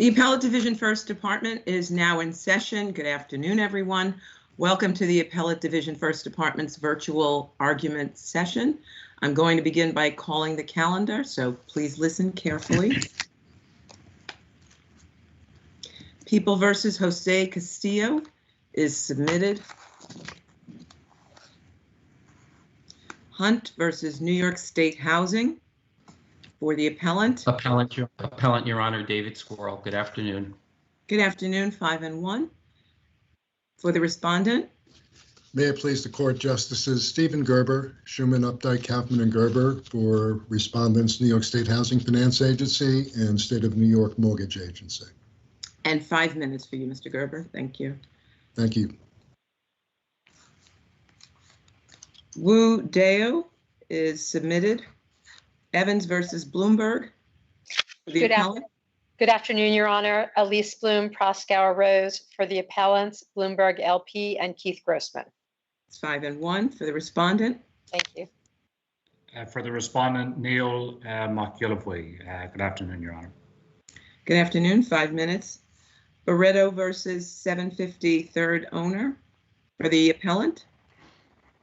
The Appellate Division First Department is now in session. Good afternoon, everyone. Welcome to the Appellate Division First Department's virtual argument session. I'm going to begin by calling the calendar, so please listen carefully. People versus Jose Castillo is submitted. Hunt versus New York State Housing for the appellant. Appellant, Your Honor, David Squirrel. Good afternoon. Good afternoon, 5 and 1. For the respondent. May it please the court, Justices Stephen Gerber, Schuman, Updike, Kaufman, and Gerber for respondents, New York State Housing Finance Agency and State of New York Mortgage Agency. And 5 minutes for you, Mr. Gerber. Thank you. Thank you. Wu Deo is submitted. Evans versus Bloomberg. For the appellant. Good afternoon, Your Honor. Elise Bloom, Proskauer Rose for the appellants, Bloomberg LP, and Keith Grossman. It's 5 and 1 for the respondent. Thank you. For the respondent, Neil Machiavelli. Good afternoon, Your Honor. Good afternoon, 5 minutes. Barreto versus 750 third owner for the appellant.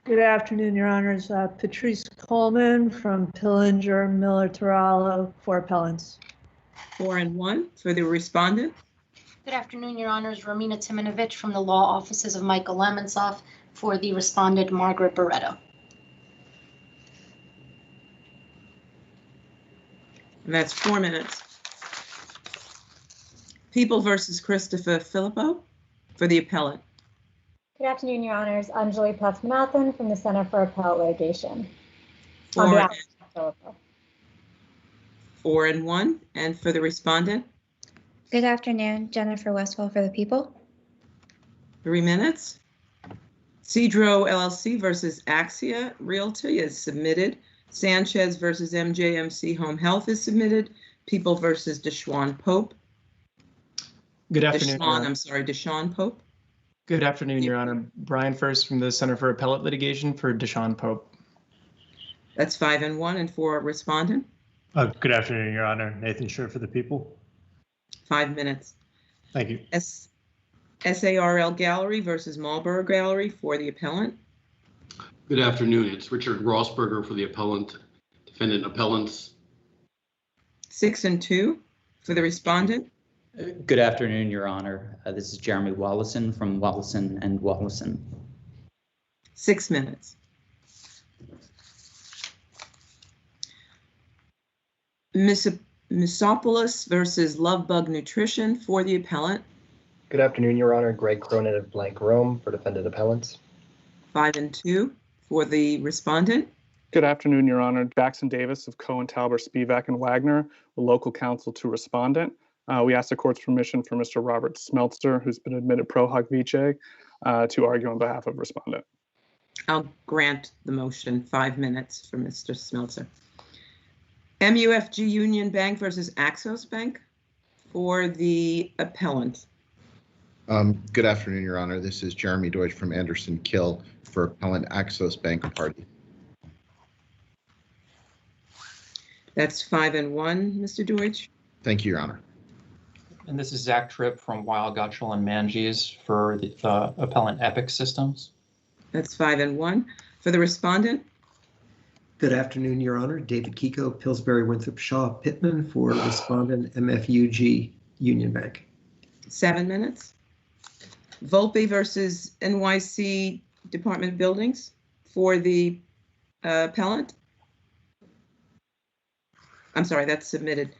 Good afternoon, Your Honors. Patrice Coleman from Pillinger, Miller, Tarallo for appellants. 4 and 1 for the respondent. Good afternoon, Your Honors. Romina Timonovich from the law offices of Michael Lemonsov for the respondent, Margaret Barreto. And that's 4 minutes. People versus Christopher Filippo for the appellant. Good afternoon, Your Honors. Anjali Pathmanathan from the Center for Appellate Litigation. 4 and 1. And for the respondent? Good afternoon, Jennifer Westfall for the people. 3 minutes. Cedro LLC versus Axia Realty is submitted. Sanchez versus MJMC Home Health is submitted. People versus Deshawn Pope. Good afternoon. Deshawn Pope. Good afternoon, Your Honor. Brian First from the Center for Appellate Litigation for Deshawn Pope. That's 5 and 1. And for respondent? Good afternoon, Your Honor. Nathan Scher for the people. 5 minutes. Thank you. SARL Gallery versus Marlborough Gallery for the appellant. Good afternoon. It's Richard Rossberger for the appellant, defendant appellants. 6 and 2 for the respondent. Good afternoon, Your Honor. This is Jeremy Wallison from Wallison and Wallison. 6 minutes. Misopoulos versus Lovebug Nutrition for the appellant. Good afternoon, Your Honor. Greg Cronin of Blank Rome for defendant appellants. 5 and 2 for the respondent. Good afternoon, Your Honor. Jackson Davis of Cohen, Talbot, Spivak, and Wagner, the local counsel to respondent. We ask the court's permission for Mr. Robert Smeltzer, who's been admitted pro hoc vice, to argue on behalf of respondent. I'll grant the motion. 5 minutes for Mr. Smeltzer. MUFG Union Bank versus Axos Bank for the appellant. Good afternoon, Your Honor. This is Jeremy Deutsch from Anderson Kill for appellant Axos Bank Party. That's 5 and 1, Mr. Deutsch. Thank you, Your Honor. And this is Zach Tripp from Weil, Gotchel, and Manges for the appellant Epic Systems. That's 5 and 1. For the respondent? Good afternoon, Your Honor. David Kiko, Pillsbury, Winthrop, Shaw, Pittman for respondent MFUG Union Bank. 7 minutes. Volpe versus NYC Department of Buildings for the appellant. I'm sorry, that's submitted.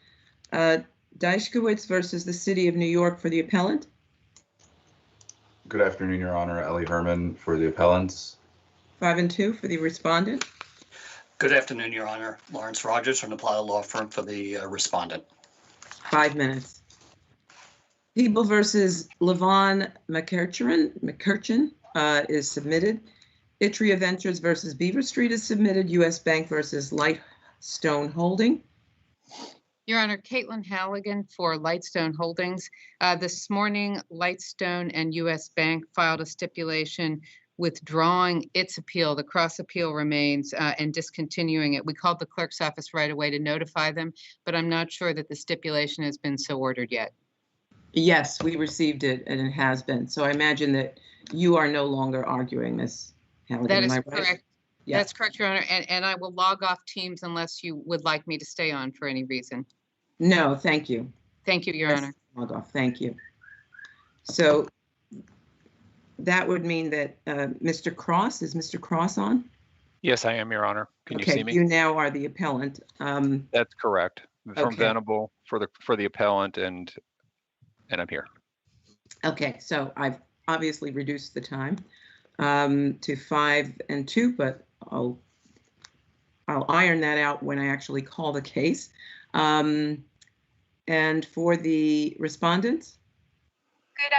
Deichkowitz versus the City of New York for the appellant. Good afternoon, Your Honor. Ellie Herman for the appellants. 5 and 2 for the respondent. Good afternoon, Your Honor. Lawrence Rogers from the Plata Law Firm for the respondent. 5 minutes. People versus Levon McCurchin is submitted. Itria Ventures versus Beaver Street is submitted. U.S. Bank versus Lightstone Holding. Your Honor, Caitlin Halligan for Lightstone Holdings. This morning, Lightstone and U.S. Bank filed a stipulation withdrawing its appeal. The cross appeal remains and discontinuing it. We called the clerk's office right away to notify them, but I'm not sure that the stipulation has been so ordered yet. Yes, we received it, and it has been. So I imagine that you are no longer arguing, Ms. Halligan. That am is I right? correct. Yes. That's correct, Your Honor. And I will log off Teams unless you would like me to stay on for any reason. No, thank you. Thank you, Your Honor. Log off. Thank you. So that would mean that Mr. Cross, is Mr. Cross on? Yes, I am, Your Honor. Can you see me? You now are the appellant. That's correct. From Okay. Venable for the appellant, and I'm here. Okay, so I've obviously reduced the time to 5 and 2, but I'll iron that out when I actually call the case. And for the respondents? Good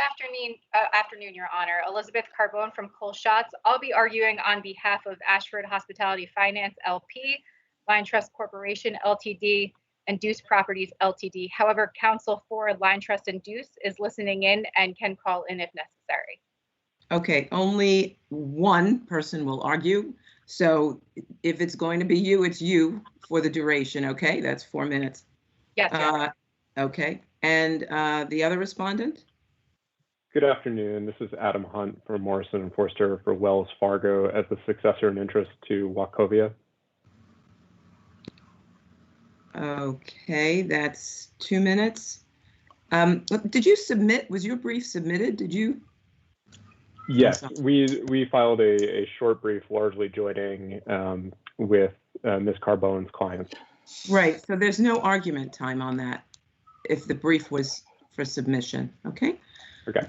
afternoon, Your Honor. Elizabeth Carbone from Coleshots. I'll be arguing on behalf of Ashford Hospitality Finance LP, Line Trust Corporation LTD, and Deuce Properties Ltd. However, counsel for Line Trust and Deuce is listening in and can call in if necessary. Okay, only one person will argue. So if it's going to be you, it's you for the duration, okay? That's 4 minutes. Yes. Okay, and the other respondent? Good afternoon. This is Adam Hunt from Morrison and Forster for Wells Fargo as the successor in interest to Wachovia. Okay, that's 2 minutes. Did you submit, was your brief submitted? Did you? Yes, we filed a short brief largely joining with Ms. Carbone's clients. Right, so there's no argument time on that if the brief was for submission, okay? Okay.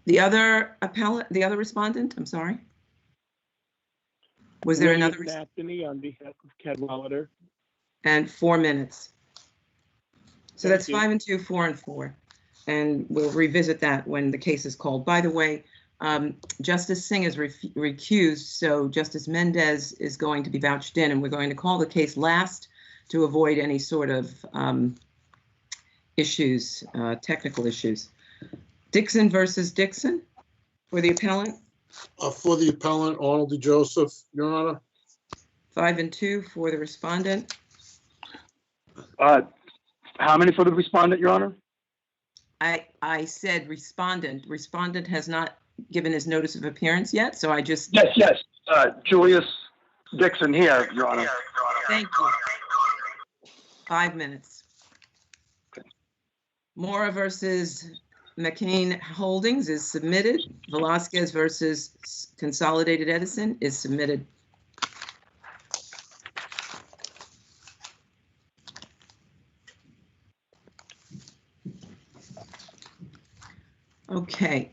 The other appellant, the other respondent, I'm sorry. Was there another? Anthony on behalf of Cadwalader. And 4 minutes. So Thank that's you. 5 and 2, 4 and 4. And we'll revisit that when the case is called. By the way, Justice Singh is recused, so Justice Mendez is going to be vouched in, and we're going to call the case last to avoid any sort of issues, technical issues. Dixon versus Dixon for the appellant. For the appellant, Arnold D. Joseph, Your Honor. 5 and 2 for the respondent. How many for the respondent, Your Honor? I said respondent. Respondent has not given his notice of appearance yet, so I just... Yes. Julius Dixon here, Your Honor. Thank you. 5 minutes. Mora versus McCain Holdings is submitted. Velasquez versus Consolidated Edison is submitted. Okay.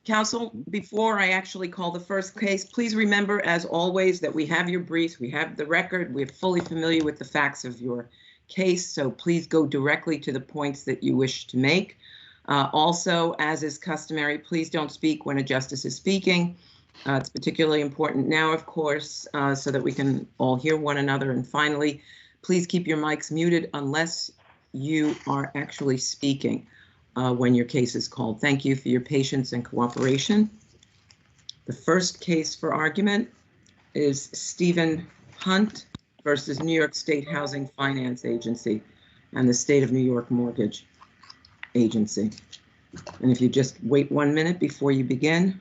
Counsel, before I actually call the first case, please remember, as always, that we have your briefs, we have the record, we're fully familiar with the facts of your case, so please go directly to the points that you wish to make. Also, as is customary, please don't speak when a justice is speaking. It's particularly important now, of course, so that we can all hear one another. And finally, please keep your mics muted unless you are actually speaking when your case is called. Thank you for your patience and cooperation. The first case for argument is Stephen Hunt versus New York State Housing Finance Agency and the State of New York Mortgage Agency. And if you just wait 1 minute before you begin.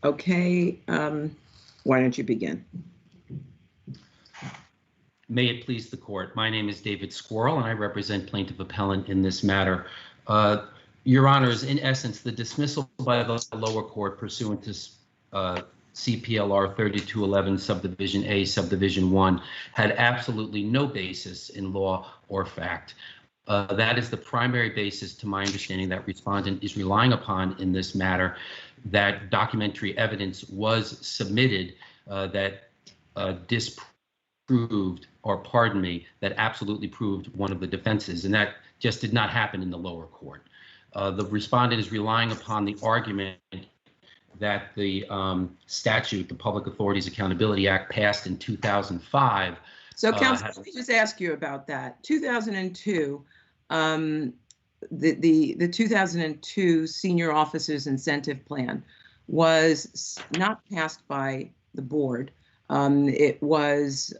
Okay, why don't you begin? May it please the court. My name is David Squirrel, and I represent plaintiff appellant in this matter. Your Honors, in essence, the dismissal by the lower court pursuant to CPLR 3211 subdivision A subdivision 1 had absolutely no basis in law or fact. That is the primary basis, to my understanding, that respondent is relying upon in this matter. That documentary evidence was submitted that disproved, or pardon me, that absolutely proved one of the defenses, and that just did not happen in the lower court. The respondent is relying upon the argument that the statute, the Public Authorities Accountability Act, passed in 2005. So, counsel, let me just ask you about that. 2002, the 2002 Senior Officers Incentive Plan was not passed by the board. It was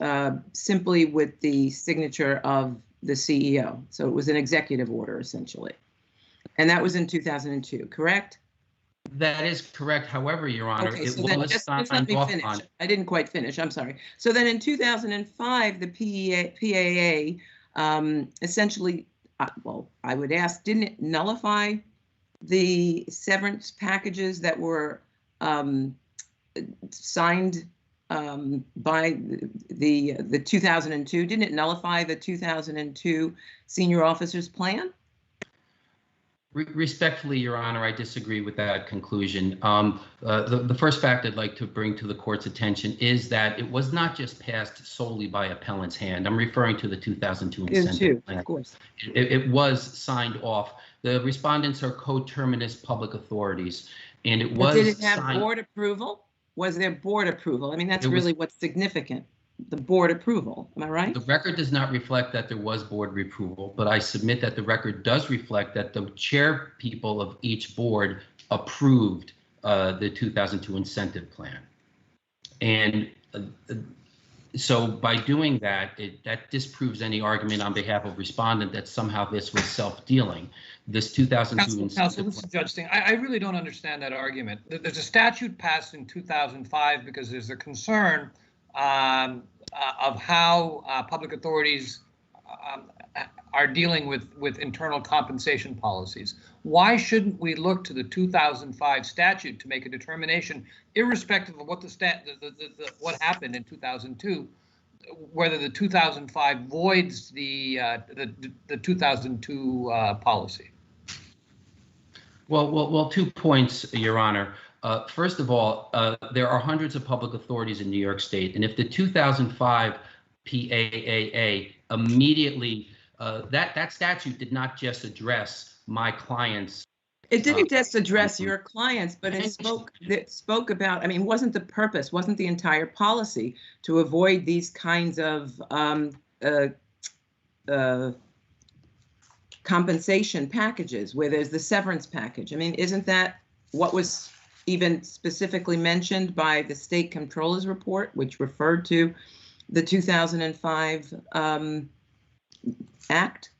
simply with the signature of the CEO. So it was an executive order, essentially. And that was in 2002, correct? That is correct. However, Your Honor, Okay, it so then was just signed let me off finish. on. I didn't quite finish. I'm sorry. So then in 2005, the PAA essentially, well, I would ask, didn't it nullify the severance packages that were signed by the 2002? Didn't it nullify the 2002 senior officers plan? Respectfully, Your Honor, I disagree with that conclusion. The first fact I'd like to bring to the court's attention is that it was not just passed solely by appellant's hand. I'm referring to the 2002 incentive plan. Of course. It was signed off. The respondents are coterminous public authorities, and it was. But did it have signed. board approval? Was there board approval? I mean, that's really what's significant. The board approval, am I right? The record does not reflect that there was board approval, but I submit that the record does reflect that the chair people of each board approved the 2002 incentive plan. And so by doing that, that disproves any argument on behalf of respondent that somehow this was self-dealing. This 2002 incentive Counsel, this is Judge Sting. I really don't understand that argument. There's a statute passed in 2005 because there's a concern of how public authorities are dealing with internal compensation policies. Why shouldn't we look to the 2005 statute to make a determination, irrespective of what what happened in 2002, whether the 2005 voids the 2002 policy? Well, 2 points, Your Honor. First of all, there are hundreds of public authorities in New York State, and if the 2005 PAAA immediately, that statute did not just address my clients. It didn't just address your clients, but it spoke about, I mean, wasn't the entire policy to avoid these kinds of compensation packages where there's the severance package? I mean, isn't that what was even specifically mentioned by the state comptroller's report, which referred to the 2005 act?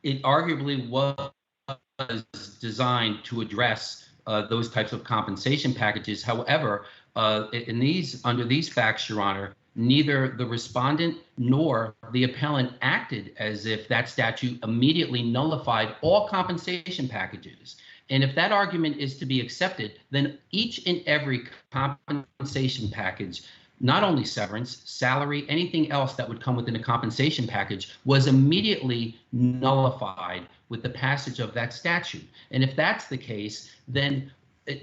It arguably was designed to address those types of compensation packages. However, under these facts, Your Honor, neither the respondent nor the appellant acted as if that statute immediately nullified all compensation packages. And if that argument is to be accepted, then each and every compensation package, not only severance, salary, anything else that would come within a compensation package, was immediately nullified with the passage of that statute. And if that's the case, then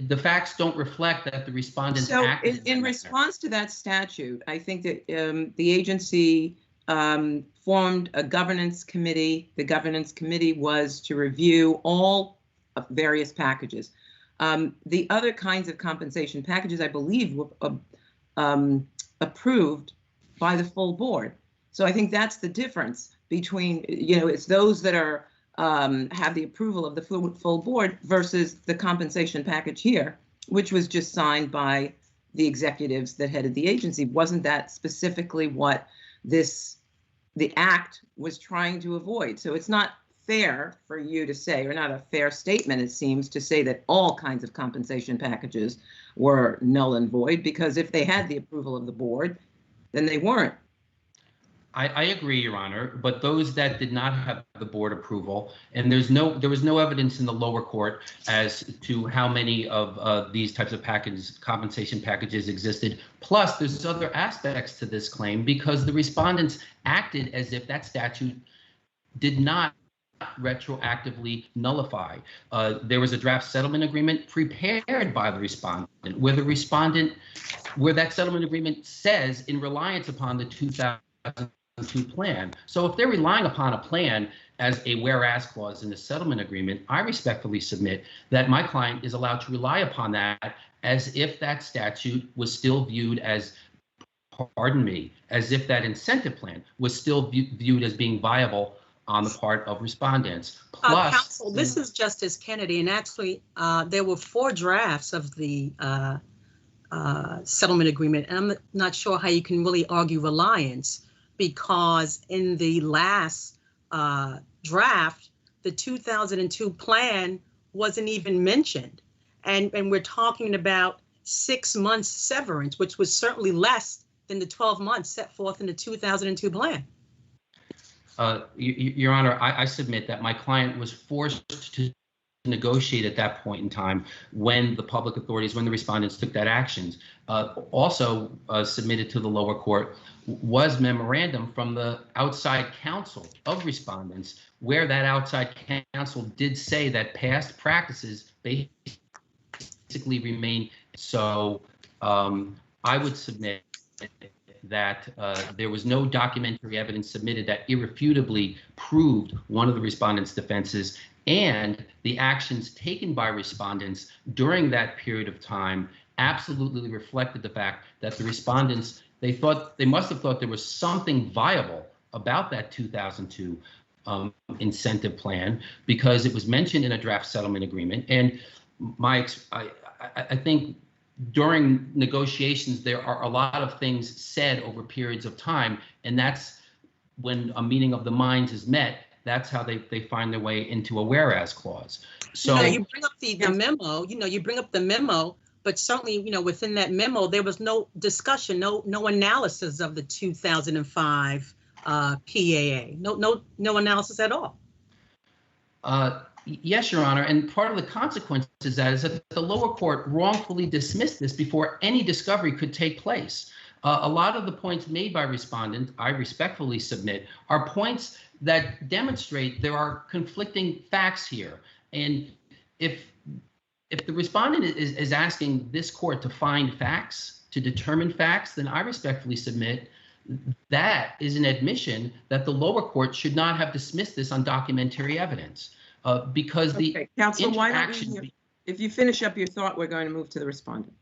the facts don't reflect that the respondents acted. So in response to that statute, I think that the agency formed a governance committee. The governance committee was to review all various packages. The other kinds of compensation packages, I believe, were approved by the full board. So I think that's the difference between, it's those that are have the approval of the full board versus the compensation package here, which was just signed by the executives that headed the agency. Wasn't that specifically what the act was trying to avoid? So it's not fair for you to say, or not a fair statement, it seems, to say that all kinds of compensation packages were null and void, because if they had the approval of the board, then they weren't. I agree, Your Honor, but those that did not have the board approval, and there was no evidence in the lower court as to how many of these types of compensation packages existed. Plus, there's other aspects to this claim because the respondents acted as if that statute did not retroactively nullify. There was a draft settlement agreement prepared by the respondent, where that settlement agreement says, in reliance upon the 2002 plan. So if they're relying upon a plan as a whereas clause in the settlement agreement, I respectfully submit that my client is allowed to rely upon that as if that statute was still viewed as, as if that incentive plan was still viewed as being viable on the part of respondents. Plus, counsel, this is Justice Kennedy, and actually there were 4 drafts of the settlement agreement. And I'm not sure how you can really argue reliance, because in the last draft, the 2002 plan wasn't even mentioned. And we're talking about 6 months severance, which was certainly less than the 12 months set forth in the 2002 plan. Your Honor, I submit that my client was forced to negotiate at that point in time when the public authorities, when the respondents took that action. Also submitted to the lower court was memorandum from the outside counsel of respondents, where that outside counsel did say that past practices basically remain. So I would submit that there was no documentary evidence submitted that irrefutably proved one of the respondents' defenses, and the actions taken by respondents during that period of time absolutely reflected the fact that the respondents, they must have thought there was something viable about that 2002 incentive plan, because it was mentioned in a draft settlement agreement. And I think during negotiations, there are a lot of things said over periods of time, and that's when a meeting of the minds is met. That's how they find their way into a whereas clause. So you bring up the memo, you bring up the memo, but certainly, within that memo, there was no discussion, no analysis of the 2005 PAA, no analysis at all. Yes, Your Honor, and part of the consequence is that the lower court wrongfully dismissed this before any discovery could take place. A lot of the points made by respondents, I respectfully submit, are points that demonstrate there are conflicting facts here. And if the respondent is asking this court to find facts, to determine facts, then I respectfully submit that is an admission that the lower court should not have dismissed this on documentary evidence. Because the counsel, why don't you, if you finish up your thought, we're going to move to the respondent.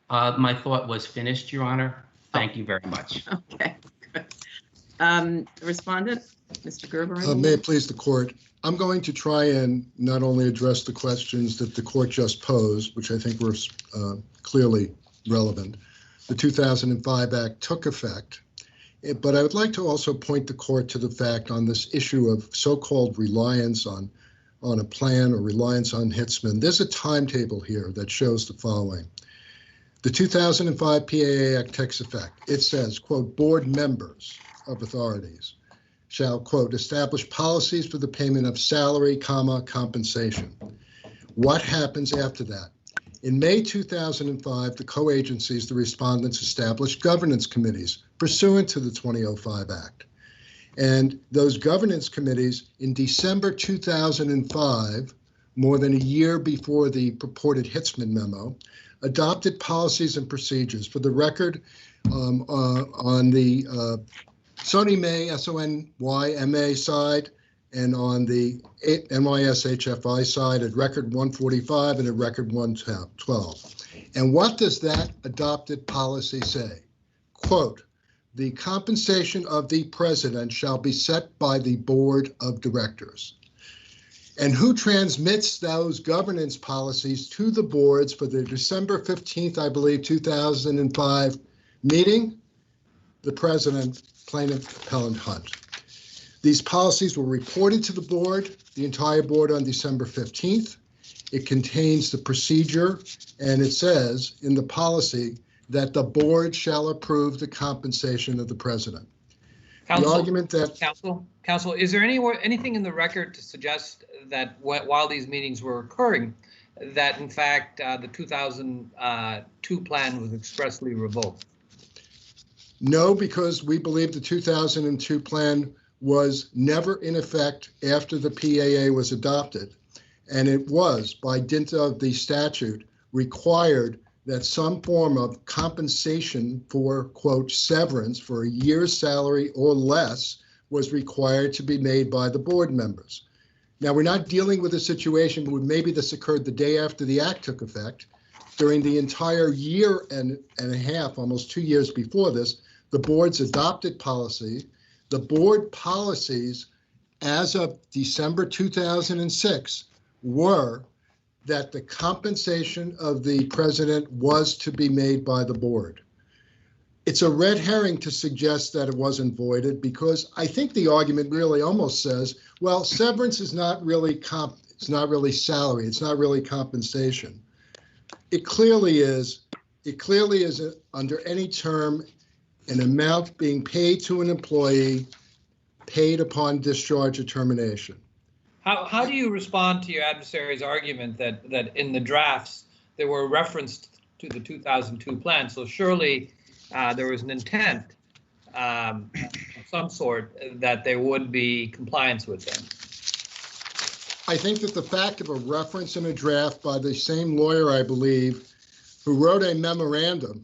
My thought was finished, Your Honor. Thank you very much. Okay, good. Respondent, Mr. Gerber. May it please the court. I'm going to try and not only address the questions that the court just posed, which I think were clearly relevant. The 2005 Act took effect, but I would like to also point the court to the fact on this issue of so-called reliance on a plan or reliance on Hitzman. There's a timetable here that shows the following. The 2005 PAA Act takes effect. It says, quote, board members of authorities shall, quote, establish policies for the payment of salary, compensation. What happens after that? In May 2005, the co-agencies, the respondents, established governance committees pursuant to the 2005 Act. And those governance committees in December 2005, more than a year before the purported Hitzman memo, adopted policies and procedures. For the record, on the Sony-May, S-O-N-Y-M-A side, and on the NYSHFI side at record 145 and at record 112. And what does that adopted policy say? Quote, the compensation of the president shall be set by the board of directors. And who transmits those governance policies to the boards for the December 15th, I believe, 2005 meeting? The president, plaintiff Appellant Hunt. These policies were reported to the board, the entire board, on December 15th. It contains the procedure, and it says in the policy that the board shall approve the compensation of the president. Counsel, the argument that counsel, is there anything in the record to suggest that while these meetings were occurring, that in fact the 2002 plan was expressly revoked? No, because we believe the 2002 plan was never in effect after the PAA was adopted. And it was, by dint of the statute, required that some form of compensation for, quote, severance for a year's salary or less was required to be made by the board members. Now, we're not dealing with a situation where maybe this occurred the day after the act took effect. During the entire year and a half, almost 2 years before this, the board's adopted policy. The board policies as of December 2006 were that the compensation of the president was to be made by the board. It's a red herring to suggest that it wasn't voided, because I think the argument really almost says, well, severance is not really it's not really salary, it's not really compensation. It clearly is. It clearly is under any term an amount being paid to an employee paid upon discharge or termination. How do you respond to your adversary's argument that in the drafts they were referenced to the 2002 plan? So surely there was an intent of some sort that there would be compliance with them. I think that the fact of a reference in a draft by the same lawyer, I believe, who wrote a memorandum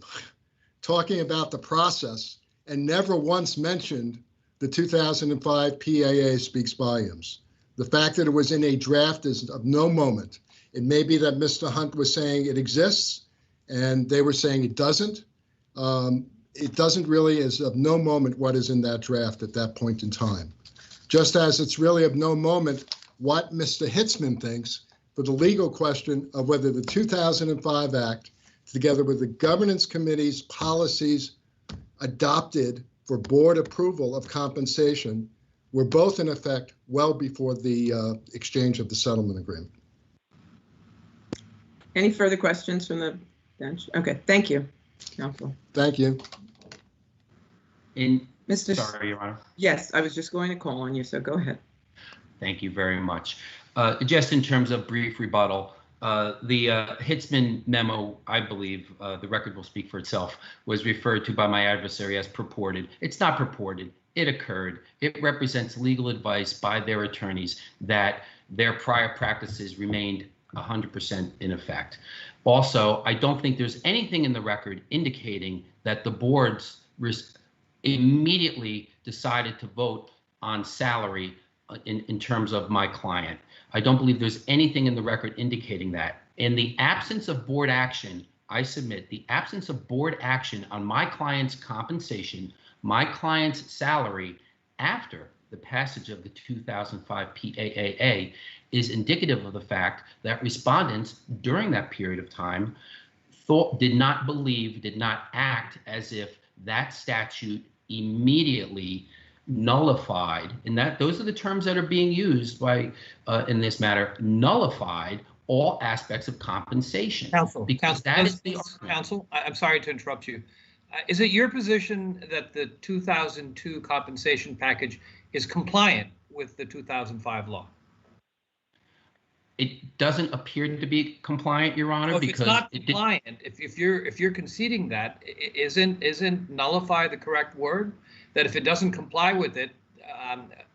talking about the process and never once mentioned the 2005 PAA speaks volumes. The fact that it was in a draft is of no moment. It may be that Mr. Hunt was saying it exists and they were saying it doesn't. It doesn't really, is of no moment what is in that draft at that point in time. Just as it's really of no moment what Mr. Hitzman thinks for the legal question of whether the 2005 Act, together with the governance committee's policies adopted for board approval of compensation, were both in effect well before the exchange of the settlement agreement. Any further questions from the bench? Okay, thank you, counsel. Thank you. Sorry, Your Honor. Yes, I was just going to call on you, so go ahead. Thank you very much. Just in terms of brief rebuttal, the Hitzman memo, I believe, the record will speak for itself, was referred to by my adversary as purported. It's not purported. It occurred. It represents legal advice by their attorneys that their prior practices remained 100% in effect. Also, I don't think there's anything in the record indicating that the boards immediately decided to vote on salary in terms of my client. I don't believe there's anything in the record indicating that. In the absence of board action, I submit the absence of board action on my client's compensation, my client's salary after the passage of the 2005 PAAA is indicative of the fact that respondents during that period of time did not act as if that statute immediately nullified, and that those are the terms that are being used by in this matter, nullified all aspects of compensation. Counsel, I'm sorry to interrupt you. Is it your position that the 2002 compensation package is compliant with the 2005 law? It doesn't appear to be compliant, Your Honor, because it's not compliant. If you're conceding that, isn't nullify the correct word? That if it doesn't comply with it,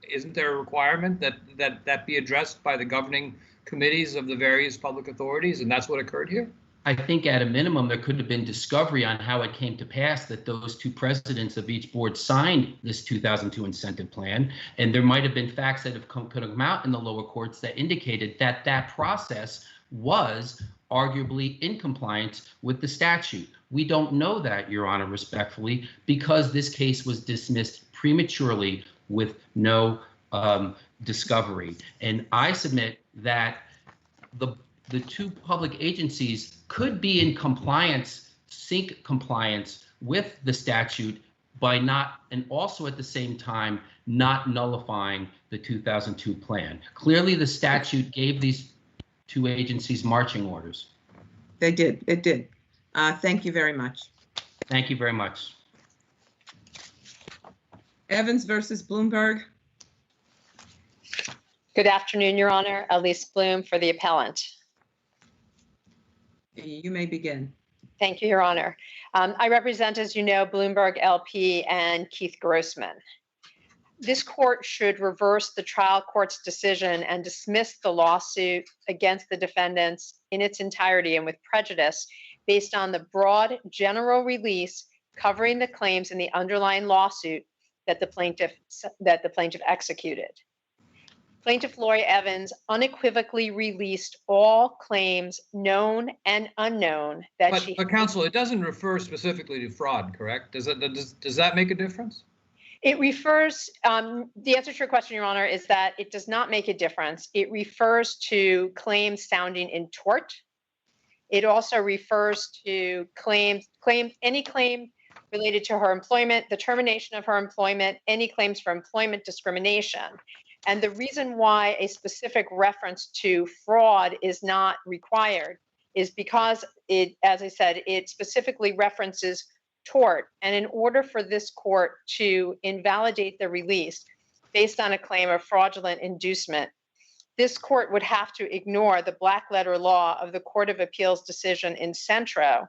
isn't there a requirement that be addressed by the governing committees of the various public authorities, and that's what occurred here? I think at a minimum there could have been discovery on how it came to pass that those two presidents of each board signed this 2002 incentive plan, and there might have been facts that could have come out in the lower courts that indicated that that process was arguably in compliance with the statute. We don't know that, Your Honor, respectfully, because this case was dismissed prematurely with no discovery. And I submit that the two public agencies could be in compliance, sync compliance with the statute by not, and also at the same time, not nullifying the 2002 plan. Clearly, the statute gave these two agencies marching orders. They did. It did. Thank you very much. Thank you very much. Evans versus Bloomberg. Good afternoon, Your Honor. Elise Bloom for the appellant. You may begin. Thank you, Your Honor. I represent, as you know, Bloomberg LP and Keith Grossman. This court should reverse the trial court's decision and dismiss the lawsuit against the defendants in its entirety and with prejudice based on the broad general release covering the claims in the underlying lawsuit that the plaintiff executed. Plaintiff Lori Evans unequivocally released all claims known and unknown that But counsel, it doesn't refer specifically to fraud, correct? Does that make a difference? It refers, the answer to your question, Your Honor, is that it does not make a difference. It refers to claims sounding in tort. It also refers to any claim related to her employment, the termination of her employment, any claims for employment discrimination. And the reason why a specific reference to fraud is not required is because it, as I said, it specifically references tort. And in order for this court to invalidate the release based on a claim of fraudulent inducement, this court would have to ignore the black letter law of the Court of Appeals decision in Centro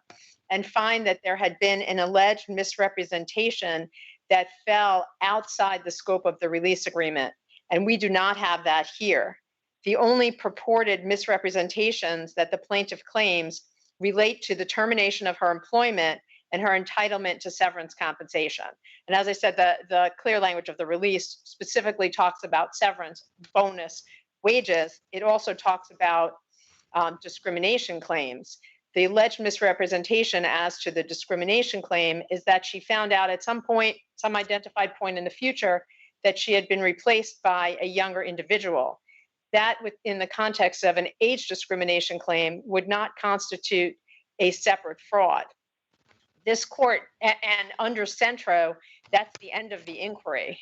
and find that there had been an alleged misrepresentation that fell outside the scope of the release agreement. And we do not have that here. The only purported misrepresentations that the plaintiff claims relate to the termination of her employment and her entitlement to severance compensation. And as I said, the clear language of the release specifically talks about severance, bonus, wages. It also talks about discrimination claims. The alleged misrepresentation as to the discrimination claim is that she found out at some point, some identified point in the future, that she had been replaced by a younger individual. That, within the context of an age discrimination claim, would not constitute a separate fraud. This court, and under Centro, that's the end of the inquiry.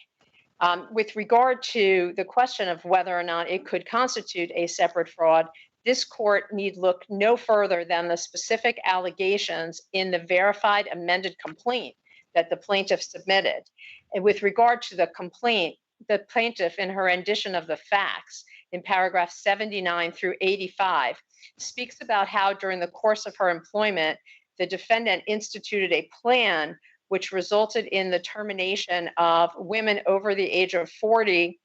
With regard to the question of whether or not it could constitute a separate fraud, this court need look no further than the specific allegations in the verified amended complaint that the plaintiff submitted. And with regard to the complaint, the plaintiff, in her rendition of the facts in paragraph 79 through 85, speaks about how during the course of her employment, the defendant instituted a plan which resulted in the termination of women over the age of 40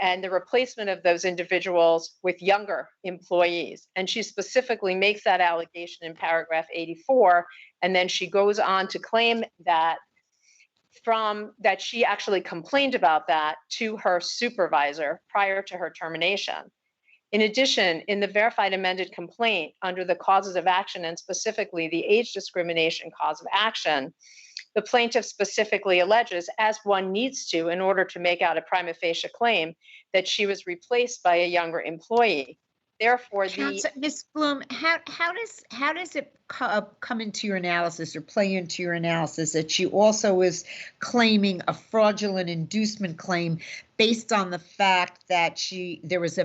and the replacement of those individuals with younger employees. And she specifically makes that allegation in paragraph 84, and then she goes on to claim that that she actually complained about that to her supervisor prior to her termination. In addition, in the verified amended complaint under the causes of action, and specifically the age discrimination cause of action, the plaintiff specifically alleges, as one needs to in order to make out a prima facie claim, that she was replaced by a younger employee. Therefore, Ms. Bloom, how does it come into your analysis or play into your analysis that she also is claiming a fraudulent inducement claim based on the fact that there was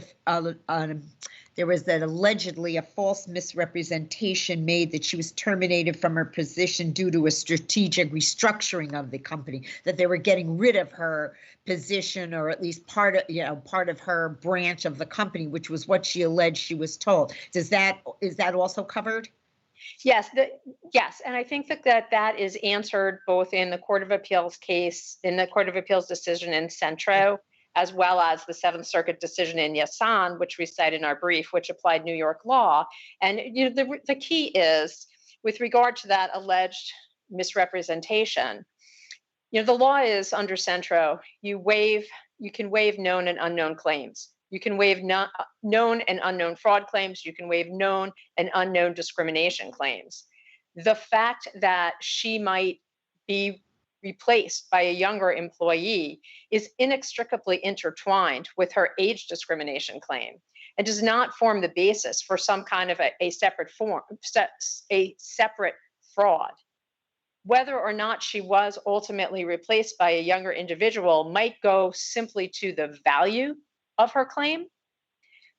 allegedly a false misrepresentation made that she was terminated from her position due to a strategic restructuring of the company, that they were getting rid of her position, or at least part of her branch of the company, which was what she alleged she was told. Is that also covered? Yes, yes, and I think that is answered both in the Court of Appeals case, in the Court of Appeals decision in Centro, as well as the Seventh Circuit decision in Yassan, which we cite in our brief, which applied New York law. And the key is, with regard to that alleged misrepresentation, the law is under Centro, you can waive known and unknown claims. You can waive known and unknown fraud claims. You can waive known and unknown discrimination claims. The fact that she might be replaced by a younger employee is inextricably intertwined with her age discrimination claim and does not form the basis for some kind of a separate fraud. Whether or not she was ultimately replaced by a younger individual might go simply to the value of her claim,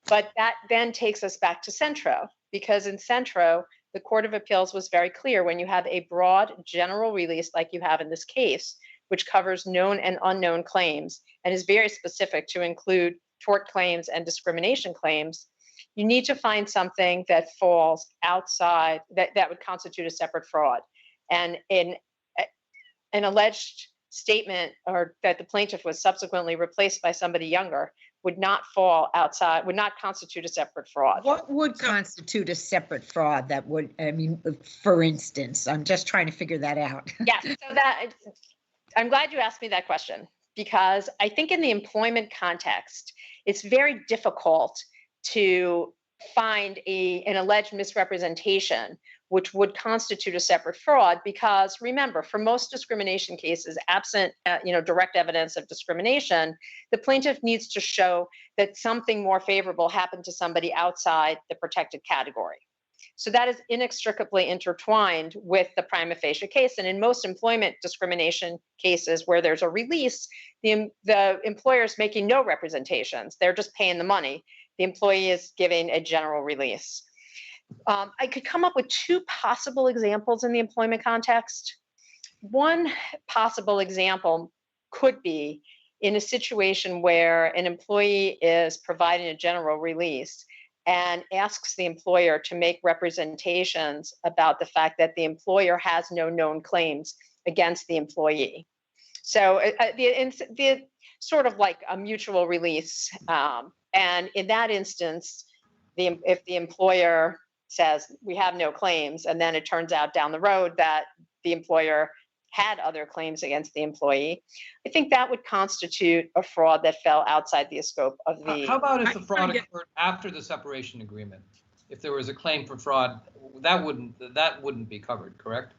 but that then takes us back to Centro, because in Centro, the Court of Appeals was very clear: when you have a broad general release like you have in this case, which covers known and unknown claims and is very specific to include tort claims and discrimination claims, you need to find something that falls outside, that would constitute a separate fraud. And in an alleged statement, or that the plaintiff was subsequently replaced by somebody younger, would not fall outside, would not constitute a separate fraud. What would constitute a separate fraud that would, for instance, I'm just trying to figure that out. Yes, so I'm glad you asked me that question, because I think in the employment context, it's very difficult to find an alleged misrepresentation, which would constitute a separate fraud, because remember, for most discrimination cases, absent direct evidence of discrimination, the plaintiff needs to show that something more favorable happened to somebody outside the protected category. So that is inextricably intertwined with the prima facie case. And in most employment discrimination cases where there's a release, the employer is making no representations. They're just paying the money. The employee is giving a general release. I could come up with two possible examples in the employment context. One possible example could be in a situation where an employee is providing a general release and asks the employer to make representations about the fact that the employer has no known claims against the employee. So the sort of like a mutual release. And in that instance, if the employer says we have no claims, and then it turns out down the road that the employer had other claims against the employee, I think that would constitute a fraud that fell outside the scope of the. How about if the fraud occurred after the separation agreement? If there was a claim for fraud, that wouldn't be covered, correct?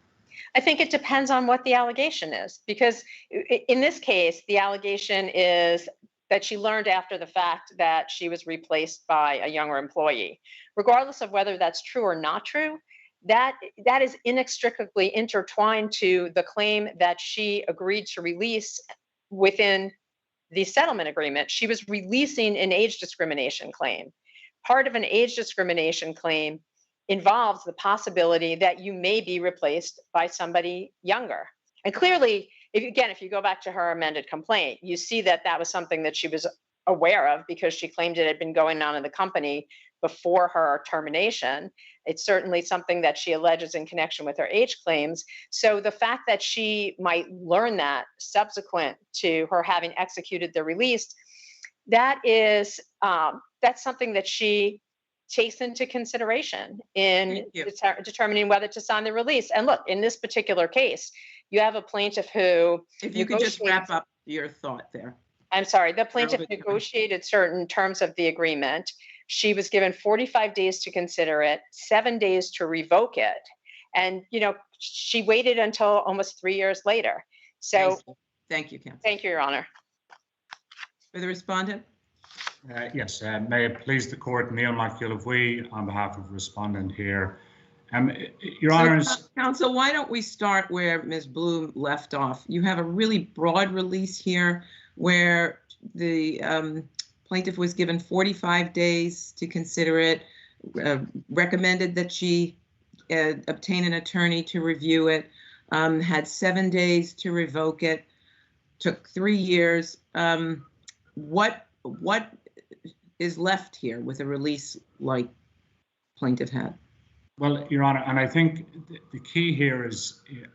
I think it depends on what the allegation is, because in this case, the allegation is that she learned after the fact that she was replaced by a younger employee. Regardless of whether that's true or not true, that is inextricably intertwined to the claim that she agreed to release within the settlement agreement. She was releasing an age discrimination claim. Part of an age discrimination claim involves the possibility that you may be replaced by somebody younger. And clearly, if you go back to her amended complaint, you see that that was something that she was aware of, because she claimed it had been going on in the company before her termination. It's certainly something that she alleges in connection with her age claims. So the fact that she might learn that subsequent to her having executed the release, that's something that she takes into consideration in determining whether to sign the release. And look, in this particular case, you have a plaintiff who— If you could just wrap up your thought there. I'm sorry, the plaintiff negotiated certain terms of the agreement. She was given 45 days to consider it, 7 days to revoke it. And, she waited until almost 3 years later. So thank you, Counsel. Thank you, Your Honor. For the respondent? Yes, may it please the court, Neil McElvey on behalf of respondent here. Your Honor, Counsel, why don't we start where Ms. Bloom left off? You have a really broad release here where the plaintiff was given 45 days to consider it, recommended that she obtain an attorney to review it, had 7 days to revoke it, took 3 years. What is left here with a release like plaintiff had? Well, Your Honor, and I think the key here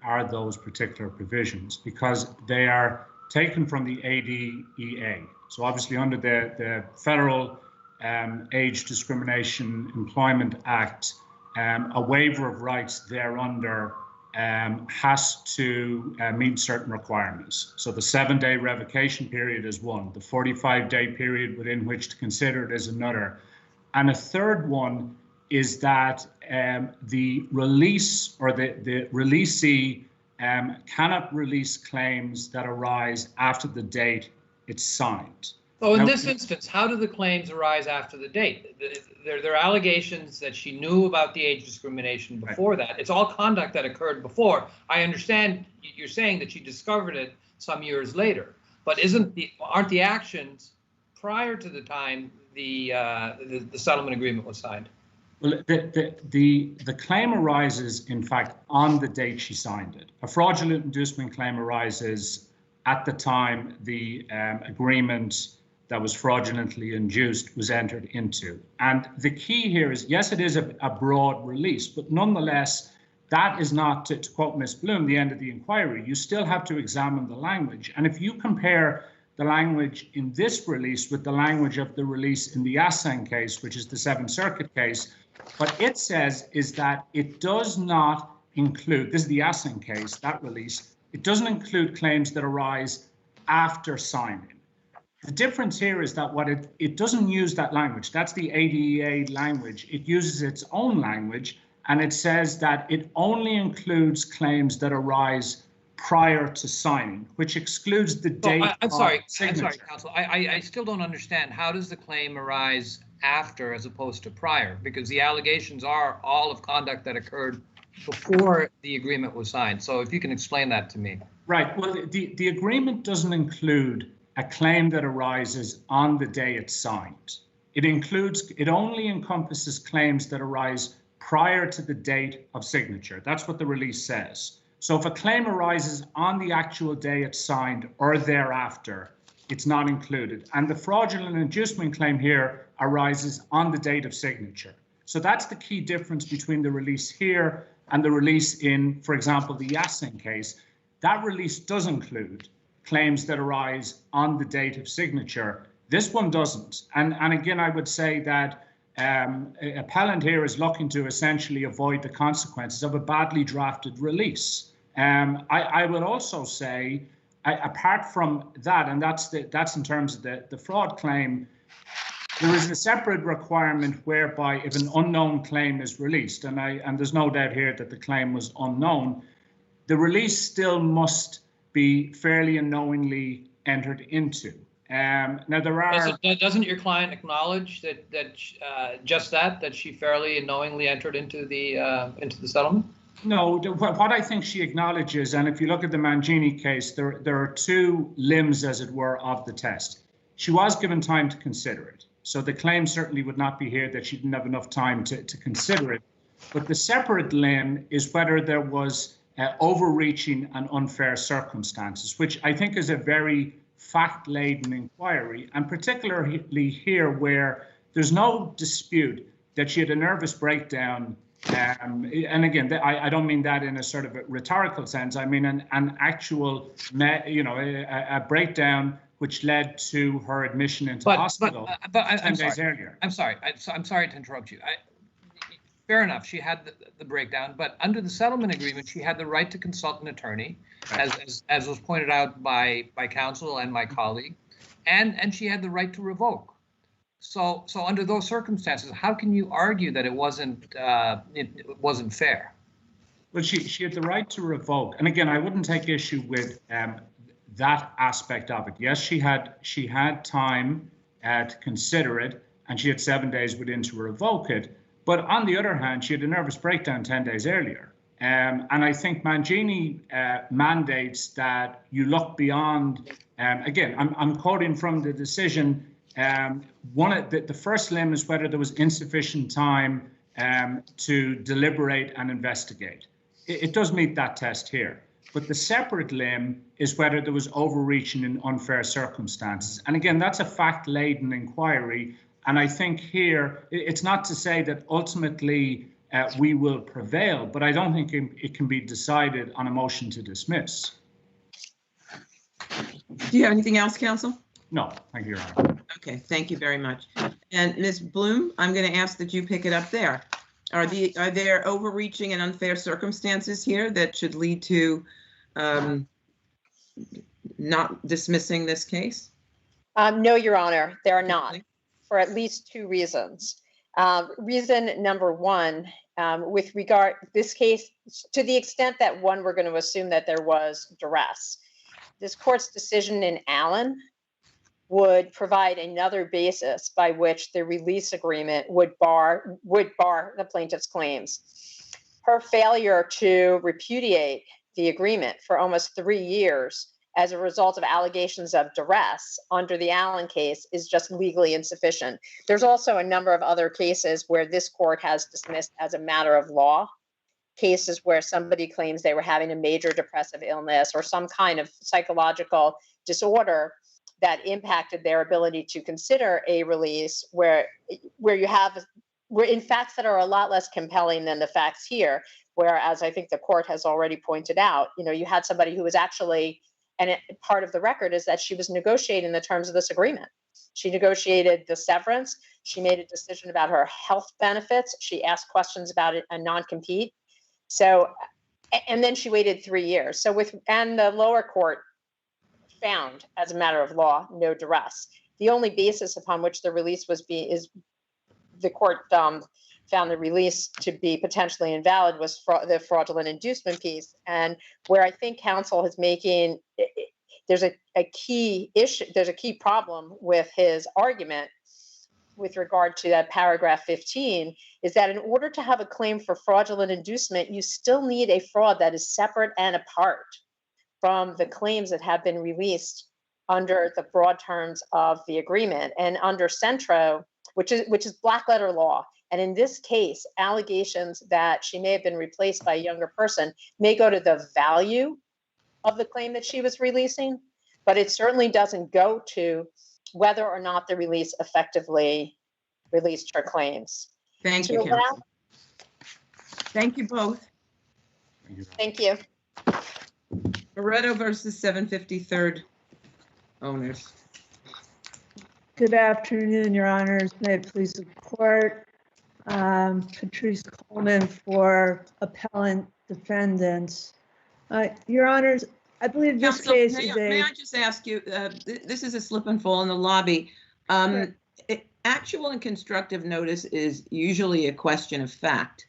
are those particular provisions, because they are taken from the ADEA. So obviously under the Federal Age Discrimination Employment Act, a waiver of rights thereunder has to meet certain requirements. So the 7-day revocation period is one, the 45-day period within which to consider it is another. And a third one is that the release or the releasee cannot release claims that arise after the date it's signed. Oh, in this instance, how do the claims arise after the date? There are allegations that she knew about the age discrimination before that. It's all conduct that occurred before. I understand you're saying that she discovered it some years later, but aren't the actions prior to the time the settlement agreement was signed? Well, the claim arises, in fact, on the date she signed it. A fraudulent inducement claim arises at the time the agreement that was fraudulently induced was entered into. And the key here is, yes, it is a broad release, but nonetheless, that is not, to quote Ms. Bloom, the end of the inquiry. You still have to examine the language. And if you compare the language in this release with the language of the release in the Assang case, which is the Seventh Circuit case, what it says is that it does not include, this is the Assang case, that release, it doesn't include claims that arise after signing. The difference here is that it doesn't use that language. That's the ADEA language. It uses its own language, and it says that it only includes claims that arise prior to signing, which excludes the date. I'm sorry, signature. counsel. I still don't understand. How does the claim arise after as opposed to prior? Because the allegations are all of conduct that occurred before the agreement was signed. So if you can explain that to me. Right. Well, the agreement doesn't include a claim that arises on the day it's signed. It only encompasses claims that arise prior to the date of signature. That's what the release says. So if a claim arises on the actual day it's signed or thereafter, it's not included. And the fraudulent inducement claim here arises on the date of signature. So that's the key difference between the release here and the release in, for example, the Yasin case. That release does include claims that arise on the date of signature. This one doesn't. And again, I would say that appellant here is looking to essentially avoid the consequences of a badly drafted release. I would also say, apart from that, and that's in terms of the fraud claim, there is a separate requirement whereby if an unknown claim is released, and there's no doubt here that the claim was unknown, the release still must be fairly and knowingly entered into. Now there are. Doesn't your client acknowledge that she fairly and knowingly entered into the settlement? No, what I think she acknowledges, and if you look at the Mangini case, there are two limbs, as it were, of the test. She was given time to consider it. So the claim certainly would not be here that she didn't have enough time to consider it. But the separate limb is whether there was overreaching and unfair circumstances, which I think is a very fact-laden inquiry, and particularly here where there's no dispute that she had a nervous breakdown. And again, I don't mean that in a sort of a rhetorical sense. I mean an actual, a breakdown which led to her admission into hospital 10 days earlier. I'm sorry to interrupt you. Fair enough, she had the breakdown, but under the settlement agreement, she had the right to consult an attorney, as was pointed out by counsel and my colleague, and she had the right to revoke. So under those circumstances, how can you argue that it wasn't fair? Well, she had the right to revoke, and again, I wouldn't take issue with that aspect of it. Yes, she had time to consider it, and she had 7 days within to revoke it. But on the other hand, she had a nervous breakdown 10 days earlier. And I think Mangini mandates that you look beyond, again, I'm quoting from the decision, the first limb is whether there was insufficient time to deliberate and investigate. It does meet that test here. But the separate limb is whether there was overreaching in unfair circumstances. And again, that's a fact-laden inquiry. And I think here, it's not to say that ultimately we will prevail, but I don't think it can be decided on a motion to dismiss. Do you have anything else, counsel? No, thank you, Your Honor. Okay, thank you very much. And Ms. Bloom, I'm going to ask that you pick it up there. Are there overreaching and unfair circumstances here that should lead to not dismissing this case? No, Your Honor, there are not, for at least two reasons. Reason number one, with regard this case, to the extent that one, we're going to assume that there was duress. This court's decision in Allen would provide another basis by which the release agreement would bar the plaintiff's claims. Her failure to repudiate the agreement for almost 3 years as a result of allegations of duress under the Allen case is just legally insufficient. There's also a number of other cases where this court has dismissed as a matter of law, cases where somebody claims they were having a major depressive illness or some kind of psychological disorder that impacted their ability to consider a release, where in facts that are a lot less compelling than the facts here, where, as I think the court has already pointed out, you had somebody who was actually, and part of the record is that she was negotiating the terms of this agreement. She negotiated the severance. She made a decision about her health benefits. She asked questions about a non-compete. So, and then she waited 3 years. And the lower court found as a matter of law, no duress. The only basis upon which the release is the court found the release to be potentially invalid was the fraudulent inducement piece. And where I think counsel is making, there's a key issue, there's a key problem with his argument with regard to that paragraph 15, is that in order to have a claim for fraudulent inducement, you still need a fraud that is separate and apart from the claims that have been released under the broad terms of the agreement. And under Centro, which is black letter law, and in this case, allegations that she may have been replaced by a younger person may go to the value of the claim that she was releasing, but it certainly doesn't go to whether or not the release effectively released her claims. Thank you, counsel. Thank you both. Thank you. Barreto versus 753rd owners. Good afternoon, Your Honors. May it please the court. Patrice Coleman for appellant defendants. Your Honors, I believe this case is May I just ask you, this is a slip and fall in the lobby. Sure. Actual and constructive notice is usually a question of fact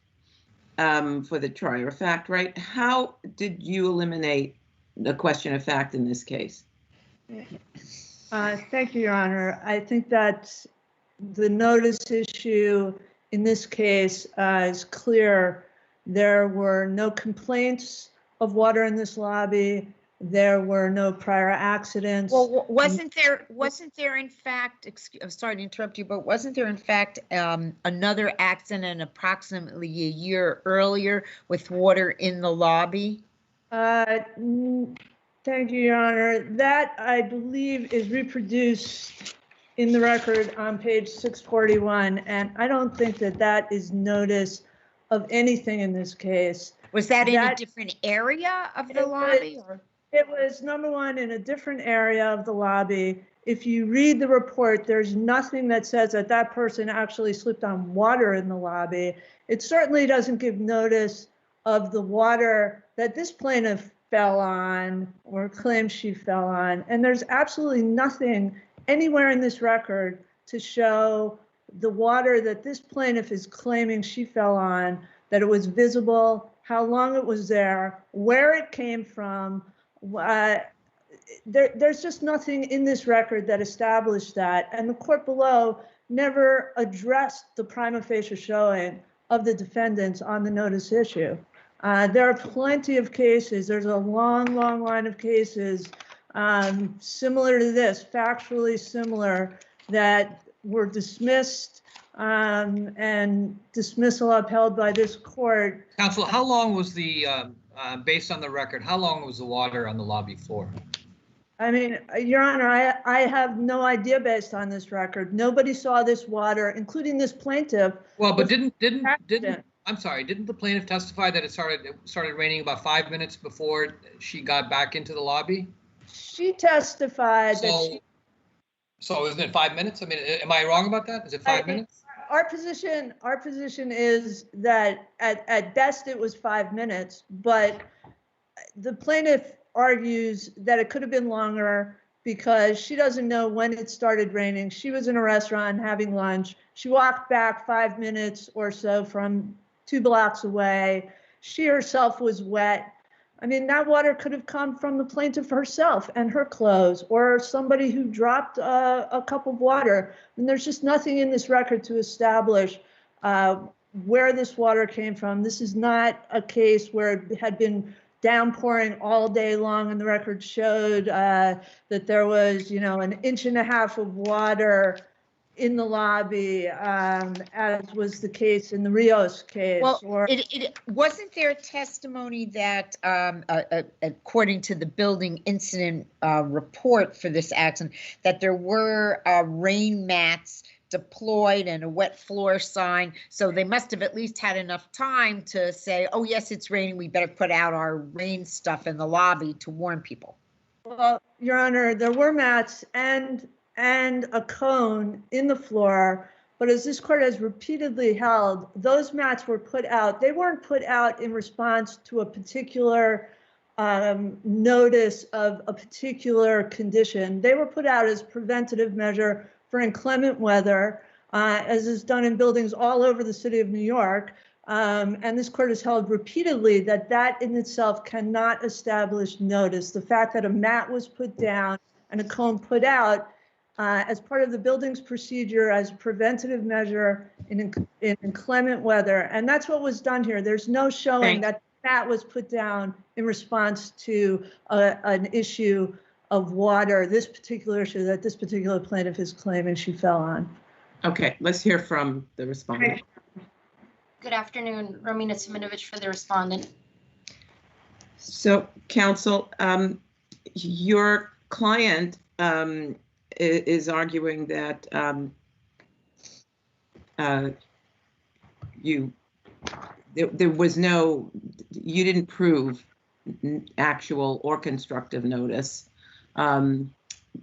for the trier of fact, right? How did you eliminate the question of fact in this case? Thank you, Your Honor. I think that the notice issue in this case is clear. There were no complaints of water in this lobby. There were no prior accidents. Well, wasn't there in fact, I'm sorry to interrupt you, but wasn't there in fact another accident approximately a year earlier with water in the lobby? Thank you, Your Honor. That, I believe, is reproduced in the record on page 641, and I don't think that that is notice of anything in this case. Was that in a different area of the lobby? It was, number one, in a different area of the lobby. If you read the report, there's nothing that says that that person actually slipped on water in the lobby. It certainly doesn't give notice of the water that this plaintiff fell on or claims she fell on. And there's absolutely nothing anywhere in this record to show the water that this plaintiff is claiming she fell on, that it was visible, how long it was there, where it came from. There's just nothing in this record that established that. And the court below never addressed the prima facie showing of the defendants on the notice issue. There are plenty of cases. There's a long line of cases similar to this, factually similar, that were dismissed and dismissal upheld by this court. Counsel, how long was the, based on the record, how long was the water on the lobby floor? I mean, Your Honor, I have no idea based on this record. Nobody saw this water, including this plaintiff. Well, but didn't I'm sorry, didn't the plaintiff testify that it started raining about 5 minutes before she got back into the lobby? She testified that she... So isn't it 5 minutes? I mean, am I wrong about that? Is it 5 minutes? Our position is that at best it was 5 minutes, but the plaintiff argues that it could have been longer because she doesn't know when it started raining. She was in a restaurant having lunch. She walked back 5 minutes or so from 2 blocks away. She herself was wet. I mean, that water could have come from the plaintiff herself and her clothes, or somebody who dropped a cup of water. And there's just nothing in this record to establish where this water came from. This is not a case where it had been downpouring all day long, and the record showed that there was, an inch and a half of water in the lobby, as was the case in the Rios case. Well, wasn't there a testimony that, according to the building incident report for this accident, that there were rain mats deployed and a wet floor sign, so they must have at least had enough time to say, oh yes, it's raining, we better put out our rain stuff in the lobby to warn people? Well, Your Honor, there were mats and a cone in the floor, but as this court has repeatedly held, those mats were put out. They weren't put out in response to a particular notice of a particular condition. They were put out as preventative measure for inclement weather, as is done in buildings all over the city of New York. And this court has held repeatedly that that in itself cannot establish notice. The fact that a mat was put down and a cone put out as part of the building's procedure as a preventative measure in inclement weather. And that's what was done here. There's no showing that that was put down in response to an issue of water, this particular issue that this particular plaintiff is claiming she fell on. Okay, let's hear from the respondent. Good afternoon, Romina Simonovich for the respondent. So, counsel, your client is arguing that there was no, you didn't prove actual or constructive notice.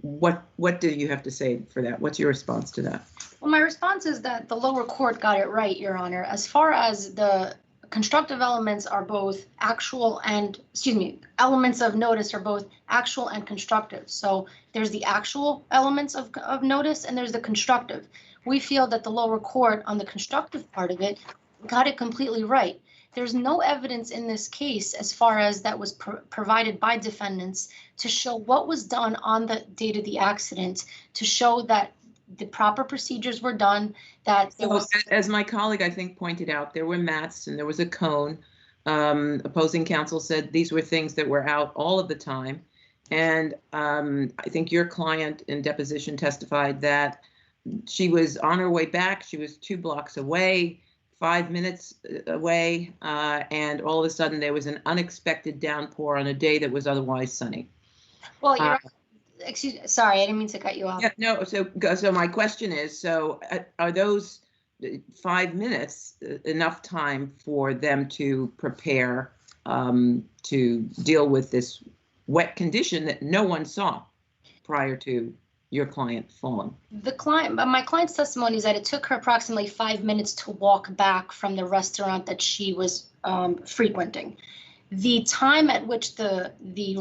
What do you have to say for that? What's your response to that? Well, my response is that the lower court got it right, Your Honor. As far as the constructive elements are both actual and, elements of notice are both actual and constructive. So there's the actual elements of notice and there's the constructive. We feel that the lower court on the constructive part of it got it completely right. There's no evidence in this case as far as that was provided by defendants to show what was done on the date of the accident, to show that the proper procedures were done, that there was... As my colleague, I think, pointed out, there were mats and there was a cone. Opposing counsel said these were things that were out all of the time. And I think your client in deposition testified that she was on her way back. She was 2 blocks away, 5 minutes away, and all of a sudden there was an unexpected downpour on a day that was otherwise sunny. Well, you're sorry, I didn't mean to cut you off. Yeah, no, so my question is, so are those 5 minutes enough time for them to prepare to deal with this wet condition that no one saw prior to your client falling? My client's testimony is that it took her approximately 5 minutes to walk back from the restaurant that she was frequenting. The time at which the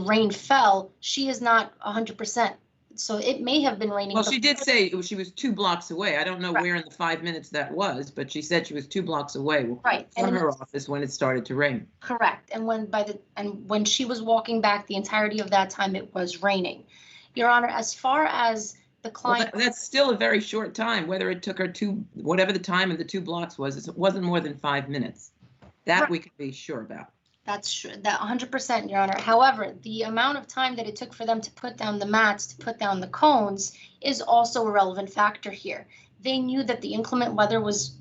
rain fell, she is not 100%. So it may have been raining. Well, she did say she was 2 blocks away. I don't know where in the 5 minutes that was, but she said she was 2 blocks away from her office when it started to rain. Correct. And when she was walking back the entirety of that time, it was raining. Your Honor, as far as the client... Well, that's still a very short time, whether it took her whatever the time of the 2 blocks was, it wasn't more than 5 minutes. That we could be sure about. That's true, that 100%, Your Honor. However, the amount of time that it took for them to put down the mats, to put down the cones, is also a relevant factor here. They knew that the inclement weather was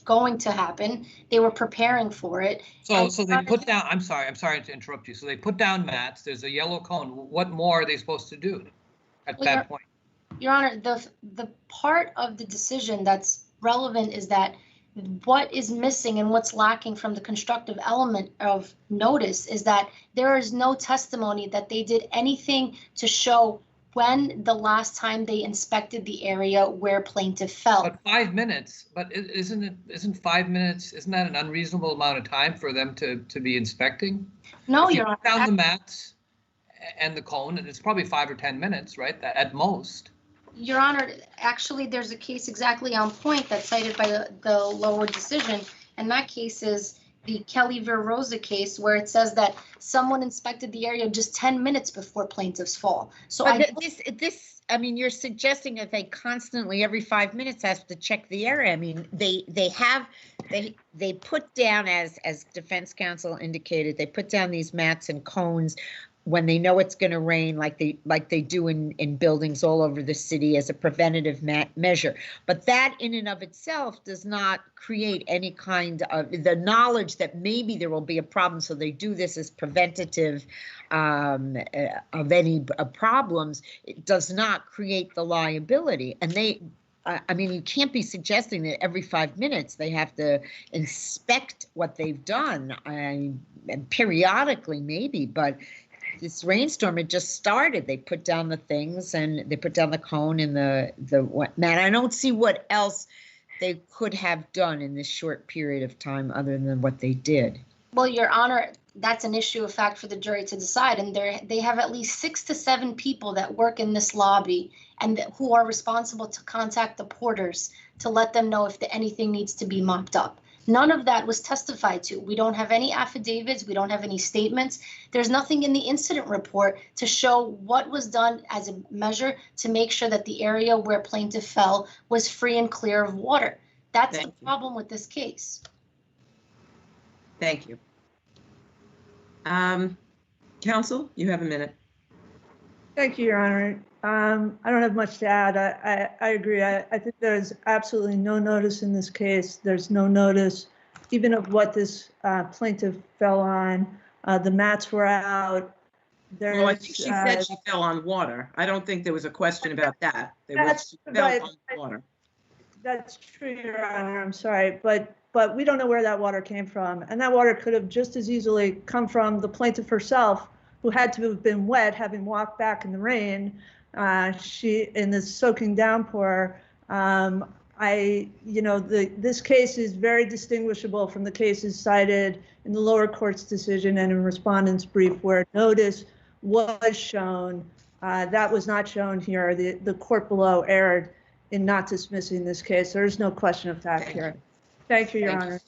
going to happen. They were preparing for it. So they put down, I'm sorry to interrupt you. So they put down mats, there's a yellow cone. What more are they supposed to do at that point? Your Honor, the part of the decision that's relevant is that what is missing and what's lacking from the constructive element of notice is that there is no testimony that they did anything to show when the last time they inspected the area where plaintiff fell. But 5 minutes, but isn't 5 minutes, isn't that an unreasonable amount of time for them to be inspecting? No, Your Honor. Down the mats and the cone, and it's probably 5 or 10 minutes, right, at most. Your Honor, actually, there's a case exactly on point that's cited by the lower decision, and that case is the Kelly v. Rosa case, where it says that someone inspected the area just 10 minutes before plaintiff's fall. So I mean, you're suggesting that they constantly, every 5 minutes, have to check the area. I mean, they put down, as defense counsel indicated, they put down these mats and cones when they know it's going to rain, like they do in buildings all over the city as a preventative measure. But that in and of itself does not create any kind of the knowledge that maybe there will be a problem. So they do this as preventative of any problems. It does not create the liability. And I mean, you can't be suggesting that every 5 minutes they have to inspect what they've done, and periodically maybe, but this rainstorm had just started. They put down the things and they put down the cone and the mat. I don't see what else they could have done in this short period of time other than what they did. Well, Your Honor, that's an issue of fact for the jury to decide. And they have at least 6 to 7 people that work in this lobby and who are responsible to contact the porters to let them know if anything needs to be mopped up. None of that was testified to. We don't have any affidavits. We don't have any statements. There's nothing in the incident report to show what was done as a measure to make sure that the area where plaintiff fell was free and clear of water. That's the problem with this case. Thank you. Counsel, you have a minute. Thank you, Your Honor. I don't have much to add. I agree. I think there's absolutely no notice in this case. There's no notice even of what this plaintiff fell on. The mats were out. Well, I think she said she fell on water. I don't think there was a question about that. She fell on water. That's true, Your Honor. I'm sorry, but we don't know where that water came from. And that water could have just as easily come from the plaintiff herself, who had to have been wet, having walked back in the rain. In this soaking downpour. This case is very distinguishable from the cases cited in the lower court's decision and in respondent's brief, where notice was shown. That was not shown here. The court below erred in not dismissing this case. There is no question of fact here. Thank you, Your Honor.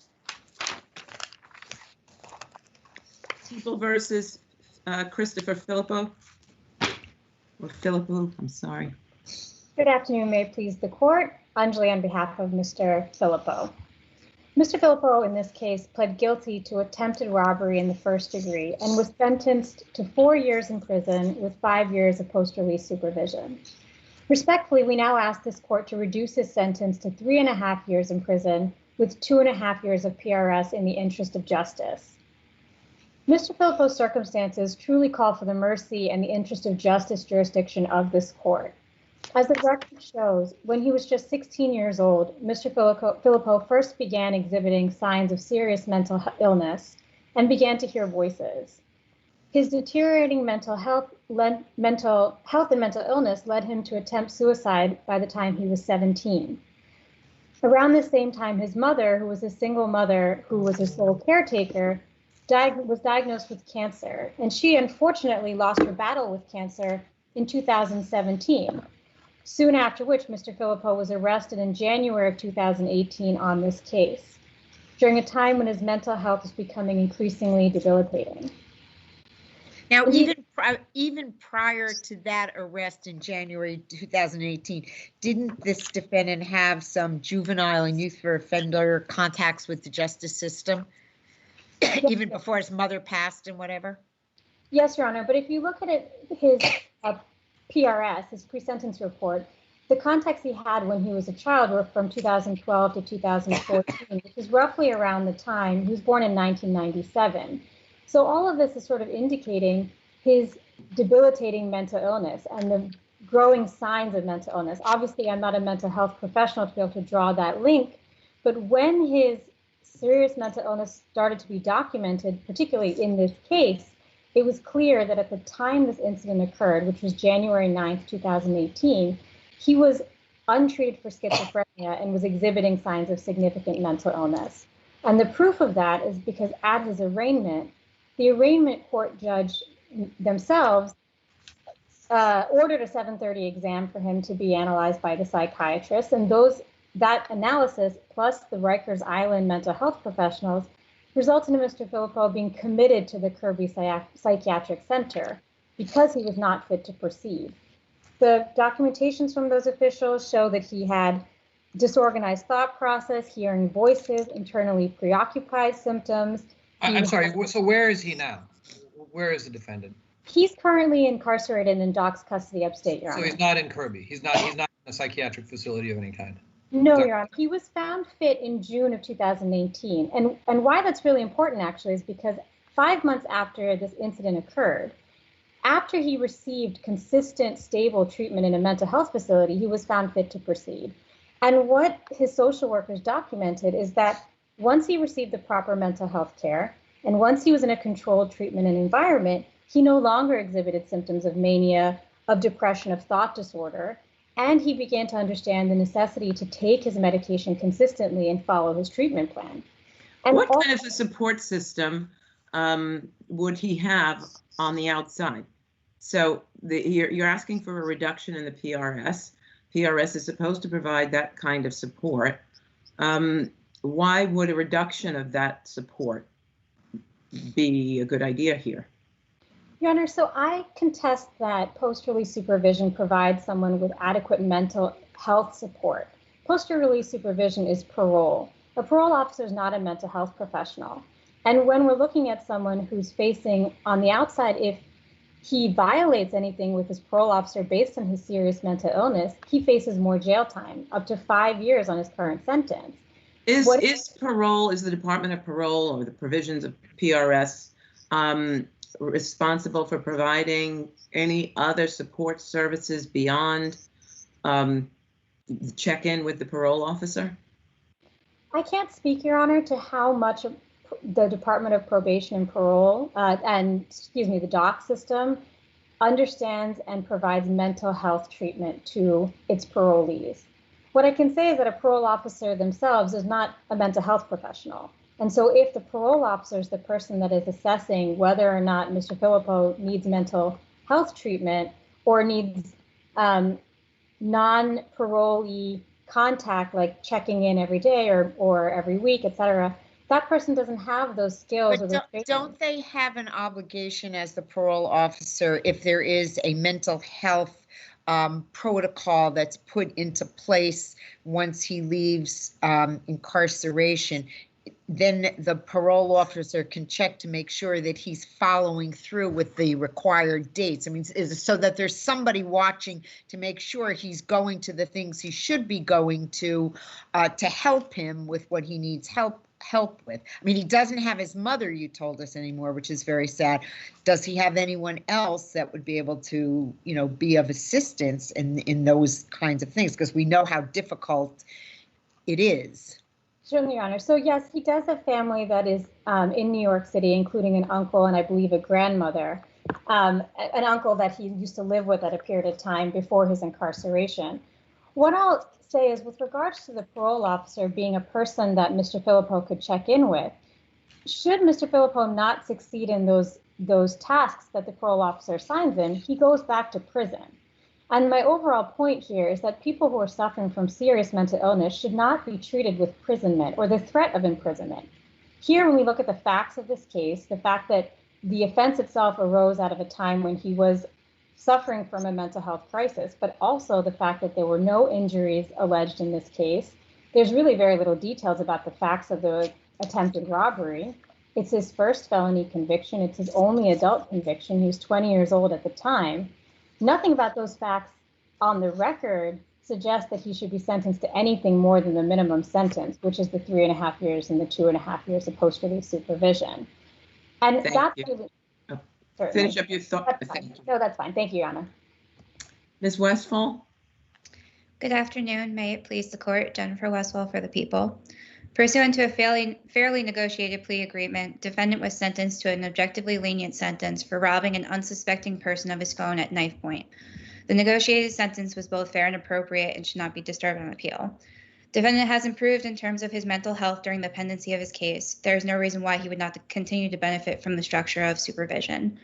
People versus Christopher Filippo. Or Filippo, I'm sorry. Good afternoon, may it please the court. Anjali on behalf of Mr. Filippo. Mr. Filippo in this case pled guilty to attempted robbery in the first degree and was sentenced to 4 years in prison with 5 years of post-release supervision. Respectfully, we now ask this court to reduce his sentence to 3.5 years in prison with 2.5 years of PRS in the interest of justice. Mr. Filippo's circumstances truly call for the mercy and the interest of justice jurisdiction of this court. As the record shows, when he was just 16 years old, Mr. Filippo first began exhibiting signs of serious mental illness and began to hear voices. His deteriorating mental health and mental illness led him to attempt suicide by the time he was 17. Around the same time, his mother, who was a single mother who was his sole caretaker, was diagnosed with cancer, and she unfortunately lost her battle with cancer in 2017, soon after which Mr. Filippo was arrested in January of 2018 on this case, during a time when his mental health was becoming increasingly debilitating. Now, even prior to that arrest in January 2018, didn't this defendant have some juvenile and youth offender contacts with the justice system? Even before his mother passed and whatever? Yes, Your Honor, but if you look at his PRS, his pre-sentence report, the contacts he had when he was a child were from 2012 to 2014, which is roughly around the time he was born in 1997. So all of this is sort of indicating his debilitating mental illness and the growing signs of mental illness. Obviously, I'm not a mental health professional to be able to draw that link, but when his serious mental illness started to be documented, particularly in this case, it was clear that at the time this incident occurred, which was January 9th, 2018, he was untreated for schizophrenia and was exhibiting signs of significant mental illness. And the proof of that is because at his arraignment, the arraignment court judge themselves ordered a 7:30 exam for him to be analyzed by the psychiatrist, and that analysis, plus the Rikers Island mental health professionals, resulted in Mr. Filippo being committed to the Kirby Psychiatric Center because he was not fit to proceed. The documentations from those officials show that he had disorganized thought process, hearing voices, internally preoccupied symptoms. I'm sorry, so where is he now? Where is the defendant? He's currently incarcerated in Doc's custody upstate, Your Honor. So he's not in Kirby. He's not in a psychiatric facility of any kind. No, Your Honor. He was found fit in June of 2018. And why that's really important, actually, is because 5 months after this incident occurred, after he received consistent, stable treatment in a mental health facility, he was found fit to proceed. And what his social workers documented is that once he received the proper mental health care, and once he was in a controlled treatment and environment, he no longer exhibited symptoms of mania, of depression, of thought disorder, and he began to understand the necessity to take his medication consistently and follow his treatment plan. And what kind of a support system would he have on the outside? So you're asking for a reduction in the PRS. PRS is supposed to provide that kind of support. Why would a reduction of that support be a good idea here? Your Honor, so I contest that post-release supervision provides someone with adequate mental health support. Post-release supervision is parole. A parole officer is not a mental health professional. And when we're looking at someone who's facing on the outside, if he violates anything with his parole officer based on his serious mental illness, he faces more jail time, up to 5 years on his current sentence. Is the Department of Parole or the provisions of PRS responsible for providing any other support services beyond check-in with the parole officer? I can't speak, Your Honor, to how much the Department of Probation and Parole the DOC system understands and provides mental health treatment to its parolees. What I can say is that a parole officer themselves is not a mental health professional. And so if the parole officer is the person that is assessing whether or not Mr. Filippo needs mental health treatment or needs non-parolee contact, like checking in every day or every week, et cetera, that person doesn't have those skills. But don't they have an obligation as the parole officer if there is a mental health protocol that's put into place once he leaves incarceration? Then the parole officer can check to make sure that he's following through with the required dates. I mean, so that there's somebody watching to make sure he's going to the things he should be going to help him with what he needs help with. I mean, he doesn't have his mother, you told us, anymore, which is very sad. Does he have anyone else that would be able to, be of assistance in those kinds of things? Because we know how difficult it is. Certainly, Your Honor. So yes, he does have family that is in New York City, including an uncle and I believe a grandmother, an uncle that he used to live with at a period of time before his incarceration. What I'll say is, with regards to the parole officer being a person that Mr. Filippo could check in with, should Mr. Filippo not succeed in those tasks that the parole officer assigns him, he goes back to prison. And my overall point here is that people who are suffering from serious mental illness should not be treated with imprisonment or the threat of imprisonment. Here, when we look at the facts of this case, the fact that the offense itself arose out of a time when he was suffering from a mental health crisis, but also the fact that there were no injuries alleged in this case. There's really very little details about the facts of the attempted robbery. It's his first felony conviction. It's his only adult conviction. He was 20 years old at the time. Nothing about those facts on the record suggests that he should be sentenced to anything more than the minimum sentence, which is the 3.5 years and the 2.5 years of post-release supervision. And Finish up your thought. No, that's fine. Thank you, Your Honor. Ms. Westphal? Good afternoon. May it please the court, Jennifer Westphal for the people. Pursuant to a fairly negotiated plea agreement, defendant was sentenced to an objectively lenient sentence for robbing an unsuspecting person of his phone at knife point. The negotiated sentence was both fair and appropriate and should not be disturbed on appeal. Defendant has improved in terms of his mental health during the pendency of his case. There is no reason why he would not continue to benefit from the structure of supervision.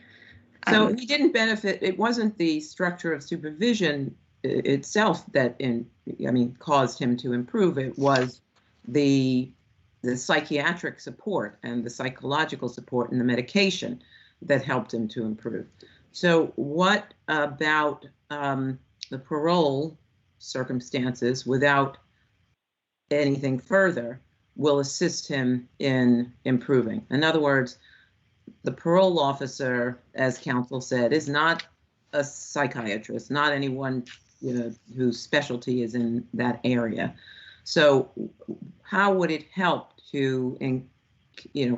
So he didn't benefit. It wasn't the structure of supervision itself that caused him to improve. It was the psychiatric support and the psychological support and the medication that helped him to improve. So what about the parole circumstances, without anything further, will assist him in improving? In other words, the parole officer, as counsel said, is not a psychiatrist, not anyone whose specialty is in that area. So how would it help to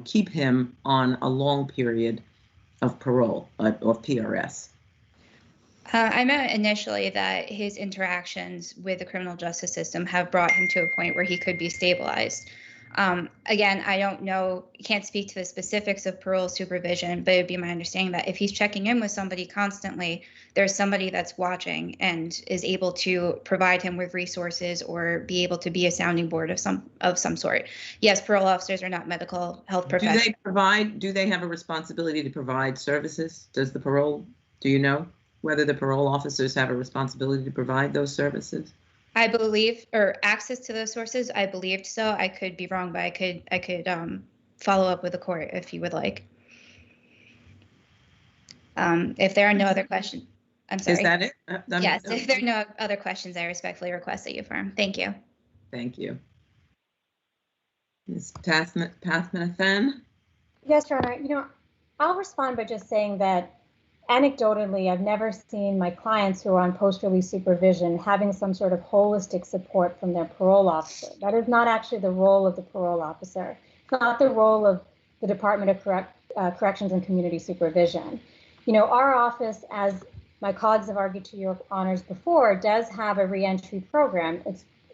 keep him on a long period of parole or PRS? I meant initially that his interactions with the criminal justice system have brought him to a point where he could be stabilized. Again, I don't know, can't speak to the specifics of parole supervision, but it'd be my understanding that if he's checking in with somebody constantly, there's somebody that's watching and is able to provide him with resources or be able to be a sounding board of some sort. Yes, parole officers are not medical health professionals. Do they have a responsibility to provide services? Do you know whether the parole officers have a responsibility to provide those services? I believe, or access to those sources, I believed so. I could be wrong, but I could follow up with the court if you would like. If there are no other questions, I'm sorry. Is that it? Yes, if there are no other questions, I respectfully request that you affirm. Thank you. Thank you. Ms. Pathmanathan? Yes, Your Honor. I'll respond by just saying that anecdotally, I've never seen my clients who are on post-release supervision having some sort of holistic support from their parole officer. That is not actually the role of the parole officer. It's not the role of the Department of Corrections and Community Supervision. Our office, as my colleagues have argued to your honors before, does have a reentry program.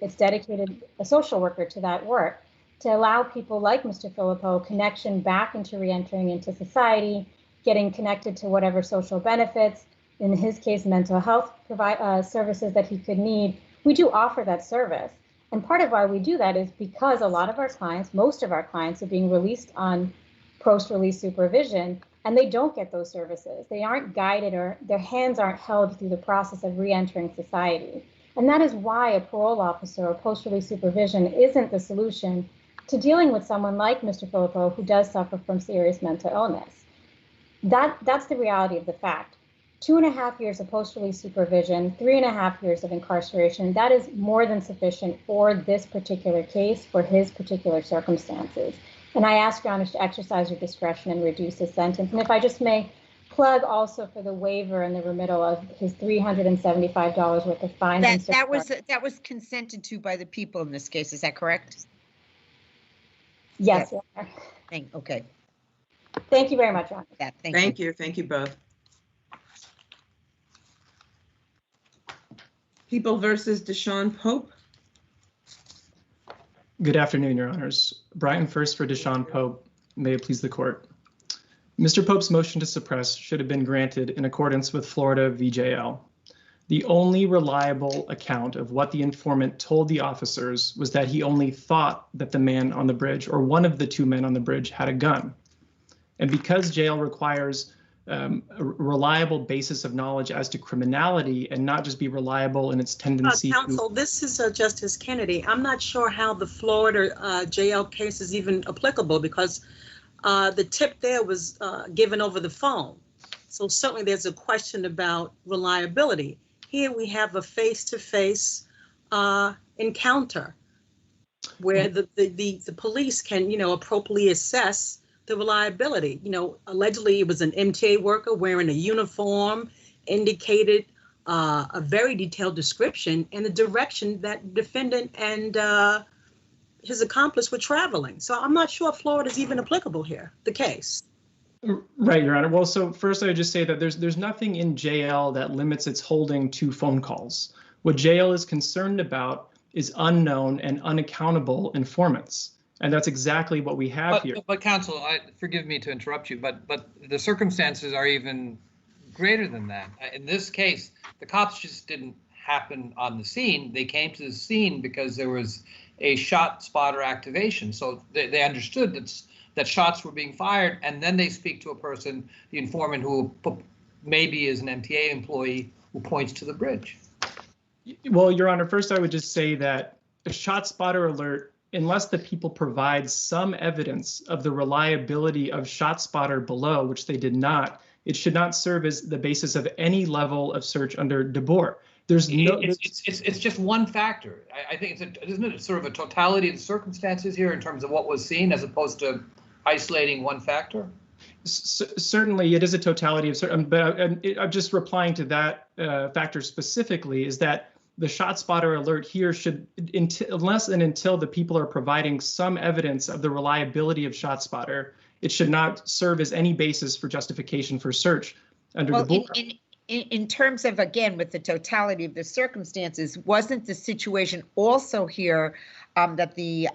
It's dedicated a social worker to that work to allow people like Mr. Filippo connection back into reentering into society, getting connected to whatever social benefits, in his case, mental health services that he could need. We do offer that service. And part of why we do that is because a lot of our clients, most of our clients, are being released on post-release supervision, and they don't get those services. They aren't guided, or their hands aren't held through the process of reentering society. And that is why a parole officer or post-release supervision isn't the solution to dealing with someone like Mr. Filippo, who does suffer from serious mental illness. That's the reality of the fact. 2.5 years of post-release supervision, 3.5 years of incarceration, that is more than sufficient for this particular case, for his particular circumstances. And I ask Your Honor to exercise your discretion and reduce his sentence. And if I just may plug also for the waiver and the remittal of his $375 worth of fines. That was consented to by the people in this case. Is that correct? Yes, Your Honor. Okay. Thank you very much, Ron. Thank you. Thank you both. People versus Deshaun Pope. Good afternoon, Your Honors. Brian first for Deshaun Pope. May it please the court. Mr. Pope's motion to suppress should have been granted in accordance with Florida VJL. The only reliable account of what the informant told the officers was that he only thought that the man on the bridge, or one of the two men on the bridge, had a gun. And because jail requires a reliable basis of knowledge as to criminality and not just be reliable in its tendency Counsel, this is Justice Kennedy. I'm not sure how the Florida jail case is even applicable because the tip there was given over the phone. So certainly there's a question about reliability. Here we have a face-to-face encounter where the police can, appropriately assess the reliability. Allegedly it was an MTA worker wearing a uniform, indicated a very detailed description and the direction that defendant and his accomplice were traveling. So I'm not sure Florida is even applicable here, the case. Right, Your Honor. Well, so first I would just say that there's nothing in jail that limits its holding to phone calls. What jail is concerned about is unknown and unaccountable informants. And that's exactly what we have here. But counsel, forgive me to interrupt you, but the circumstances are even greater than that. In this case, the cops just didn't happen on the scene. They came to the scene because there was a shot spotter activation. So they understood that shots were being fired, and then they speak to a person, the informant, who maybe is an MTA employee, who points to the bridge. Well, Your Honor, first I would just say that a shot spotter alert, unless the people provide some evidence of the reliability of ShotSpotter below, which they did not, it should not serve as the basis of any level of search under DeBoer. There's no. It's just one factor. I think isn't it sort of a totality of the circumstances here in terms of what was seen, as opposed to isolating one factor? Certainly, it is a totality of certain. But I'm just replying to that factor specifically. Is that the ShotSpotter alert here should, unless and until the people are providing some evidence of the reliability of ShotSpotter, it should not serve as any basis for justification for search under DeBoer. In terms of, again, with the totality of the circumstances, wasn't the situation also here that the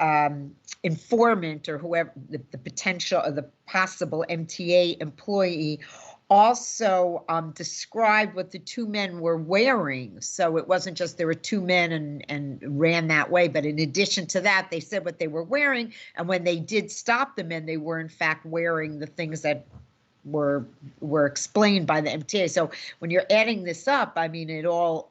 informant or whoever, the potential or the possible MTA employee also described what the two men were wearing. So it wasn't just there were two men and ran that way, but in addition to that, they said what they were wearing. And when they did stop the men, they were in fact wearing the things that were explained by the MTA. So when you're adding this up, I mean, it all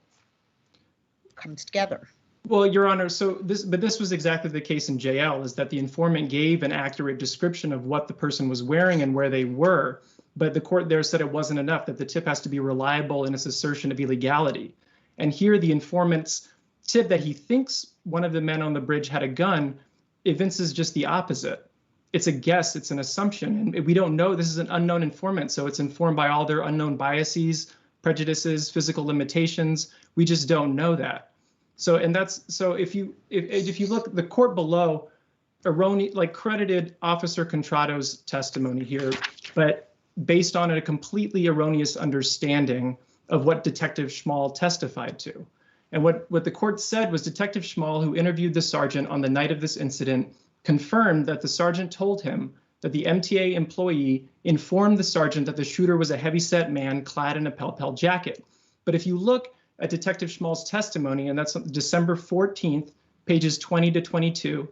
comes together. Well, Your Honor, but this was exactly the case in JL, is that the informant gave an accurate description of what the person was wearing and where they were, but the court there said it wasn't enough, that the tip has to be reliable in its assertion of illegality. And here the informant's tip that he thinks one of the men on the bridge had a gun evinces just the opposite. It's a guess, it's an assumption, and we don't know. This is an unknown informant, so it's informed by all their unknown biases, prejudices, physical limitations. We just don't know that. So, and that's, so if you look, the court below credited Officer Contrado's testimony here, but based on a completely erroneous understanding of what Detective Schmall testified to. And what the court said was Detective Schmall, who interviewed the sergeant on the night of this incident, confirmed that the sergeant told him that the MTA employee informed the sergeant that the shooter was a heavyset man clad in a Appellate jacket. But if you look at Detective Schmall's testimony, and that's December 14th, pages 20 to 22,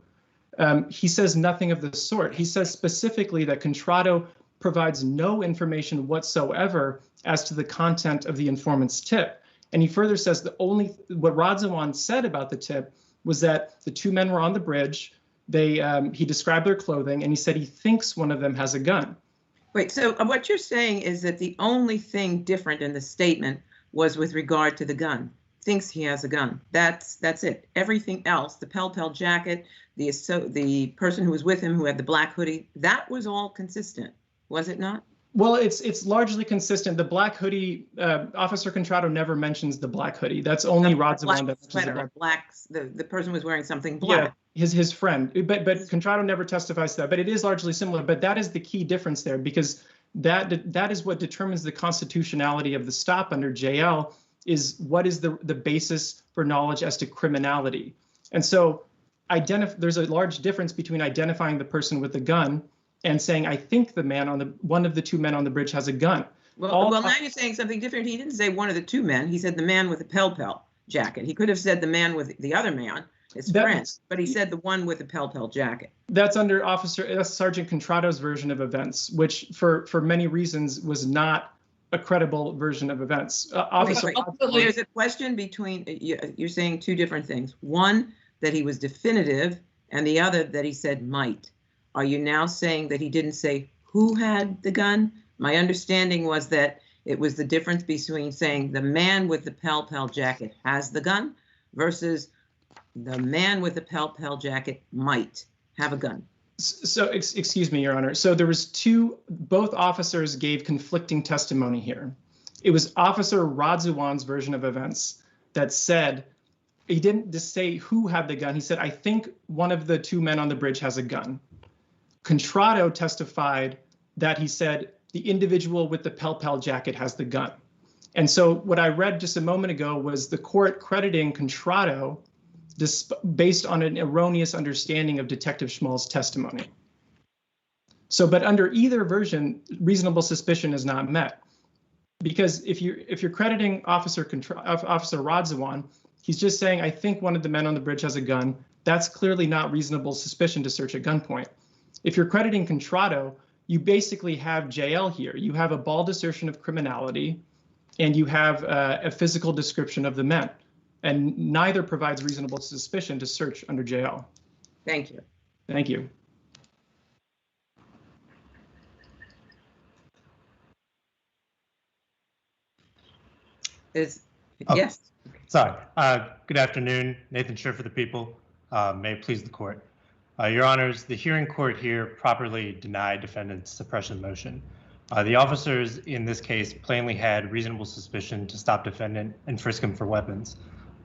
he says nothing of the sort. He says specifically that Contrado provides no information whatsoever as to the content of the informant's tip. And he further says what Radzawan said about the tip was that the two men were on the bridge. He described their clothing, and he said he thinks one of them has a gun. Wait, so what you're saying is that the only thing different in the statement was with regard to the gun. Thinks he has a gun. That's it. Everything else, the Appellate jacket, the person who was with him who had the black hoodie, that was all consistent, was it not? Well, it's largely consistent. The black hoodie, Officer Contrado never mentions the black hoodie. That's only Radzawan that mentions the person was wearing something black. Yeah, his friend. But Contrado never testifies to that. But it is largely similar. But that is the key difference there, because that is what determines the constitutionality of the stop under JL, is what is the basis for knowledge as to criminality. And so there's a large difference between identifying the person with the gun and saying, I think one of the two men on the bridge has a gun. Well, now you're saying something different. He didn't say one of the two men. He said the man with the Appellate jacket. He could have said the man with the other man, his friend, but he said the one with the Appellate jacket. That's under Sergeant Contrado's version of events, which for many reasons was not a credible version of events. There's a question between, you're saying two different things. One, that he was definitive, and the other that he said might. Are you now saying that he didn't say who had the gun? My understanding was that it was the difference between saying the man with the Appellate jacket has the gun versus the man with the Appellate jacket might have a gun. So, excuse me, Your Honor. So there was both officers gave conflicting testimony here. It was Officer Radzawan's version of events that said, he didn't just say who had the gun. He said, I think one of the two men on the bridge has a gun. Contrado testified that he said the individual with the Appellate jacket has the gun. And so what I read just a moment ago was the court crediting Contrado based on an erroneous understanding of Detective Schmall's testimony. So, but under either version, reasonable suspicion is not met, because if you're crediting Officer Radzawan, he's just saying, I think one of the men on the bridge has a gun. That's clearly not reasonable suspicion to search at gunpoint. If you're crediting Contrado, you basically have JL here. You have a bald assertion of criminality, and you have a physical description of the men. And neither provides reasonable suspicion to search under JL. Thank you. Thank you. Yes. Sorry. Good afternoon. Nathan Scher for the people. May it please the court. Your Honors, the hearing court here properly denied defendant's suppression motion. The officers in this case plainly had reasonable suspicion to stop defendant and frisk him for weapons.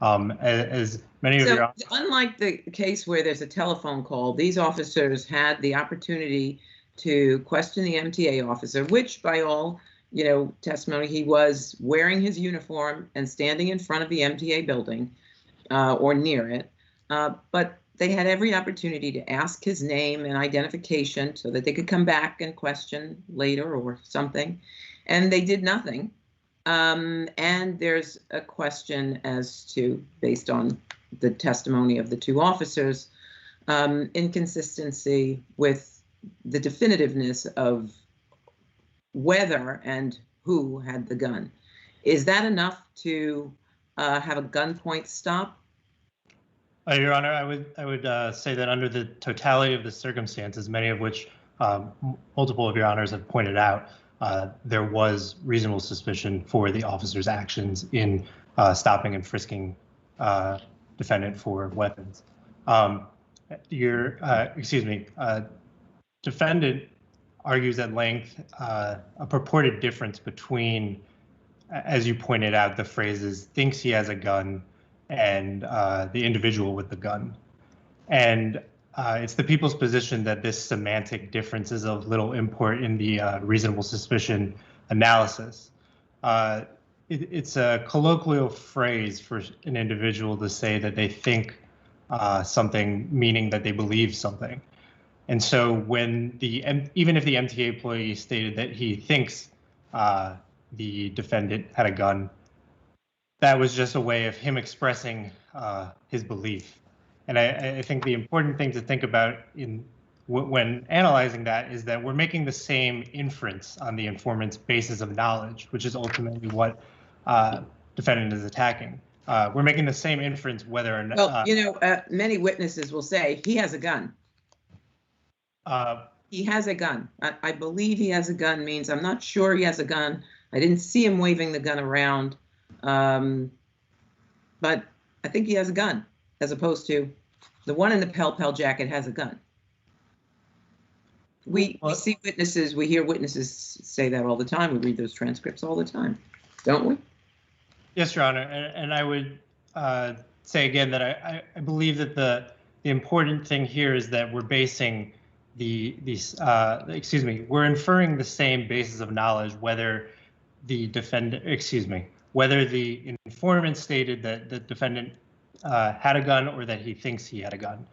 As many of your, unlike the case where there's a telephone call, these officers had the opportunity to question the MTA officer, which by all, testimony, he was wearing his uniform and standing in front of the MTA building or near it. But they had every opportunity to ask his name and identification so that they could come back and question later or something, and they did nothing. And there's a question as to, based on the testimony of the two officers, inconsistency with the definitiveness of whether and who had the gun. Is that enough to have a gunpoint stop? Your Honor, I would say that under the totality of the circumstances, many of which multiple of your honors have pointed out, there was reasonable suspicion for the officer's actions in stopping and frisking defendant for weapons. Defendant argues at length a purported difference between, as you pointed out, the phrases "thinks he has a gun" and the individual with the gun. And it's the people's position that this semantic difference is of little import in the reasonable suspicion analysis. It's a colloquial phrase for an individual to say that they think something, meaning that they believe something. And so when even if the MTA employee stated that he thinks the defendant had a gun, that was just a way of him expressing his belief. And I think the important thing to think about when analyzing that is that we're making the same inference on the informant's basis of knowledge, which is ultimately what defendant is attacking. We're making the same inference whether or not. Well, many witnesses will say he has a gun. He has a gun. I believe he has a gun means I'm not sure he has a gun. I didn't see him waving the gun around. But I think he has a gun, as opposed to the one in the Pell jacket has a gun. We see witnesses, we hear witnesses say that all the time. We read those transcripts all the time, don't we? Yes, Your Honor. And I would say again that I believe that the important thing here is that we're basing we're inferring the same basis of knowledge whether the whether the informant stated that the defendant had a gun or that he thinks he had a gun.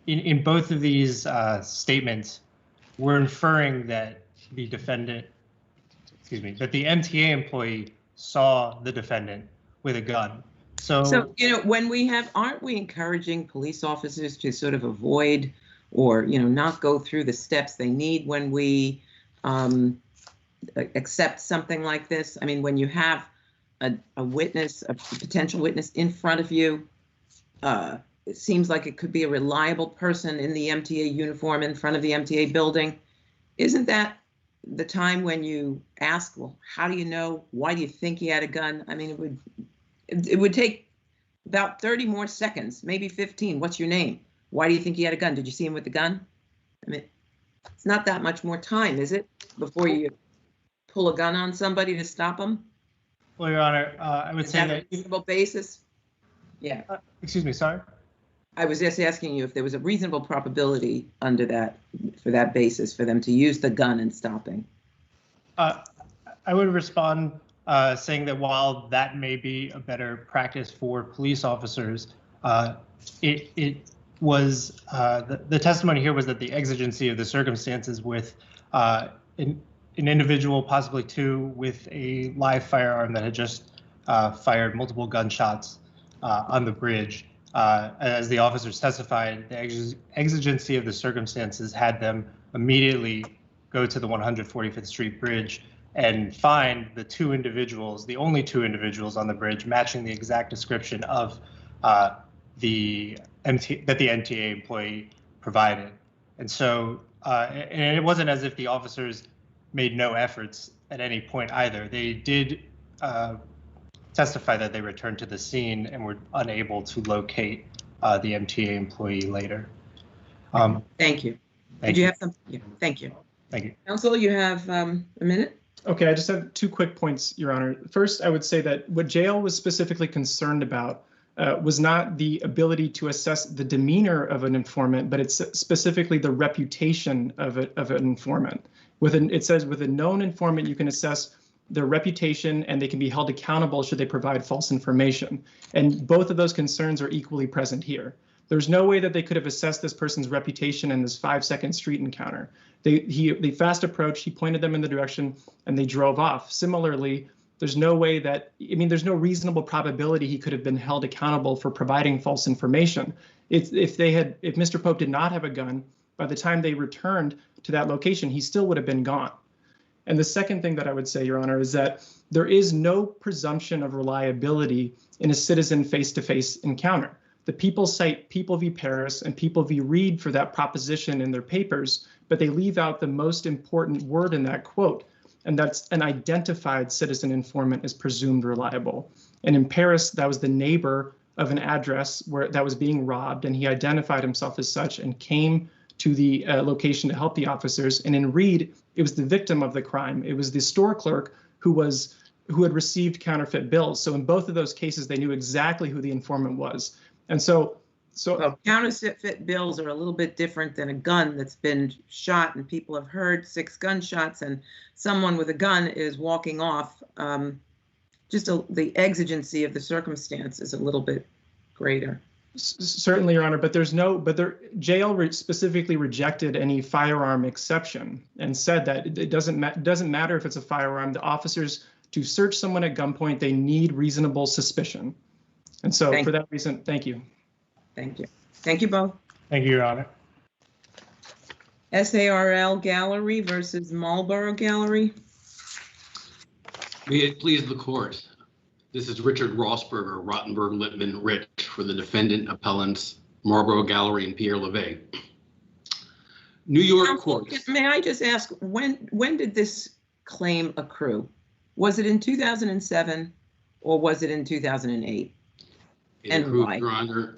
In both of these statements, we're inferring that the defendant, that the MTA employee saw the defendant with a gun. So when we have, aren't we encouraging police officers to sort of avoid or, not go through the steps they need when we accept something like this? I mean, when you have a witness, a potential witness in front of you, it seems like it could be a reliable person in the MTA uniform in front of the MTA building. Isn't that the time when you ask, well, how do you know? Why do you think he had a gun? I mean, it would take about 30 more seconds, maybe 15. What's your name? Why do you think he had a gun? Did you see him with the gun? I mean, it's not that much more time, is it, before you pull a gun on somebody to stop them? Well, Your Honor, I would say that a reasonable basis. Yeah. Excuse me, sorry. I was just asking you if there was a reasonable probability under that, for that basis, for them to use the gun in stopping. I would respond saying that while that may be a better practice for police officers, it was the testimony here was that the exigency of the circumstances with an individual, possibly two, with a live firearm that had just fired multiple gunshots on the bridge. As the officers testified, the exigency of the circumstances had them immediately go to the 145th Street Bridge and find the two individuals, the only two individuals on the bridge, matching the exact description of that the MTA employee provided. And so, and it wasn't as if the officers made no efforts at any point either. They did testify that they returned to the scene and were unable to locate the MTA employee later. Thank you. Did you have something? Yeah, thank you. Thank you. Counsel, you have a minute? Okay, I just have 2 quick points, Your Honor. First, I would say that what jail was specifically concerned about was not the ability to assess the demeanor of an informant, but it's specifically the reputation of an informant. It says with a known informant, you can assess their reputation and they can be held accountable should they provide false information. And both of those concerns are equally present here. There's no way that they could have assessed this person's reputation in this 5-second street encounter. They fast approached, he pointed them in the direction, and they drove off. Similarly, there's no way that, I mean, there's no reasonable probability he could have been held accountable for providing false information. If Mr. Pope did not have a gun, by the time they returned to that location, he still would have been gone. And the second thing that I would say, Your Honor, is that there is no presumption of reliability in a citizen face-to-face encounter. The people cite People v. Paris and People v. Reed for that proposition in their papers, but they leave out the most important word in that quote, and that's an identified citizen informant is presumed reliable. And in Paris, that was the neighbor of an address that was being robbed, and he identified himself as such and came to the location to help the officers. And in Reed, it was the victim of the crime. It was the store clerk who had received counterfeit bills. So in both of those cases, they knew exactly who the informant was. And so well, counterfeit bills are a little bit different than a gun that's been shot and people have heard 6 gunshots and someone with a gun is walking off. The exigency of the circumstance is a little bit greater. Certainly, Your Honor, but jail specifically rejected any firearm exception and said that it doesn't matter if it's a firearm. The officers, to search someone at gunpoint, they need reasonable suspicion. And so for that reason, thank you. Thank you. Thank you both. Thank you, Your Honor. SARL Gallery versus Marlboro Gallery. May it please the court. This is Richard Rossberger, Rottenberg, Littman, Rich for the defendant appellants Marlboro Gallery and Pierre Levay. New York courts. May I just ask, when did this claim accrue? Was it in 2007 or was it in 2008? And why? Your Honor,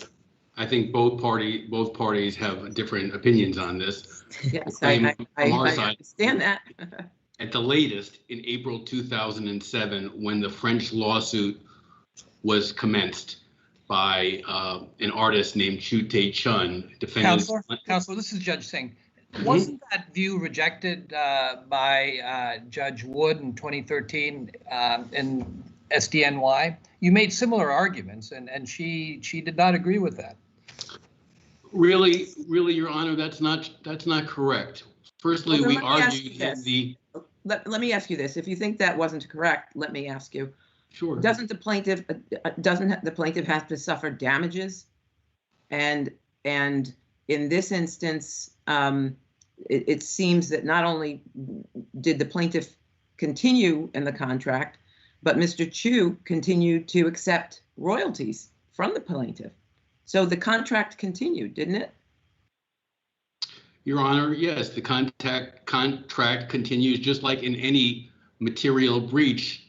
I think both parties have different opinions on this. Yes, I understand that. At the latest, in April 2007, when the French lawsuit was commenced by an artist named Chu Tae Chun, Counselor, this is Judge Singh. Wasn't that view rejected by Judge Wood in 2013 in SDNY? You made similar arguments, and she did not agree with that. Really, Your Honor, that's not correct. Firstly, we argued that Let me ask you this. If you think that wasn't correct, let me ask you. Sure. Doesn't the plaintiff have to suffer damages? And in this instance, it seems that not only did the plaintiff continue in the contract, but Mr. Chu continued to accept royalties from the plaintiff. So the contract continued, didn't it? Your Honor, yes, the contract continues just like in any material breach.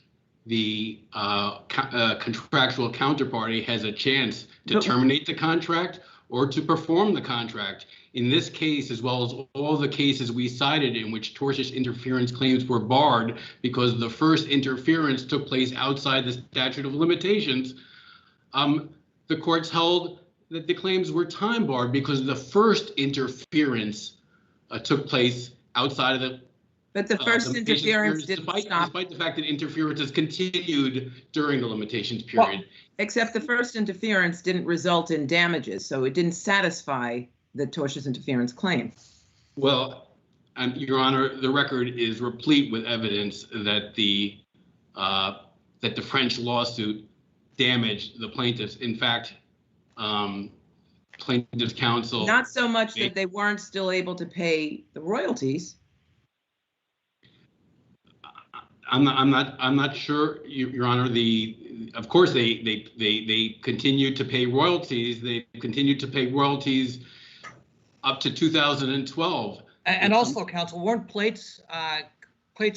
The contractual counterparty has a chance to terminate the contract or to perform the contract. In this case, as well as all the cases we cited in which tortious interference claims were barred because the first interference took place outside the statute of limitations, the courts held that the claims were time barred because the first interference took place outside of the. But the first interference didn't stop. Despite the fact that interference has continued during the limitations period. Well, except the first interference didn't result in damages, so it didn't satisfy the tortious interference claim. Well, Your Honor, the record is replete with evidence that the French lawsuit damaged the plaintiffs. In fact, plaintiffs' counsel. Not so much that they weren't still able to pay the royalties. I'm not sure, Your Honor. Of course they continued to pay royalties. They continued to pay royalties up to 2012. And also, counsel, weren't plates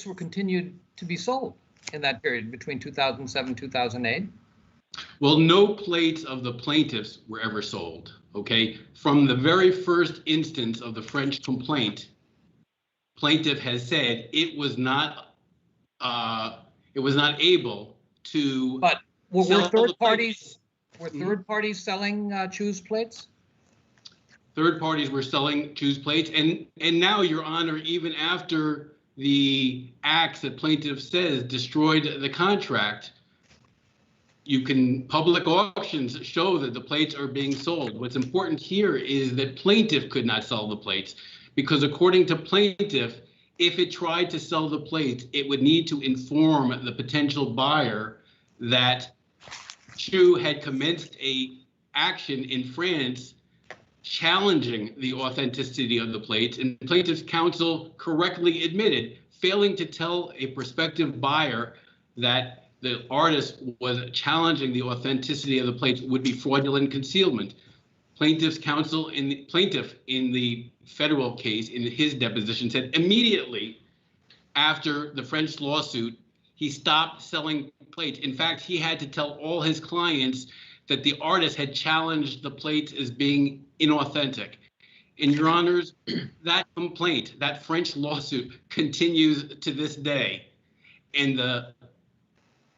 were continued to be sold in that period between 2007 2008? Well, no plates of the plaintiffs were ever sold. Okay, from the very first instance of the French complaint, plaintiff has said it was not able to. But were third parties selling Chu's plates? Third parties were selling Chu's plates, and now, Your Honor, even after the acts that plaintiff says destroyed the contract, public auctions show that the plates are being sold. What's important here is that plaintiff could not sell the plates because according to plaintiff, if it tried to sell the plates, it would need to inform the potential buyer that Chu had commenced a action in France challenging the authenticity of the plates, and plaintiff's counsel correctly admitted failing to tell a prospective buyer that the artist was challenging the authenticity of the plates would be fraudulent concealment. Plaintiff's counsel plaintiff in the federal case in his deposition said immediately after the French lawsuit, he stopped selling plates. In fact, he had to tell all his clients that the artist had challenged the plates as being inauthentic. And your honors, that complaint, that French lawsuit continues to this day. And the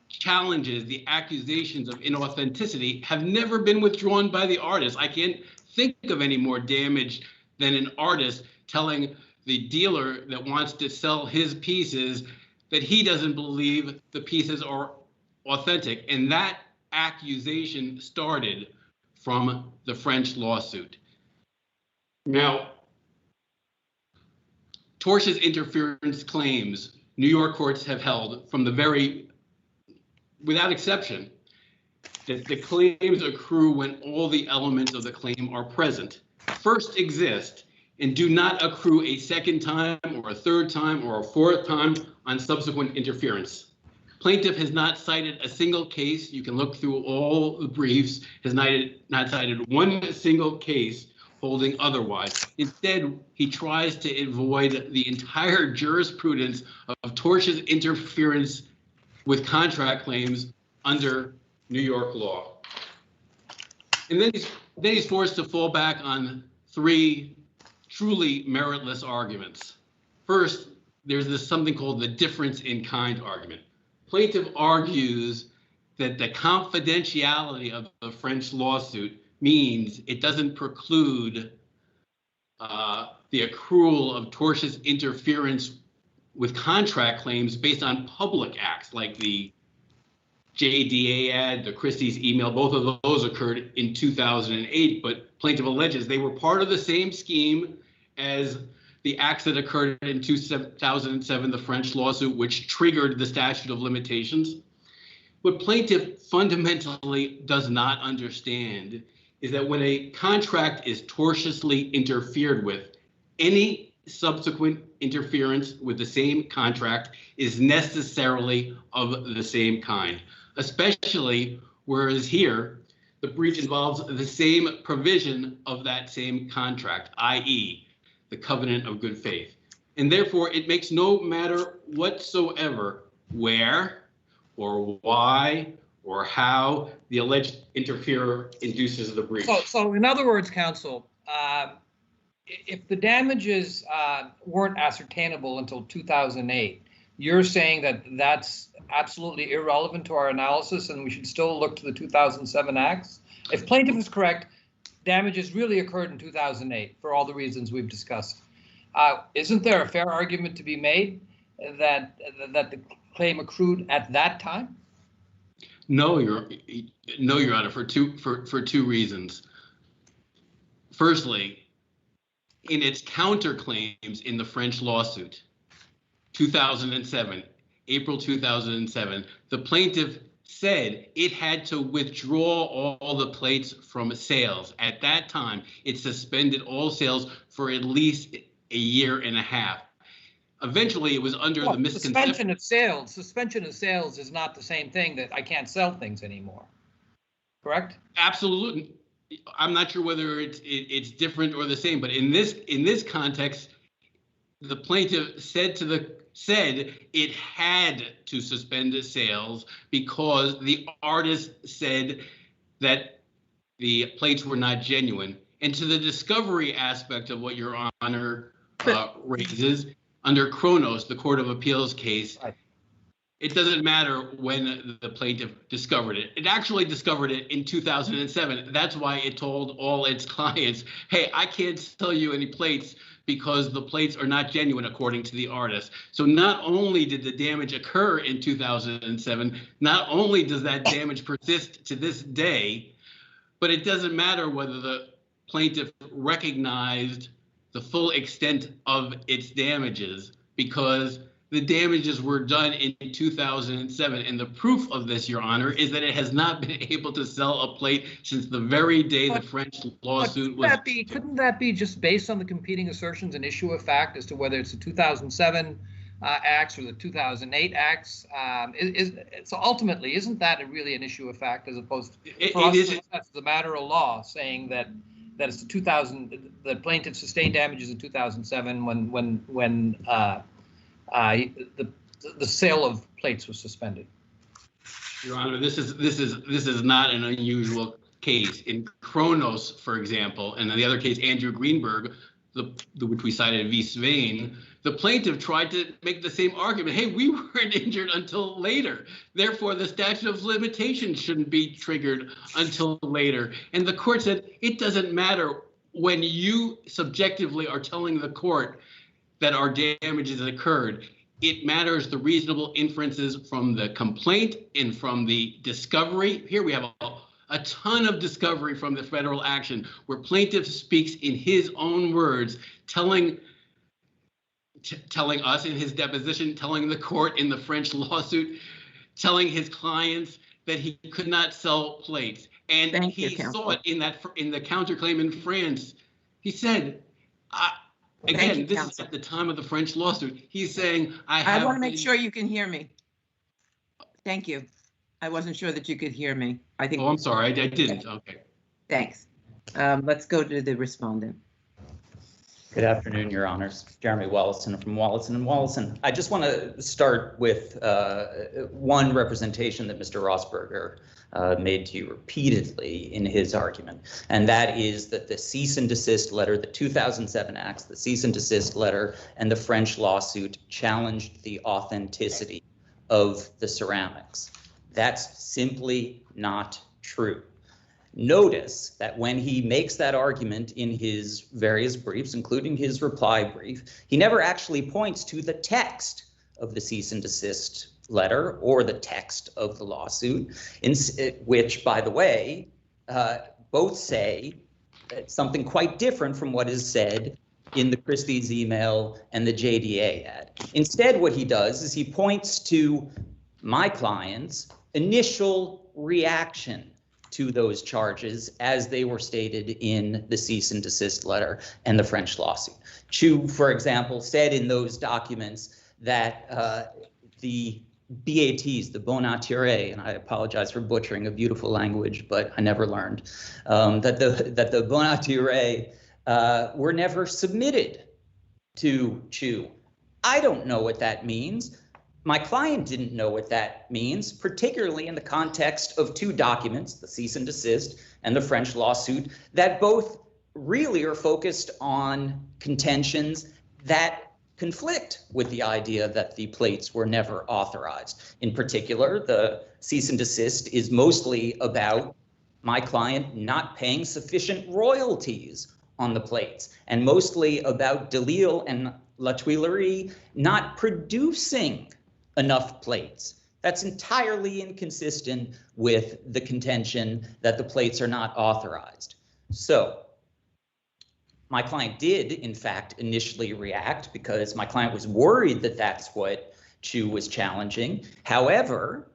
challenges, the accusations of inauthenticity have never been withdrawn by the artist. I can't think of any more damage than an artist telling the dealer that wants to sell his pieces that he doesn't believe the pieces are authentic. And that accusation started from the French lawsuit. Now, tortious interference claims New York courts have held from the very, without exception, that the claims accrue when all the elements of the claim are present, first exist, and do not accrue a second time or a third time or a fourth time on subsequent interference. Plaintiff has not cited a single case. You can look through all the briefs, has not cited one single case holding otherwise. Instead, he tries to avoid the entire jurisprudence of tortious interference with contract claims under New York law. And then he's forced to fall back on three truly meritless arguments. First, there's this something called the difference in kind argument. Plaintiff argues that the confidentiality of the French lawsuit means it doesn't preclude the accrual of tortious interference with contract claims based on public acts like the JDA ad, the Christie's email. Both of those occurred in 2008, but plaintiff alleges they were part of the same scheme as the acts that occurred in 2007, the French lawsuit, which triggered the statute of limitations. What plaintiff fundamentally does not understand is that when a contract is tortiously interfered with, any subsequent interference with the same contract is necessarily of the same kind, especially whereas here, the breach involves the same provision of that same contract, i.e., the covenant of good faith. And therefore, it makes no matter whatsoever where or why or how the alleged interferer induces the breach. So in other words, counsel, if the damages weren't ascertainable until 2008, you're saying that that's absolutely irrelevant to our analysis and we should still look to the 2007 acts? If plaintiff is correct, damages really occurred in 2008 for all the reasons we've discussed. Isn't there a fair argument to be made that the claim accrued at that time? No, Your Honor, for two reasons. Firstly, in its counterclaims in the French lawsuit, 2007, April 2007, the plaintiff said it had to withdraw all the plates from sales. At that time, it suspended all sales for at least a year and a half. Eventually, it was under the misconception. Suspension of sales is not the same thing that I can't sell things anymore. Correct? Absolutely. I'm not sure whether it's different or the same, but in this context, the plaintiff said it had to suspend the sales because the artist said that the plates were not genuine. And to the discovery aspect of what Your Honor raises, under Kronos, the Court of Appeals case, it doesn't matter when the plaintiff discovered it. It actually discovered it in 2007. That's why it told all its clients, hey, I can't sell you any plates because the plates are not genuine according to the artist. So not only did the damage occur in 2007, not only does that damage persist to this day, but it doesn't matter whether the plaintiff recognized the full extent of its damages, because the damages were done in 2007. And the proof of this, Your Honor, is that it has not been able to sell a plate since the very day the French lawsuit was. Couldn't that be just based on the competing assertions, an issue of fact as to whether it's the 2007 acts or the 2008 acts? So ultimately, isn't that really an issue of fact as opposed to that's the matter of law saying that it's the plaintiff sustained damages in 2007 when the sale of plates was suspended? Your Honor, this is not an unusual case. In Kronos, for example, and in the other case, Andrew Greenberg, which we cited v. Swain, the plaintiff tried to make the same argument. Hey, we weren't injured until later. Therefore, the statute of limitations shouldn't be triggered until later. And the court said, it doesn't matter when you subjectively are telling the court that our damages occurred. It matters the reasonable inferences from the complaint and from the discovery. Here we have a ton of discovery from the federal action where plaintiff speaks in his own words, telling us in his deposition, telling the court in the French lawsuit, telling his clients that he could not sell plates. And he saw it in the counterclaim in France. He said, again, this is at the time of the French lawsuit. He's saying, I want to make sure you can hear me. Thank you. I wasn't sure that you could hear me. I think. Oh, I'm sorry. I didn't. Okay. Thanks. Let's go to the respondent. Good afternoon, Your Honors. Jeremy Wallison from Wallison & Wallison. I just want to start with one representation that Mr. Rosberger made to you repeatedly in his argument, and that is that the cease and desist letter, the 2007 acts, the cease and desist letter, and the French lawsuit challenged the authenticity of the ceramics. That's simply not true. Notice that when he makes that argument in his various briefs, including his reply brief, he never actually points to the text of the cease and desist letter or the text of the lawsuit, which, by the way, both say something quite different from what is said in the Christie's email and the JDA ad. Instead, what he does is he points to my client's initial reaction to those charges as they were stated in the cease and desist letter and the French lawsuit. Chu, for example, said in those documents that the BATs, the bon naturé, and I apologize for butchering a beautiful language, but I never learned, that the bon naturé were never submitted to Chu. I don't know what that means. My client didn't know what that means, particularly in the context of two documents, the cease and desist and the French lawsuit, that both really are focused on contentions that conflict with the idea that the plates were never authorized. In particular, the cease and desist is mostly about my client not paying sufficient royalties on the plates, and mostly about Delisle and La Tuileries not producing enough plates. That's entirely inconsistent with the contention that the plates are not authorized. So my client did, in fact, initially react because my client was worried that that's what Chu was challenging. However,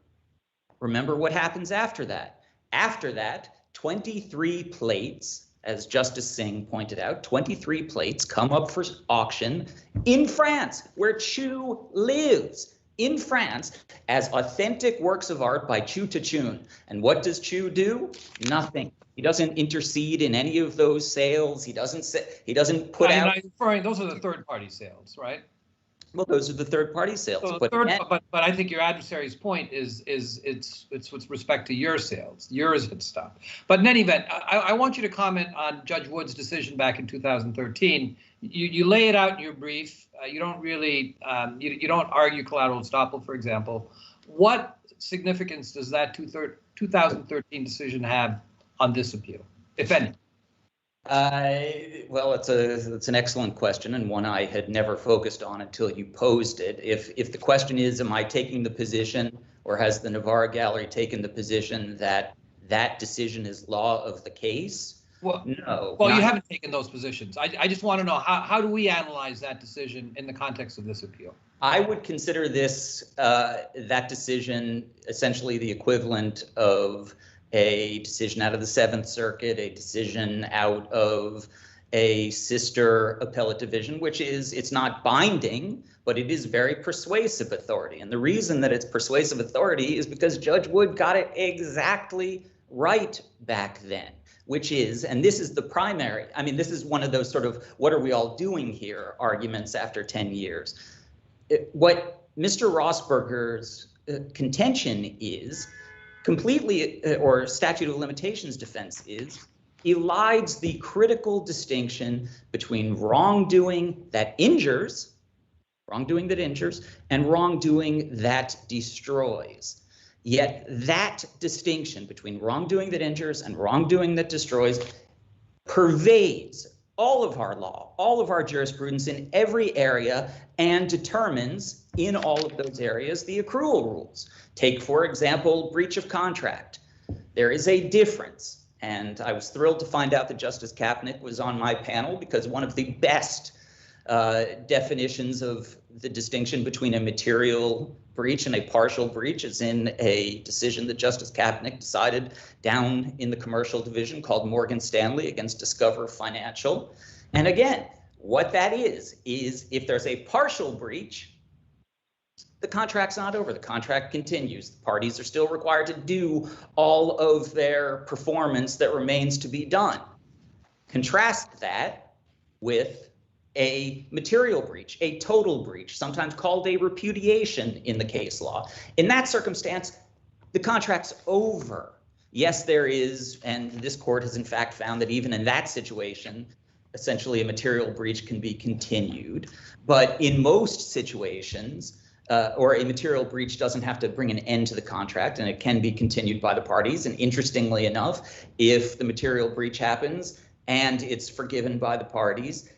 remember what happens after that. After that, 23 plates, as Justice Singh pointed out, 23 plates come up for auction in France, where Chu lives. In France, as authentic works of art by Chu Tachun. And what does Chu do? Nothing. He doesn't intercede in any of those sales. He doesn't put out. Those are the third-party sales, right? Well, those are the third-party sales. So but I think your adversary's point is it's with respect to your sales, yours had stopped. But in any event, I want you to comment on Judge Wood's decision back in 2013. You lay it out in your brief. You don't really you don't argue collateral estoppel, for example. What significance does that 2013 decision have on this appeal, if any? Well, it's an excellent question, and one I had never focused on until you posed it. If the question is, am I taking the position, or has the Navarre Gallery taken the position that that decision is law of the case? Well, no. Well, you haven't taken those positions. I just want to know how do we analyze that decision in the context of this appeal? I would consider this that decision essentially the equivalent of a decision out of the Seventh Circuit, a decision out of a sister appellate division, which is, it's not binding, but it is very persuasive authority. And the reason that it's persuasive authority is because Judge Wood got it exactly right back then, which is, and this is the primary, I mean, this is one of those sort of, what are we all doing here arguments after 10 years. What Mr. Rossberger's contention is, completely, or statute of limitations defense is, elides the critical distinction between wrongdoing that injures, and wrongdoing that destroys. Yet that distinction between wrongdoing that injures and wrongdoing that destroys pervades all of our law, all of our jurisprudence in every area, and determines in all of those areas the accrual rules. Take, for example, breach of contract. There is a difference, and I was thrilled to find out that Justice Kapnick was on my panel, because one of the best definitions of the distinction between a material breach and a partial breach is in a decision that Justice Kapnick decided down in the commercial division called Morgan Stanley against Discover Financial. And again, what that is if there's a partial breach, the contract's not over. The contract continues. The parties are still required to do all of their performance that remains to be done. Contrast that with a material breach, a total breach, sometimes called a repudiation in the case law. In that circumstance, the contract's over. Yes, there is, and this court has in fact found that even in that situation, essentially a material breach can be continued. But in most situations, or a material breach doesn't have to bring an end to the contract, and it can be continued by the parties. And interestingly enough, if the material breach happens and it's forgiven by the parties,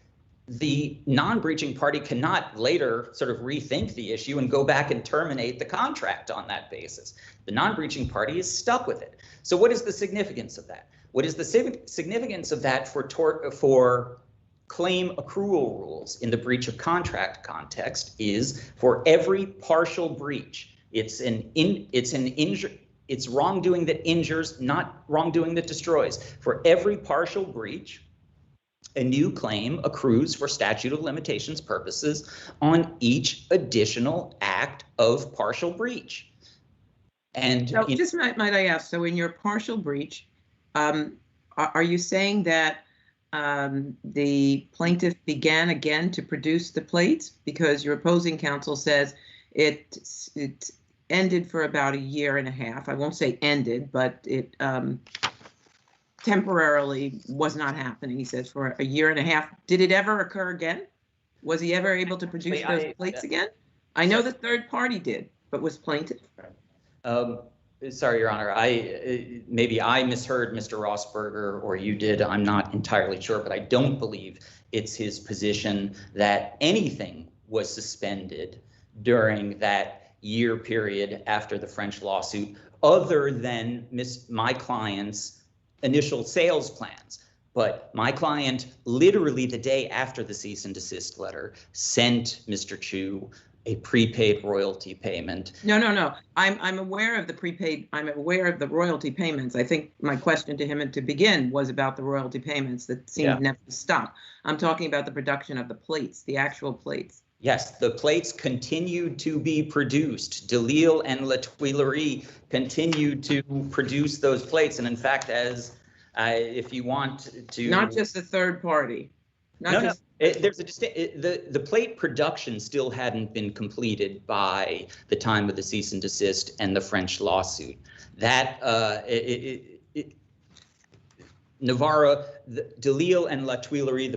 the non-breaching party cannot later sort of rethink the issue and go back and terminate the contract on that basis. The non-breaching party is stuck with it. So what is the significance of that? What is the significance of that for claim accrual rules in the breach of contract context is for every partial breach, it's wrongdoing that injures, not wrongdoing that destroys. For every partial breach, a new claim accrues for statute of limitations purposes on each additional act of partial breach. And so just might I ask, so in your partial breach, are you saying that the plaintiff began again to produce the plates? Because your opposing counsel says it ended for about a year and a half. I won't say ended, but it temporarily was not happening, he says, for a year and a half. Did it ever occur again? Was he ever able to produce those plates again? I know the third party did, but was plaintiff? Sorry, Your Honor, maybe I misheard Mr. Rossberger, or you did, I'm not entirely sure, but I don't believe it's his position that anything was suspended during that year period after the French lawsuit, other than my client's initial sales plans. But my client, literally the day after the cease and desist letter, sent Mr. Chu a prepaid royalty payment. No. I'm aware of the prepaid. I'm aware of the royalty payments. I think my question to him and to begin was about the royalty payments that seemed never to stop. I'm talking about the production of the plates, the actual plates. Yes, the plates continued to be produced. Delisle and La Tuileries continued to produce those plates. And in fact, as if you want to... Not just the third party. There's the plate production still hadn't been completed by the time of the cease and desist and the French lawsuit. That Navarra, DeLille and La Tuileries,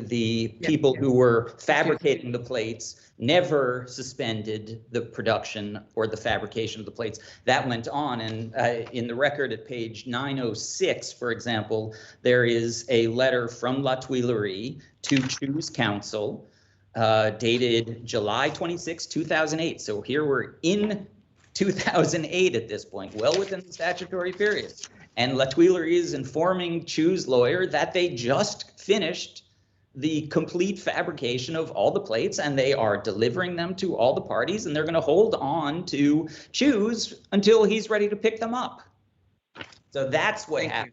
the people who were fabricating the plates, never suspended the production or the fabrication of the plates. That went on, and in the record at page 906, for example, there is a letter from La Tuileries to Chu's counsel, dated July 26, 2008. So here we're in 2008 at this point, well within the statutory period. And La Tuileries is informing Chu's lawyer that they just finished the complete fabrication of all the plates, and they are delivering them to all the parties, and they're going to hold on to Chu's until he's ready to pick them up. So that's what happened.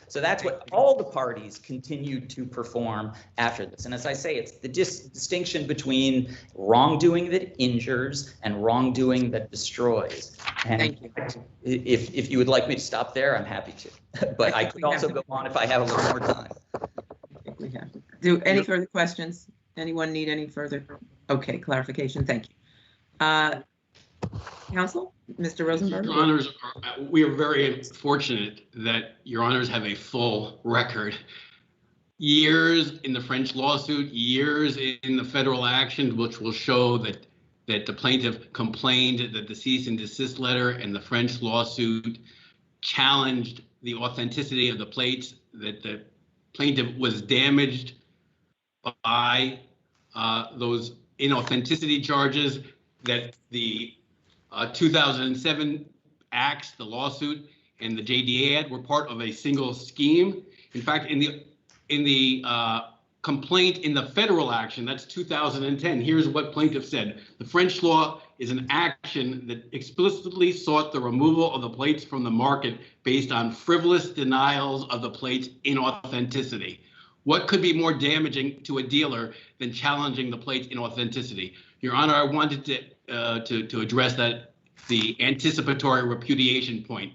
So that's what all the parties continued to perform after this. And as I say, it's the distinction between wrongdoing that injures and wrongdoing that destroys. And if you would like me to stop there, I'm happy to. But I could also go on if I have a little more time. I think we have. Do any further questions? Anyone need any further? Okay, clarification. Thank you. Counsel, Mr. Rosenberg. Your Honors, we are very fortunate that Your Honors have a full record. Years in the French lawsuit, years in the federal action, which will show that the plaintiff complained that the cease and desist letter and the French lawsuit challenged the authenticity of the plates, that the plaintiff was damaged by those inauthenticity charges, that the 2007 acts, the lawsuit, and the JDA ad were part of a single scheme. In fact, in the complaint in the federal action, that's 2010, here's what plaintiff said. The French law is an action that explicitly sought the removal of the plates from the market based on frivolous denials of the plates' inauthenticity. What could be more damaging to a dealer than challenging the plates' inauthenticity? Your Honor, I wanted to address the anticipatory repudiation point,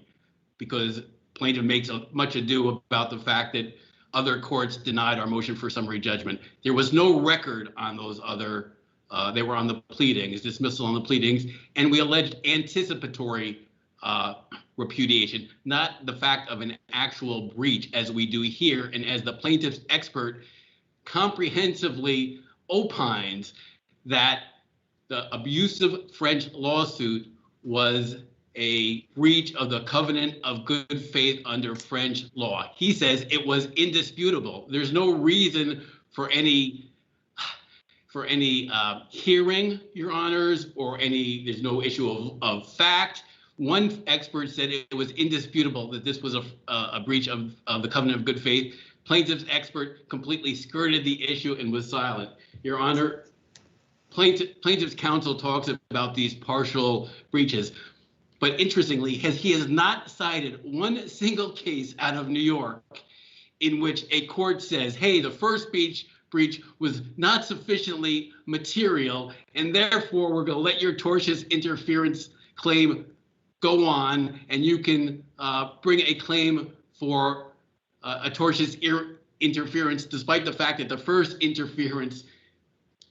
because plaintiff makes much ado about the fact that other courts denied our motion for summary judgment. There was no record on those other, they were on the pleadings, dismissal on the pleadings, and we alleged anticipatory repudiation, not the fact of an actual breach as we do here, and as the plaintiff's expert comprehensively opines that the abusive French lawsuit was a breach of the covenant of good faith under French law. He says it was indisputable. There's no reason for any hearing, Your Honors, or there's no issue of fact. One expert said it was indisputable that this was a breach of the covenant of good faith. Plaintiff's expert completely skirted the issue and was silent. Your Honor, plaintiff's counsel talks about these partial breaches, but interestingly, he has not cited one single case out of New York in which a court says, hey, the first breach was not sufficiently material, and therefore we're going to let your tortious interference claim go on, and you can bring a claim for a tortious interference, despite the fact that the first interference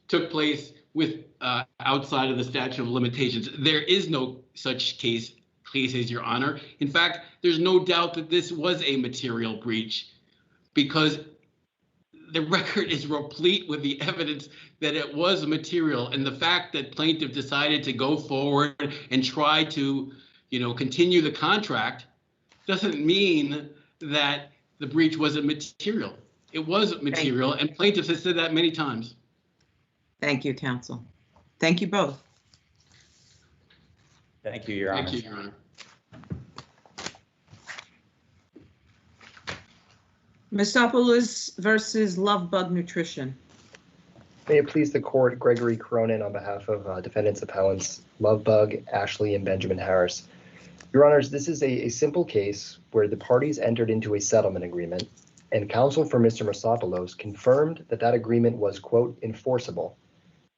took place with outside of the statute of limitations. There is no such cases, Your Honor. In fact, there's no doubt that this was a material breach, because the record is replete with the evidence that it was material, and the fact that plaintiff decided to go forward and try to, continue the contract doesn't mean that the breach wasn't material. It was material, and plaintiffs have said that many times. Thank you, counsel. Thank you both. Thank you, Your Honor. Thank you, Your Honor. Mistopoulos versus Lovebug Nutrition. May it please the court, Gregory Cronin on behalf of defendants appellants Lovebug, Ashley, and Benjamin Harris. Your Honors, this is a simple case where the parties entered into a settlement agreement, and counsel for Mr. Mistopoulos confirmed that agreement was, quote, enforceable.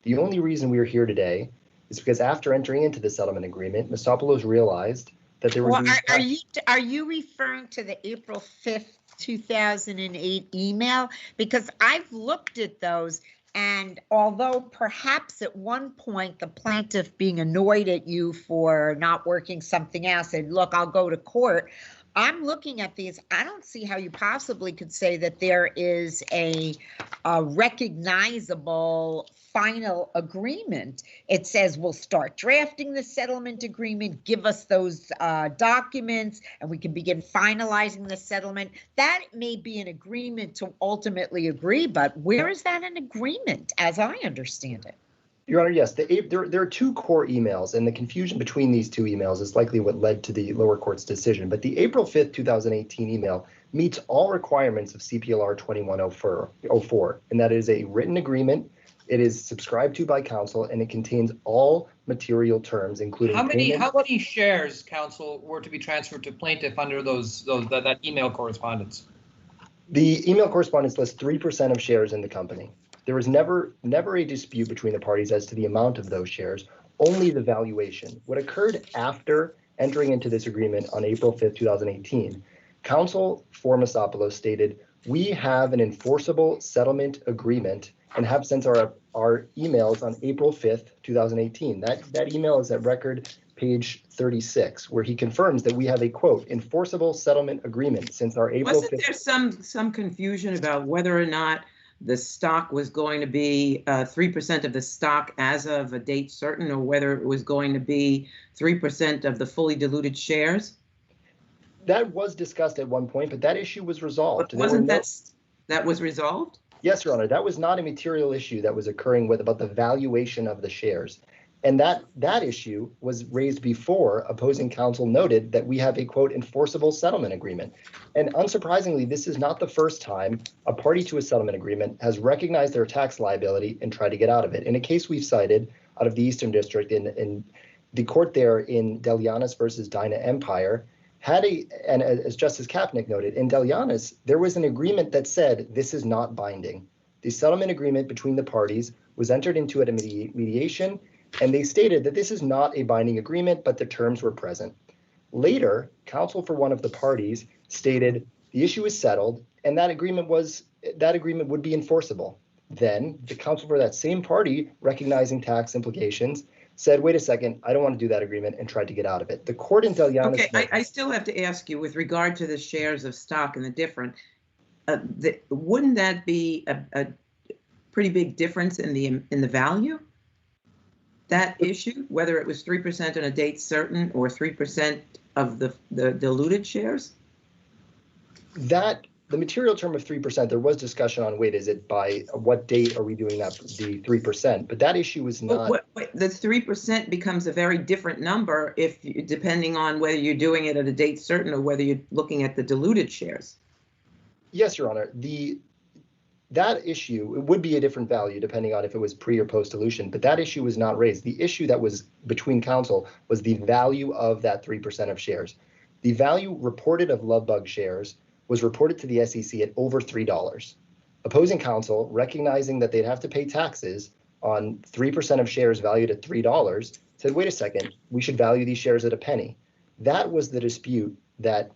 The only reason we are here today is because after entering into the settlement agreement, Mistopoulos realized that there was. Well, are you referring to the April 5th, 2008 email? Because I've looked at those, and although perhaps at one point the plaintiff being annoyed at you for not working something out said, look, I'll go to court. I'm looking at these. I don't see how you possibly could say that there is a recognizable final agreement. It says we'll start drafting the settlement agreement, give us those documents, and we can begin finalizing the settlement. That may be an agreement to ultimately agree, but where is that an agreement as I understand it? Your Honor, yes, there are two core emails, and the confusion between these two emails is likely what led to the lower court's decision. But the April 5th, 2018 email meets all requirements of CPLR 2104, and that is a written agreement. It is subscribed to by counsel, and it contains all material terms, including how many shares, counsel, were to be transferred to plaintiff under that email correspondence? The email correspondence lists 3% of shares in the company. There was never a dispute between the parties as to the amount of those shares, only the valuation. What occurred after entering into this agreement on April 5th, 2018, counsel for Misopoulos stated, we have an enforceable settlement agreement and have since our emails on April 5th, 2018. That email is at record page 36, where he confirms that we have a, quote, enforceable settlement agreement since our April 5th. Wasn't there some confusion about whether or not the stock was going to be 3% of the stock as of a date certain, or whether it was going to be 3% of the fully diluted shares? That was discussed at one point, but that issue was resolved. But wasn't that was resolved? Yes, Your Honor, that was not a material issue that was occurring about the valuation of the shares. And that issue was raised before opposing counsel noted that we have a, quote, enforceable settlement agreement. And unsurprisingly, this is not the first time a party to a settlement agreement has recognized their tax liability and tried to get out of it. In a case we've cited out of the Eastern District, in the court there in Delianis versus Dyna Empire, and as Justice Kapnick noted, in Delianis, there was an agreement that said this is not binding. The settlement agreement between the parties was entered into at a mediation, and they stated that this is not a binding agreement, but the terms were present. Later, counsel for one of the parties stated the issue is settled, and that agreement would be enforceable. Then the counsel for that same party, recognizing tax implications, said, wait a second, I don't want to do that agreement, and tried to get out of it. The court in Delianis— Okay, I still have to ask you, with regard to the shares of stock and the different, wouldn't that be a pretty big difference in the value? That issue, whether it was 3% on a date certain or 3% of the diluted shares? The material term of 3%, there was discussion on, wait, is it by what date are we doing that, the 3%? But that issue was not— the 3% becomes a very different number depending on whether you're doing it at a date certain or whether you're looking at the diluted shares. Yes, Your Honor. That issue, it would be a different value depending on if it was pre or post dilution, but that issue was not raised. The issue that was between counsel was the value of that 3% of shares. The value reported of Lovebug shares was reported to the SEC at over $3. Opposing counsel, recognizing that they'd have to pay taxes on 3% of shares valued at $3, said, wait a second, we should value these shares at a penny. That was the dispute that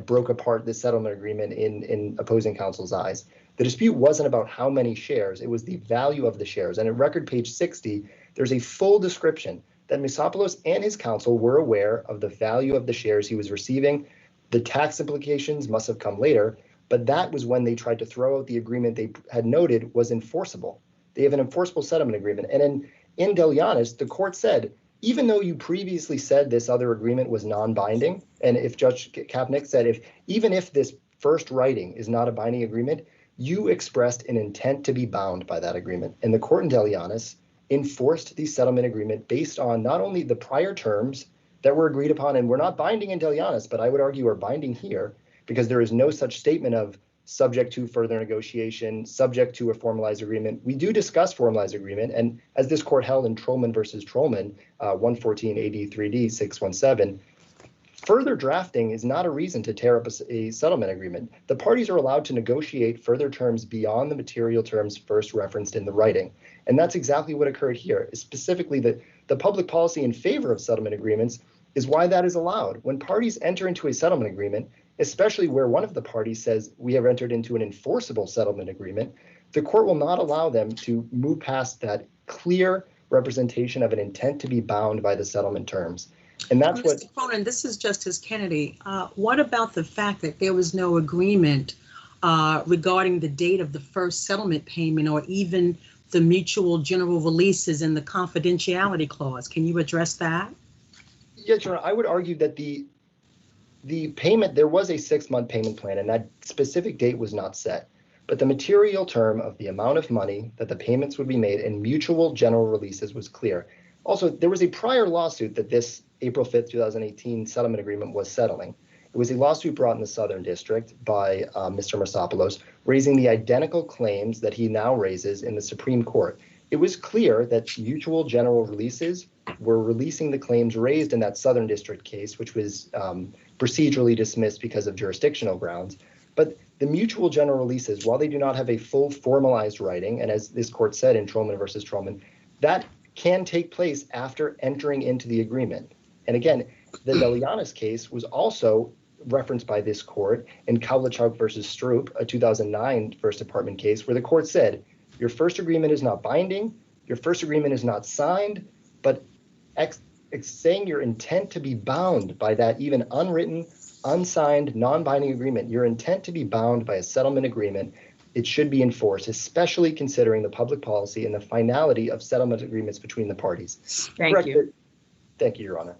broke apart the settlement agreement in opposing counsel's eyes. The dispute wasn't about how many shares, it was the value of the shares. And at record page 60, there's a full description that Misopoulos and his counsel were aware of the value of the shares he was receiving. The tax implications must have come later, but that was when they tried to throw out the agreement they had noted was enforceable. They have an enforceable settlement agreement. And in Delianis, the court said, even though you previously said this other agreement was non-binding, and if Judge Kapnick said, even if this first writing is not a binding agreement, you expressed an intent to be bound by that agreement. And the court in Delianis enforced the settlement agreement based on not only the prior terms that were agreed upon and were not binding in Delianis, but I would argue are binding here because there is no such statement of subject to further negotiation, subject to a formalized agreement. We do discuss formalized agreement, and as this court held in Trollman versus Trollman, 114 AD 3D 617, further drafting is not a reason to tear up a settlement agreement. The parties are allowed to negotiate further terms beyond the material terms first referenced in the writing. And that's exactly what occurred here. Specifically, the public policy in favor of settlement agreements is why that is allowed. When parties enter into a settlement agreement, especially where one of the parties says we have entered into an enforceable settlement agreement, the court will not allow them to move past that clear representation of an intent to be bound by the settlement terms. And that's Mr. what. Cronin, this is Justice Kennedy. What about the fact that there was no agreement regarding the date of the first settlement payment or even the mutual general releases and the confidentiality clause? Can you address that? Yes, Your Honor, I would argue that the payment, there was a 6-month payment plan, and that specific date was not set. But the material term of the amount of money that the payments would be made and mutual general releases was clear. Also, there was a prior lawsuit that this April 5th, 2018 settlement agreement was settling. It was a lawsuit brought in the Southern District by Mr. Marsopoulos, raising the identical claims that he now raises in the Supreme Court. It was clear that mutual general releases were releasing the claims raised in that Southern District case, which was procedurally dismissed because of jurisdictional grounds. But the mutual general releases, while they do not have a full formalized writing, and as this court said in Trollman versus Trollman, that can take place after entering into the agreement. And again, the Delianis case was also referenced by this court in Kowalchuk versus Stroop, a 2009 First Department case, where the court said, your first agreement is not binding, your first agreement is not signed, but saying your intent to be bound by that even unwritten, unsigned, non-binding agreement, your intent to be bound by a settlement agreement, it should be enforced, especially considering the public policy and the finality of settlement agreements between the parties. Thank you. Thank you, Your Honor.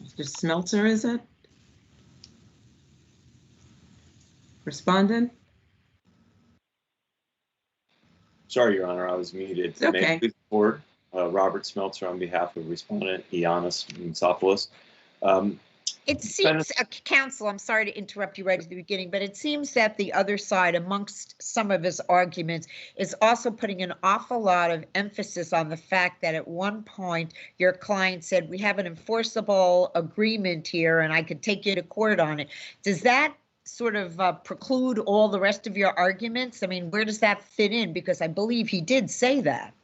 Mr. Smeltzer, is it? Respondent? Sorry, Your Honor, I was muted. It's okay. May I please report, Robert Smeltzer on behalf of Respondent Ioannis Matsopoulos. It seems, counsel, I'm sorry to interrupt you right at the beginning, but it seems that the other side, amongst some of his arguments, is also putting an awful lot of emphasis on the fact that at one point your client said, we have an enforceable agreement here and I could take you to court on it. Does that sort of preclude all the rest of your arguments? I mean, where does that fit in? Because I believe he did say that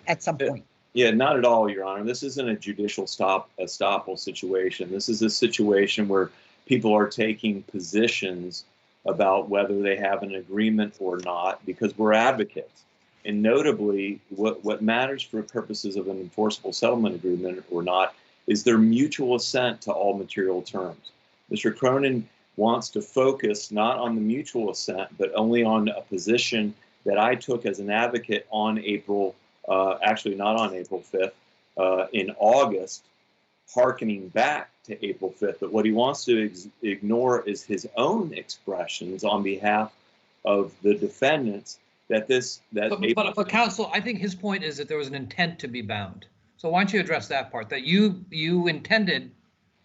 at some point. Yeah, not at all, Your Honor. This isn't a judicial estoppel situation. This is a situation where people are taking positions about whether they have an agreement or not because we're advocates. And notably, what matters for purposes of an enforceable settlement agreement or not is their mutual assent to all material terms. Mr. Cronin wants to focus not on the mutual assent, but only on a position that I took as an advocate on actually not on April 5th, in August, hearkening back to April 5th. But what he wants to ignore is his own expressions on behalf of the defendants that But counsel, I think his point is that there was an intent to be bound. So why don't you address that part, that you intended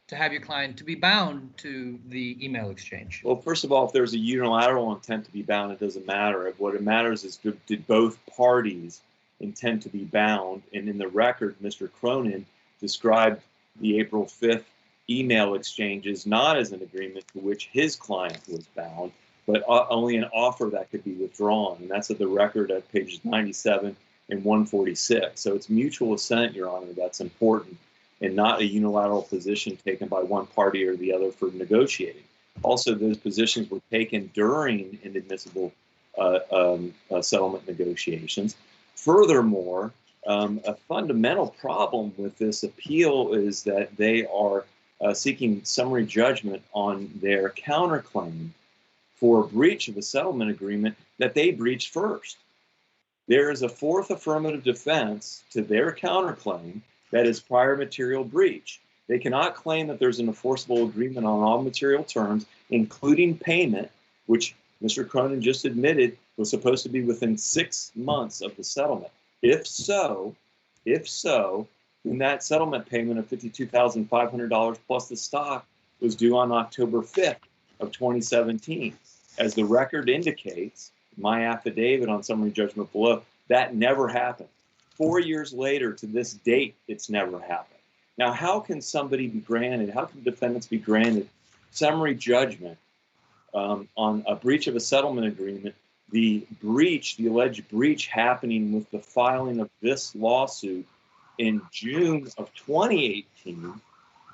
to have your client to be bound to the email exchange? Well, first of all, if there's a unilateral intent to be bound, it doesn't matter. What it matters is did both parties intend to be bound? And in the record, Mr. Cronin described the April 5th email exchanges not as an agreement to which his client was bound, but only an offer that could be withdrawn. And that's at the record at pages 97 and 146. So it's mutual assent, Your Honor, that's important, and not a unilateral position taken by one party or the other for negotiating. Also, those positions were taken during inadmissible settlement negotiations. Furthermore, a fundamental problem with this appeal is that they are seeking summary judgment on their counterclaim for breach of a settlement agreement that they breached first. There is a fourth affirmative defense to their counterclaim that is prior material breach. They cannot claim that there's an enforceable agreement on all material terms, including payment, which Mr. Cronin just admitted was supposed to be within 6 months of the settlement. If so, then that settlement payment of $52,500 plus the stock was due on October 5th of 2017. As the record indicates, my affidavit on summary judgment below, that never happened. 4 years later to this date, it's never happened. Now, how can somebody be granted, how can defendants be granted summary judgment on a breach of a settlement agreement, the alleged breach happening with the filing of this lawsuit in June of 2018,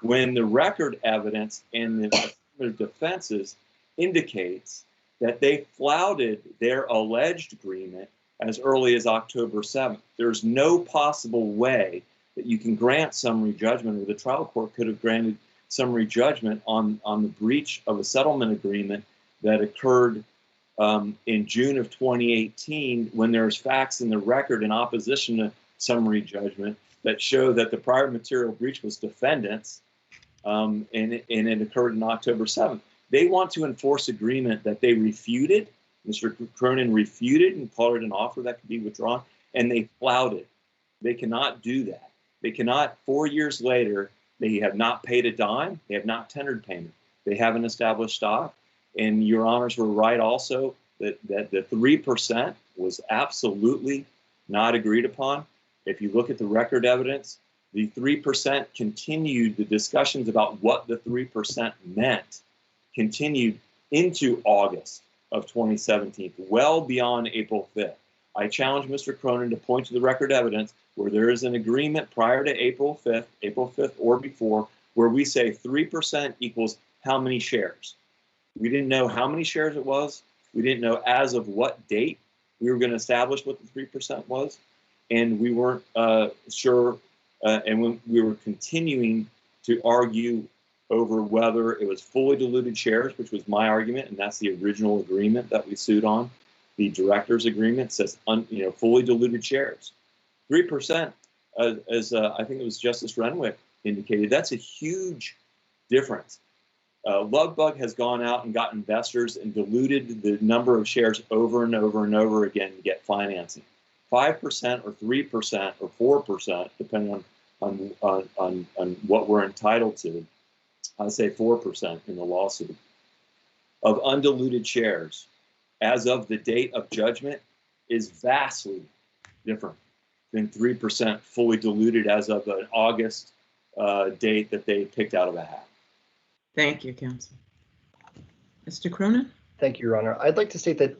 when the record evidence and the defenses indicates that they flouted their alleged agreement as early as October 7th. There's no possible way that you can grant summary judgment, or the trial court could have granted summary judgment on the breach of a settlement agreement that occurred in June of 2018, when there's facts in the record in opposition to summary judgment that show that the prior material breach was defendants, and it occurred on October 7th. They want to enforce agreement that they refuted. Mr. Cronin refuted and called it an offer that could be withdrawn, and they flouted. They cannot do that. They cannot, 4 years later, they have not paid a dime. They have not tendered payment. They haven't established stock. And your honors were right also that the 3% was absolutely not agreed upon. If you look at the record evidence, the 3% continued, the discussions about what the 3% meant continued into August of 2017, well beyond April 5th. I challenge Mr. Cronin to point to the record evidence where there is an agreement prior to April 5th or before, where we say 3% equals how many shares. We didn't know how many shares it was. We didn't know as of what date we were going to establish what the 3% was. And we weren't sure, and we were continuing to argue over whether it was fully diluted shares, which was my argument, and that's the original agreement that we sued on. The director's agreement says, fully diluted shares. 3%, as I think it was Justice Renwick indicated, that's a huge difference. Lovebug has gone out and got investors and diluted the number of shares over and over and over again to get financing. 5% or 3% or 4%, depending on what we're entitled to. I say 4% in the lawsuit of undiluted shares as of the date of judgment is vastly different than 3% fully diluted as of an August date that they picked out of a hat. Thank you, counsel. Mr. Cronin? Thank you, Your Honor. I'd like to state that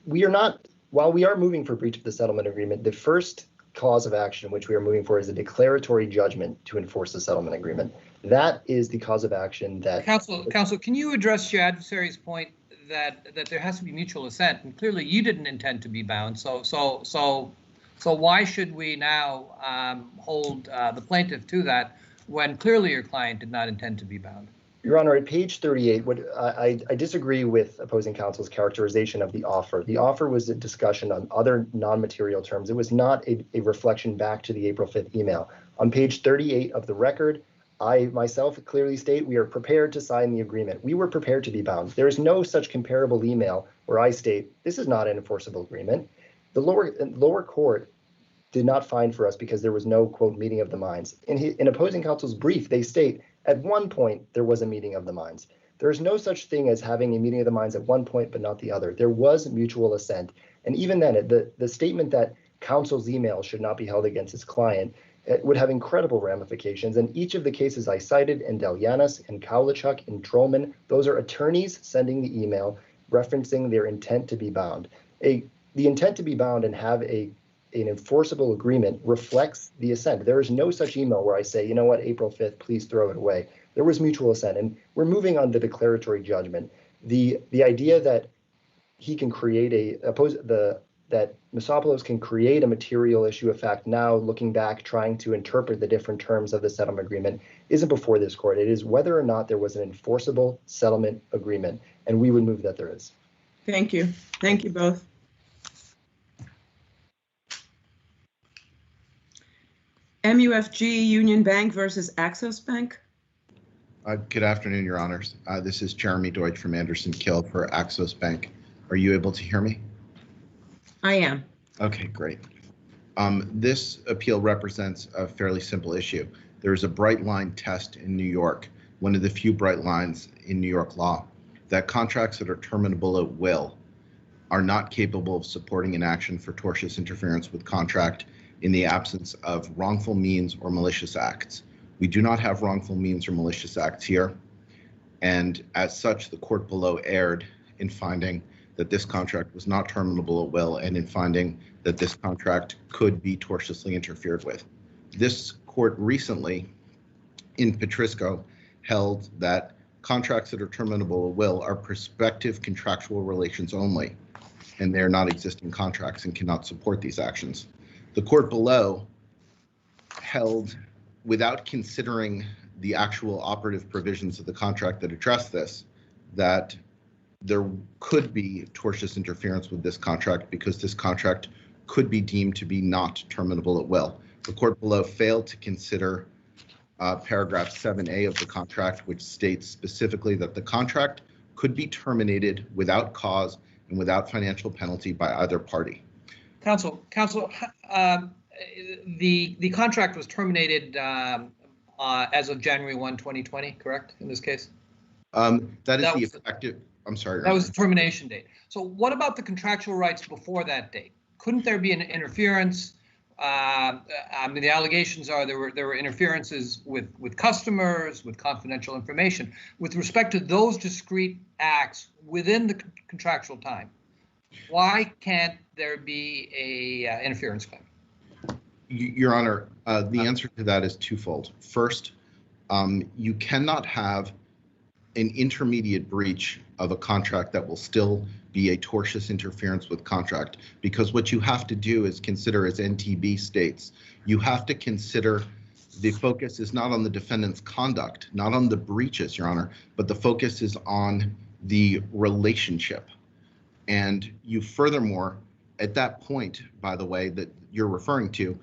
we are not, while we are moving for breach of the settlement agreement, the first cause of action which we are moving for is a declaratory judgment to enforce the settlement agreement. That is the cause of action that— Counsel, can you address your adversary's point that there has to be mutual assent, and clearly you didn't intend to be bound, so why should we now hold the plaintiff to that when clearly your client did not intend to be bound? Your Honor, at page 38, I disagree with opposing counsel's characterization of the offer. The offer was a discussion on other non-material terms. It was not a reflection back to the April 5th email. On page 38 of the record, I myself clearly state we are prepared to sign the agreement. We were prepared to be bound. There is no such comparable email where I state this is not an enforceable agreement. The lower court did not find for us because there was no, quote, meeting of the minds. In opposing counsel's brief, they state at one point there was a meeting of the minds. There is no such thing as having a meeting of the minds at one point but not the other. There was mutual assent. And even then, the statement that counsel's email should not be held against his client would have incredible ramifications. And each of the cases I cited in Delyanis and Kowalchuk and Trollman, those are attorneys sending the email referencing their intent to be bound. The intent to be bound and have an enforceable agreement reflects the assent. There is no such email where I say, you know what, April 5th, please throw it away. There was mutual assent, and we're moving on the declaratory judgment. The idea that he can create that Misopoulos can create a material issue of fact now, looking back, trying to interpret the different terms of the settlement agreement, isn't before this court. It is whether or not there was an enforceable settlement agreement, and we would move that there is. Thank you. Thank you both. MUFG Union Bank versus Axos Bank. Good afternoon, Your Honors. This is Jeremy Deutsch from Anderson Kill for Axos Bank. Are you able to hear me? I am. Okay, great. This appeal represents a fairly simple issue. There is a bright line test in New York, one of the few bright lines in New York law, that contracts that are terminable at will are not capable of supporting an action for tortious interference with contract in the absence of wrongful means or malicious acts. We do not have wrongful means or malicious acts here, and as such, the court below erred in finding that this contract was not terminable at will and in finding that this contract could be tortiously interfered with. This court recently, in Petrisco, held that contracts that are terminable at will are prospective contractual relations only, and they're not existing contracts and cannot support these actions. The court below held, without considering the actual operative provisions of the contract that address this, that there could be tortious interference with this contract because this contract could be deemed to be not terminable at will. The court below failed to consider paragraph 7A of the contract, which states specifically that the contract could be terminated without cause and without financial penalty by either party. Counsel, the contract was terminated as of January 1, 2020, correct, in this case? That is the effective, I'm sorry. That was the termination date. So what about the contractual rights before that date? Couldn't there be an interference? I mean, the allegations are there were interferences with customers, with confidential information. With respect to those discrete acts within the contractual time, why can't there be a interference claim? Your Honor, the answer to that is twofold. First, you cannot have an intermediate breach of a contract that will still be a tortious interference with contract, because what you have to do is consider, as NTB states, you have to consider the focus is not on the defendant's conduct, not on the breaches, Your Honor, but the focus is on the relationship. And you furthermore, at that point, by the way, that you're referring to,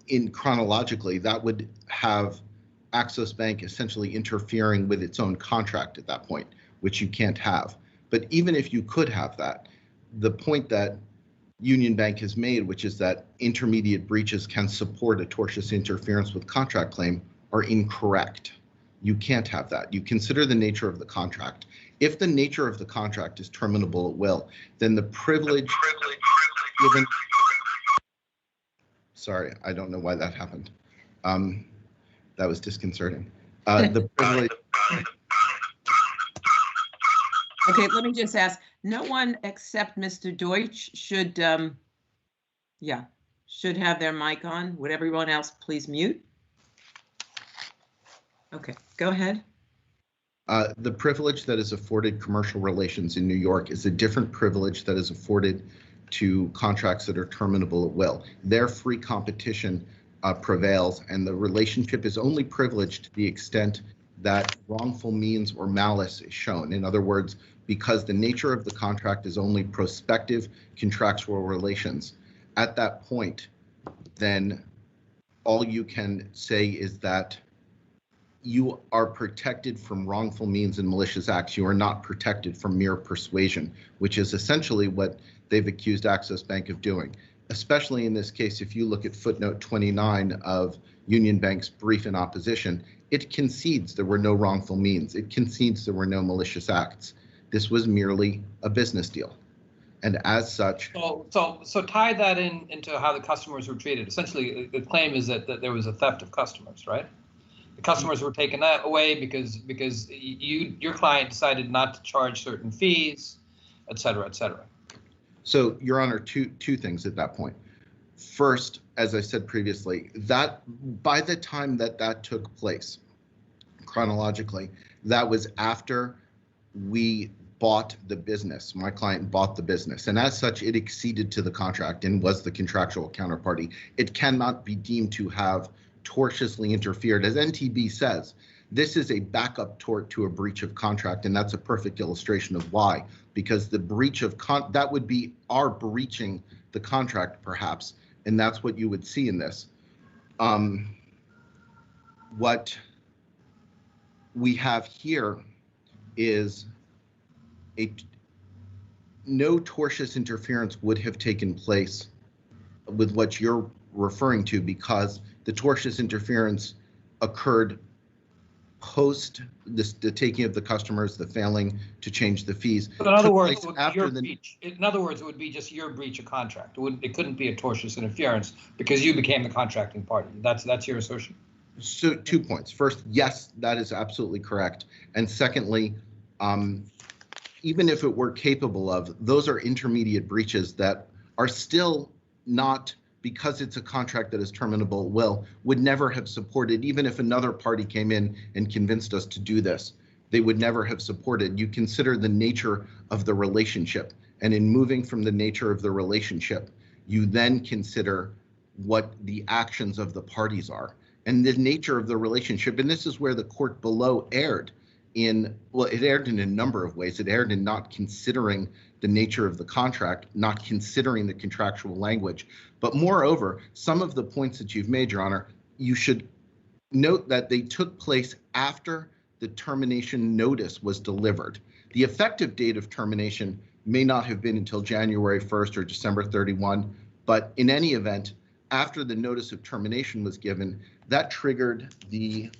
in chronologically, that would have Axos Bank essentially interfering with its own contract at that point, which you can't have. But even if you could have that, the point that Union Bank has made, which is that intermediate breaches can support a tortious interference with contract claim, are incorrect. You can't have that. You consider the nature of the contract. If the nature of the contract is terminable at will, then the privilege given. Sorry, I don't know why that happened. That was disconcerting. The privilege. Okay, let me just ask, no one except Mr. Deutsch should have their mic on. Would everyone else please mute? Okay, go ahead. The privilege that is afforded commercial relations in New York is a different privilege that is afforded to contracts that are terminable at will. Their free competition prevails, and the relationship is only privileged to the extent that wrongful means or malice is shown. In other words, because the nature of the contract is only prospective contractual relations, at that point, then all you can say is that you are protected from wrongful means and malicious acts. You are not protected from mere persuasion, which is essentially what they've accused Axos Bank of doing. Especially in this case, if you look at footnote 29 of Union Bank's brief in opposition, it concedes there were no wrongful means. It concedes there were no malicious acts. This was merely a business deal. And as such. So tie that into how the customers were treated. Essentially, the claim is that there was a theft of customers, right? The customers were taken away because your client decided not to charge certain fees, et cetera, et cetera. So, Your Honor, two things at that point. First, as I said previously, that by the time that took place, chronologically, that was after we bought the business. My client bought the business, and as such, it acceded to the contract and was the contractual counterparty. It cannot be deemed to have tortiously interfered. As NTB says, this is a backup tort to a breach of contract, and that's a perfect illustration of why. Because the breach of that would be our breaching the contract, perhaps, and that's what you would see in this. What we have here is no tortious interference would have taken place with what you're referring to, because the tortious interference occurred post the taking of the customers, the failing to change the fees. But in other words, it would be just your breach of contract. It couldn't be a tortious interference because you became the contracting party. That's your assertion. So 2 points. First, yes, that is absolutely correct. And secondly, even if it were capable of, those are intermediate breaches that are still not, because it's a contract that is terminable at will, would never have supported, even if another party came in and convinced us to do this, they would never have supported. You consider the nature of the relationship, and in moving from the nature of the relationship, you then consider what the actions of the parties are and the nature of the relationship. And this is where the court below erred it erred in a number of ways. It erred in not considering the nature of the contract, not considering the contractual language. But moreover, some of the points that you've made, Your Honor, you should note that they took place after the termination notice was delivered. The effective date of termination may not have been until January 1st or December 31, but in any event, after the notice of termination was given, that triggered the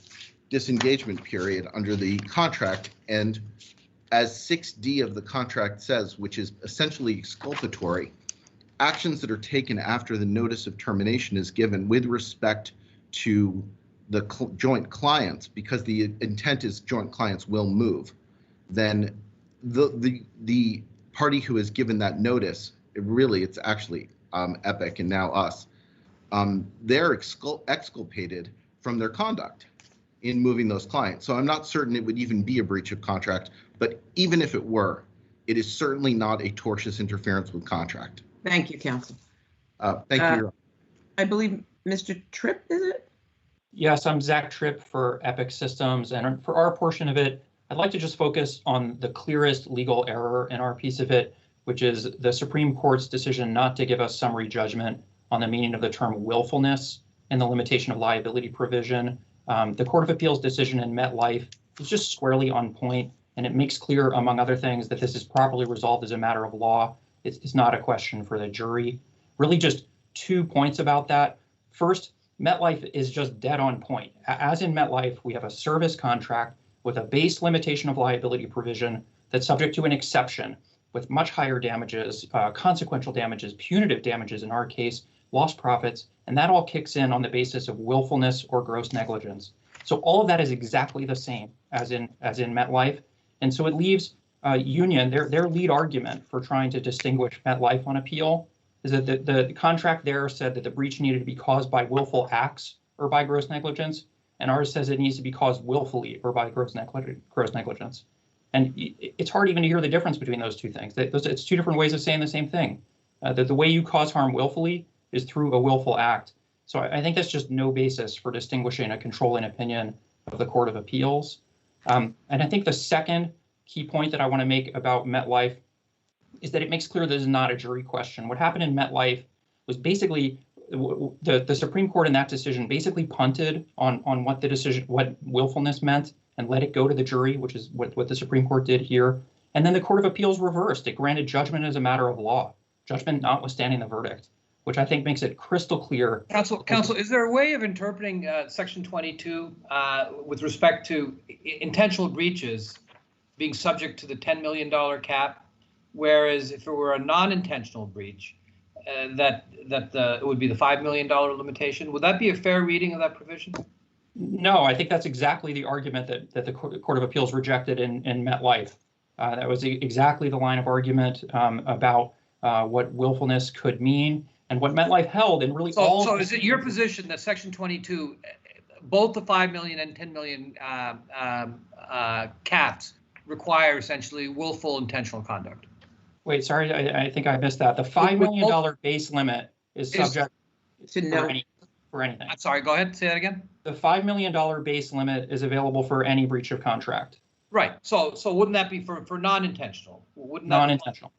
disengagement period under the contract. And as 6D of the contract says, which is essentially exculpatory, actions that are taken after the notice of termination is given with respect to the joint clients, because the intent is joint clients will move, then the party who has given that notice, it's actually Epic and now us, they're exculpated from their conduct in moving those clients. So I'm not certain it would even be a breach of contract, but even if it were, it is certainly not a tortious interference with contract. Thank you, counsel. Thank you, Your Honor. I believe Mr. Tripp, is it? Yes, I'm Zach Tripp for Epic Systems, and for our portion of it, I'd like to just focus on the clearest legal error in our piece of it, which is the Supreme Court's decision not to give us summary judgment on the meaning of the term willfulness and the limitation of liability provision. The Court of Appeals decision in MetLife is just squarely on point, and it makes clear, among other things, that this is properly resolved as a matter of law. It's not a question for the jury. Really just 2 points about that. First, MetLife is just dead on point. As in MetLife, we have a service contract with a base limitation of liability provision that's subject to an exception with much higher damages, consequential damages, punitive damages in our case, lost profits, and that all kicks in on the basis of willfulness or gross negligence. So all of that is exactly the same as in MetLife. And so it leaves Union, their lead argument for trying to distinguish MetLife on appeal is that the contract there said that the breach needed to be caused by willful acts or by gross negligence, and ours says it needs to be caused willfully or by gross negligence. And it's hard even to hear the difference between those two things. It's two different ways of saying the same thing. The way you cause harm willfully is through a willful act. So I think that's just no basis for distinguishing a controlling opinion of the Court of Appeals. And I think the second key point that I want to make about MetLife is that it makes clear this is not a jury question. What happened in MetLife was basically the Supreme Court in that decision basically punted on what willfulness meant and let it go to the jury, which is what the Supreme Court did here. And then the Court of Appeals reversed. It granted judgment as a matter of law, judgment notwithstanding the verdict, which I think makes it crystal clear. Counsel, is there a way of interpreting Section 22 with respect to intentional breaches being subject to the $10 million cap, whereas if it were a non-intentional breach, that it would be the $5 million limitation? Would that be a fair reading of that provision? No, I think that's exactly the argument that the Court of Appeals rejected in MetLife. That was exactly the line of argument about what willfulness could mean and what MetLife held, and really all. So is it your position that Section 22, both the 5 million and 10 million caps require essentially willful intentional conduct? Wait, sorry, I think I missed that. The $5 million base limit is subject for anything. I'm sorry, go ahead, say that again. The $5 million base limit is available for any breach of contract. Right. So wouldn't that be for non-intentional? Non-intentional.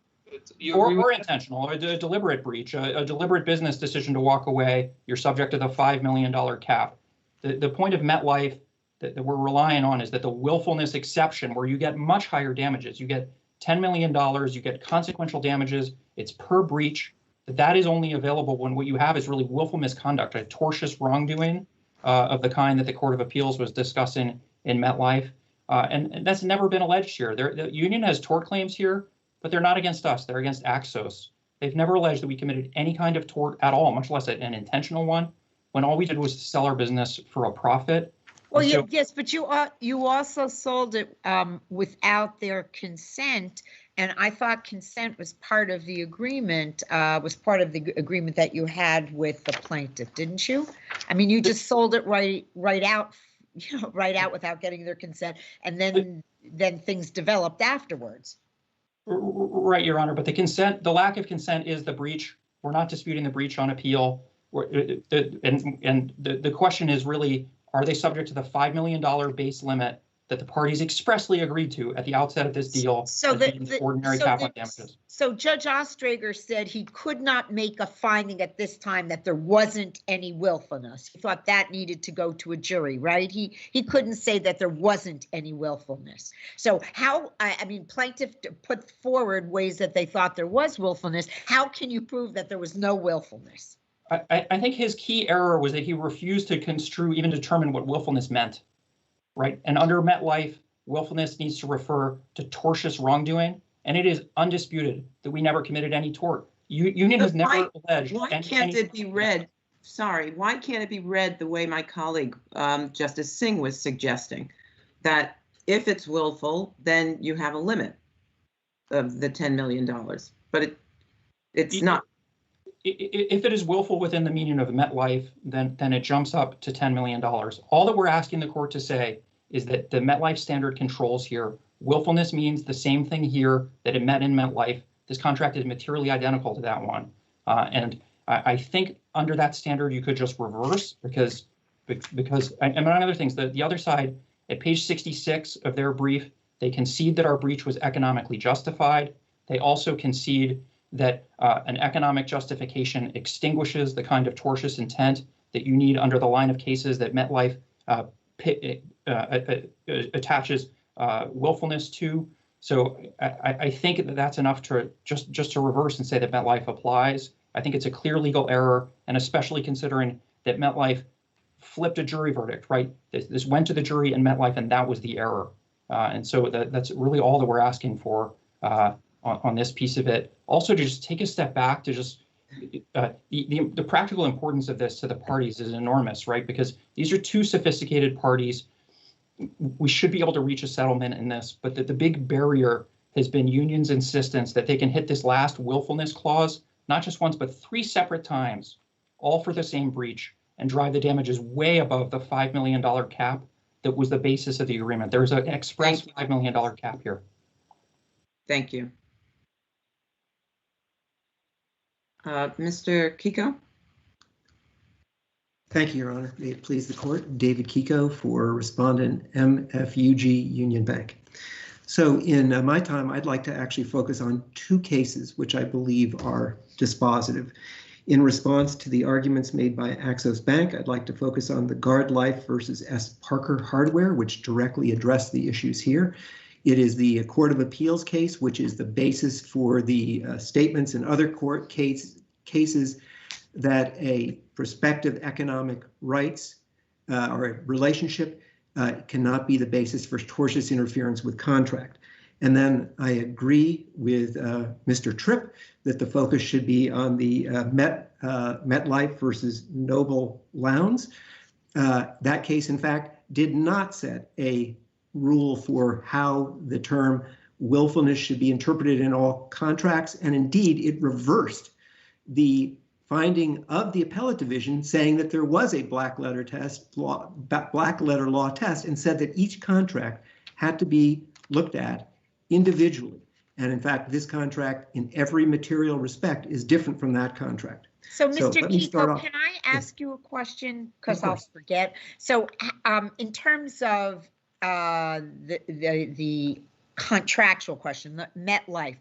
Or intentional, a deliberate breach, a deliberate business decision to walk away, you're subject to the $5 million cap. The point of MetLife that we're relying on is that the willfulness exception, where you get much higher damages, you get $10 million, you get consequential damages, it's per breach, that is only available when what you have is really willful misconduct, a tortious wrongdoing of the kind that the Court of Appeals was discussing in MetLife. And that's never been alleged here. The union has tort claims here, but they're not against us. They're against Axos. They've never alleged that we committed any kind of tort at all, much less an intentional one, when all we did was sell our business for a profit. Well, yes, but you also sold it without their consent, and I thought consent was part of the agreement. Was part of the agreement that you had with the plaintiff, didn't you? I mean, you just sold it right out, right out without getting their consent, and then things developed afterwards. Right, Your Honor, but the lack of consent is the breach. We're not disputing the breach on appeal. and the question is really, are they subject to the $5 million base limit that the parties expressly agreed to at the outset of this deal? So ordinary capital damages. So Judge Ostrager said he could not make a finding at this time that there wasn't any willfulness. He thought that needed to go to a jury, right? He couldn't say that there wasn't any willfulness. So how, I mean, plaintiff put forward ways that they thought there was willfulness. How can you prove that there was no willfulness? I think his key error was that he refused to construe, even determine what willfulness meant, right? And under MetLife, willfulness needs to refer to tortious wrongdoing, and it is undisputed that we never committed any tort. Union has never alleged. Why can't it be read? Sorry, why can't it be read the way my colleague, Justice Singh, was suggesting, that if it's willful, then you have a limit of the $10 million, but it's not. If it is willful within the meaning of MetLife, then it jumps up to $10 million. All that we're asking the court to say is that the MetLife standard controls here. Willfulness means the same thing here that it meant in MetLife. This contract is materially identical to that one. And I think under that standard, you could just reverse because among other things, the other side, at page 66 of their brief, they concede that our breach was economically justified. They also concede that an economic justification extinguishes the kind of tortious intent that you need under the line of cases that MetLife attaches willfulness to. So I think that that's enough to just to reverse and say that MetLife applies. I think it's a clear legal error, and especially considering that MetLife flipped a jury verdict, right? This went to the jury in MetLife, and that was the error. And so that's really all that we're asking for on this piece of it. Also, to just take a step back to just the practical importance of this to the parties is enormous, right? Because these are two sophisticated parties. We should be able to reach a settlement in this, but the big barrier has been Union's insistence that they can hit this last willfulness clause, not just once, but 3 separate times, all for the same breach, and drive the damages way above the $5 million cap that was the basis of the agreement. There's an express $5 million cap here. Thank you. Mr. Kiko? Thank you, Your Honor. May it please the court. David Kiko for respondent MFUG Union Bank. So in my time, I'd like to actually focus on 2 cases which I believe are dispositive. In response to the arguments made by Axos Bank, I'd like to focus on the Guard Life versus S. Parker Hardware, which directly address the issues here. It is the Court of Appeals case, which is the basis for the statements in other court cases that a prospective economic rights or a relationship cannot be the basis for tortious interference with contract. And then I agree with Mr. Tripp that the focus should be on the MetLife versus Noble Lowndes. That case, in fact, did not set a rule for how the term willfulness should be interpreted in all contracts. And indeed, it reversed the finding of the appellate division saying that there was a black letter law test and said that each contract had to be looked at individually. And in fact, this contract in every material respect is different from that contract. So Mr. Kiko, can I ask you a question? Because I'll forget. So in terms of the contractual question, the MetLife,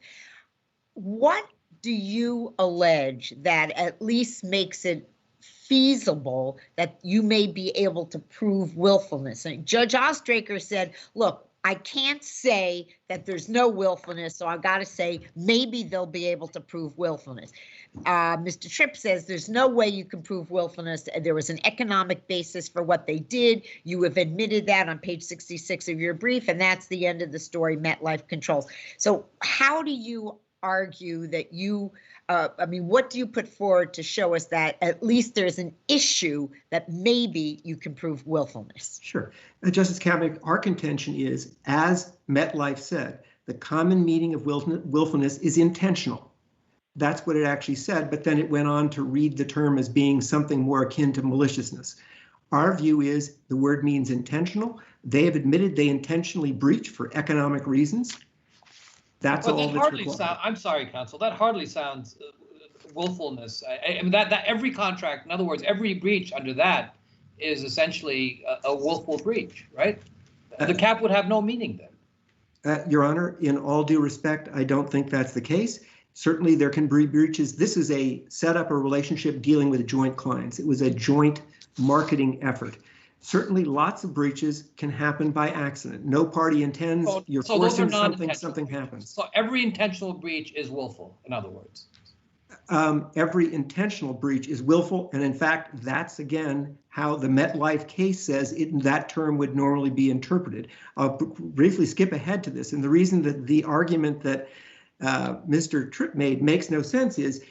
what do you allege that at least makes it feasible that you may be able to prove willfulness? And Judge Ostraker said, look, I can't say that there's no willfulness, so I've got to say maybe they'll be able to prove willfulness. Mr. Tripp says there's no way you can prove willfulness. There was an economic basis for what they did. You have admitted that on page 66 of your brief, and that's the end of the story. MetLife controls. So how do you argue that you, what do you put forward to show us that at least there's an issue that maybe you can prove willfulness? Sure. Justice Kavanaugh, our contention is, as MetLife said, the common meaning of willfulness is intentional. That's what it actually said, but then it went on to read the term as being something more akin to maliciousness. Our view is the word means intentional. They have admitted they intentionally breached for economic reasons. That's all that's required. I'm sorry, counsel, that hardly sounds willfulness. I mean, that every contract, in other words, every breach under that is essentially a willful breach, right? The cap would have no meaning then. Your Honor, in all due respect, I don't think that's the case. Certainly there can be breaches. This is a setup or relationship dealing with joint clients. It was a joint marketing effort. Certainly lots of breaches can happen by accident. No party intends, you're forcing something, something happens. So every intentional breach is willful, in other words. Every intentional breach is willful. And in fact, that's again how the MetLife case says that term would normally be interpreted. I'll briefly skip ahead to this. And the reason that the argument that Mr. Tripp made makes no sense is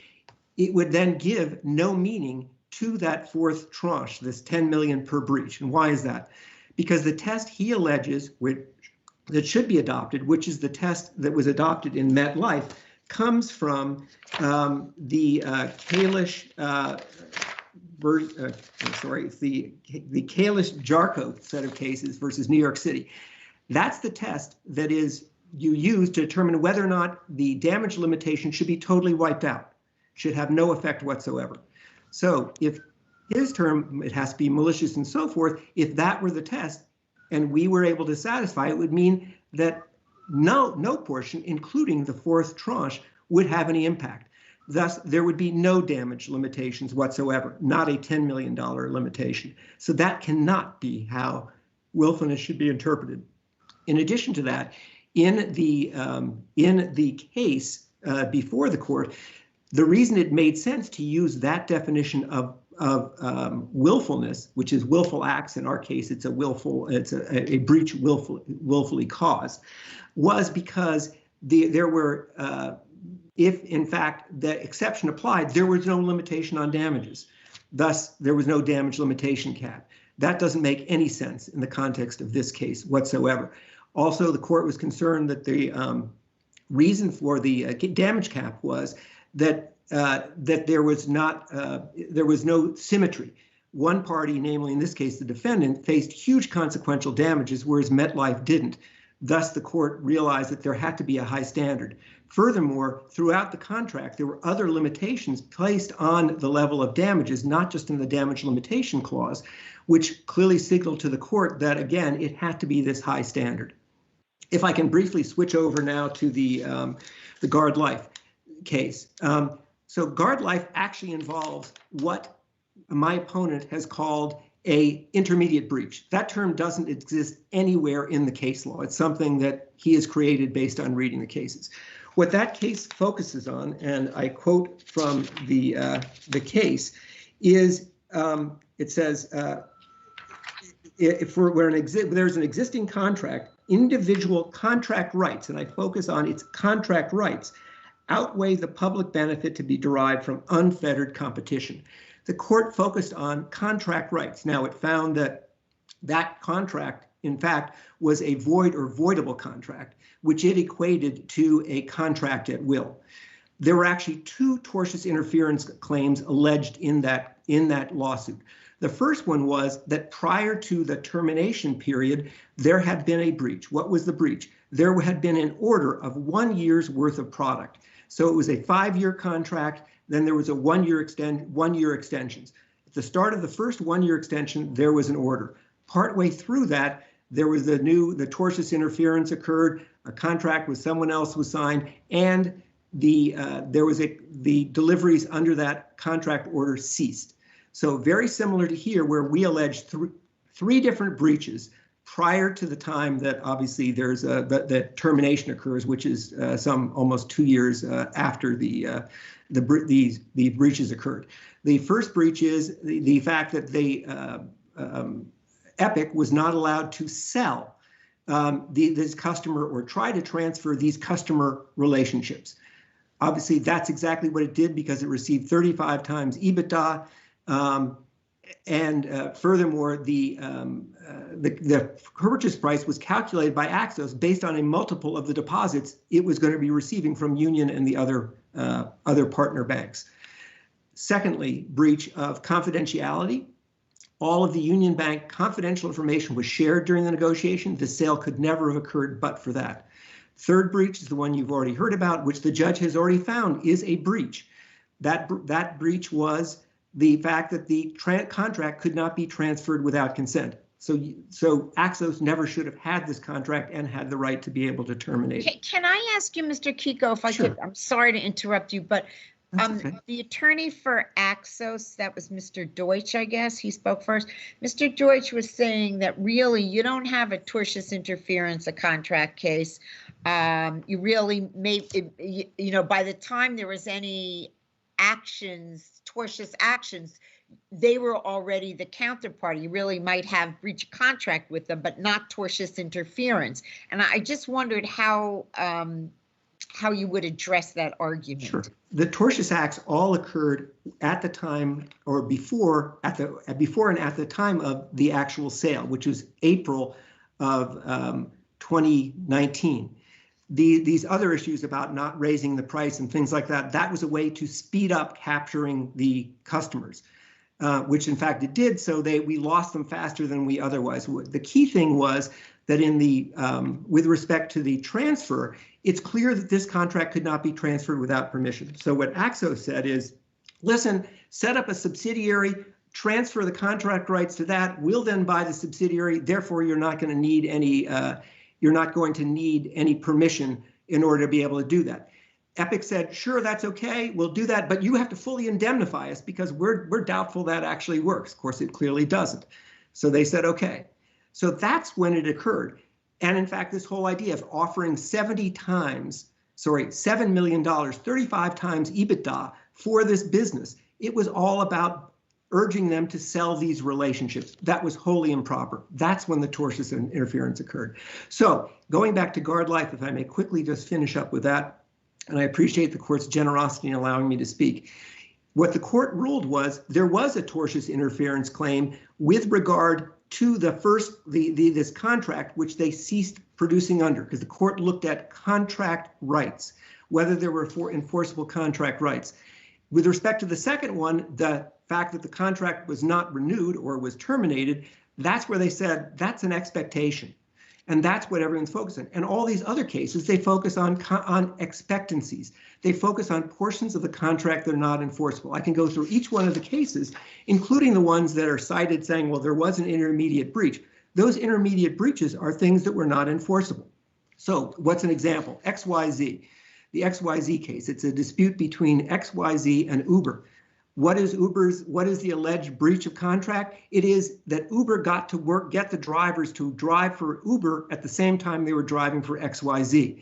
it would then give no meaning to that fourth tranche, this 10 million per breach. And why is that? Because the test he alleges that should be adopted, which is the test that was adopted in MetLife, comes from the Kalish-Jarko set of cases versus New York City. That's the test that is you use to determine whether or not the damage limitation should be totally wiped out, should have no effect whatsoever. So if his term, it has to be malicious and so forth, if that were the test and we were able to satisfy, it would mean that no portion, including the fourth tranche, would have any impact. Thus, there would be no damage limitations whatsoever, not a $10 million limitation. So that cannot be how willfulness should be interpreted. In addition to that, in the case before the court, the reason it made sense to use that definition of willfulness, which is willful acts, in our case, it's a breach willfully caused, was because there were, if in fact the exception applied, there was no limitation on damages. Thus, there was no damage limitation cap. That doesn't make any sense in the context of this case whatsoever. Also, the court was concerned that the reason for the damage cap was that there was no symmetry. One party, namely in this case the defendant, faced huge consequential damages, whereas MetLife didn't. Thus, the court realized that there had to be a high standard. Furthermore, throughout the contract, there were other limitations placed on the level of damages, not just in the damage limitation clause, which clearly signaled to the court that, again, it had to be this high standard. If I can briefly switch over now to the Guard Life case. So Guard Life actually involves what my opponent has called a intermediate breach. That term doesn't exist anywhere in the case law. It's something that he has created based on reading the cases. What that case focuses on, and I quote from the case, is it says, if there's an existing contract, individual contract rights, and I focus on its contract rights, outweigh the public benefit to be derived from unfettered competition. The court focused on contract rights. Now, it found that that contract, in fact, was a void or voidable contract, which it equated to a contract at will. There were actually two tortious interference claims alleged in that lawsuit. The first one was that prior to the termination period, there had been a breach. What was the breach? There had been an order of 1 year's worth of product. So it was a 5-year contract. Then there was a 1 year extensions. At the start of the first 1 year extension, there was an order. Partway through that, there was the tortious interference occurred. A contract with someone else was signed, and the deliveries under that contract order ceased. So very similar to here, where we allege three different breaches prior to the time that obviously there's the termination occurs, which is some almost 2 years after the breaches occurred. The first breach is the fact that Epic was not allowed to sell this customer or try to transfer these customer relationships. Obviously, that's exactly what it did because it received 35 times EBITDA. Furthermore, the purchase price was calculated by Axos based on a multiple of the deposits it was going to be receiving from Union and the other partner banks. Secondly, breach of confidentiality. All of the Union Bank confidential information was shared during the negotiation. The sale could never have occurred but for that. Third breach is the one you've already heard about, which the judge has already found is a breach. That breach was the fact that the contract could not be transferred without consent. So Axos never should have had this contract and had the right to be able to terminate it. Can I ask you, Mr. Kiko, if I could, I'm sorry to interrupt you, but okay. The attorney for Axos, that was Mr. Deutsch, I guess, he spoke first. Mr. Deutsch was saying that really you don't have a tortious interference, a contract case. You really may, you know, by the time there was any actions, tortious actions, they were already the counterparty. You really might have breached a contract with them, but not tortious interference. And I just wondered how you would address that argument. Sure. The tortious acts all occurred at the time or before and at the time of the actual sale, which was April of 2019. These other issues about not raising the price and things like that, that was a way to speed up capturing the customers, which in fact it did. So we lost them faster than we otherwise would. The key thing was that in the with respect to the transfer, it's clear that this contract could not be transferred without permission. So what Axos said is, listen, set up a subsidiary, transfer the contract rights to that. We'll then buy the subsidiary. Therefore, you're not going to need any permission in order to be able to do that. Epic said, sure, that's okay, we'll do that, but you have to fully indemnify us because we're doubtful that actually works. Of course, it clearly doesn't. So they said, okay. So that's when it occurred. And in fact, this whole idea of offering $7 million, 35 times EBITDA for this business, it was all about urging them to sell these relationships. That was wholly improper. That's when the tortious interference occurred. So going back to Guard Life, if I may quickly just finish up with that, and I appreciate the court's generosity in allowing me to speak. What the court ruled was there was a tortious interference claim with regard to this contract, which they ceased producing under, because the court looked at contract rights, whether there were enforceable contract rights. With respect to the second one, the fact that the contract was not renewed or was terminated, that's where they said that's an expectation. And that's what everyone's focused on. And all these other cases, they focus on expectancies. They focus on portions of the contract that are not enforceable. I can go through each one of the cases, including the ones that are cited saying, well, there was an intermediate breach. Those intermediate breaches are things that were not enforceable. So what's an example? XYZ, the XYZ case. It's a dispute between XYZ and Uber. What is the alleged breach of contract? It is that Uber got to get the drivers to drive for Uber at the same time they were driving for XYZ.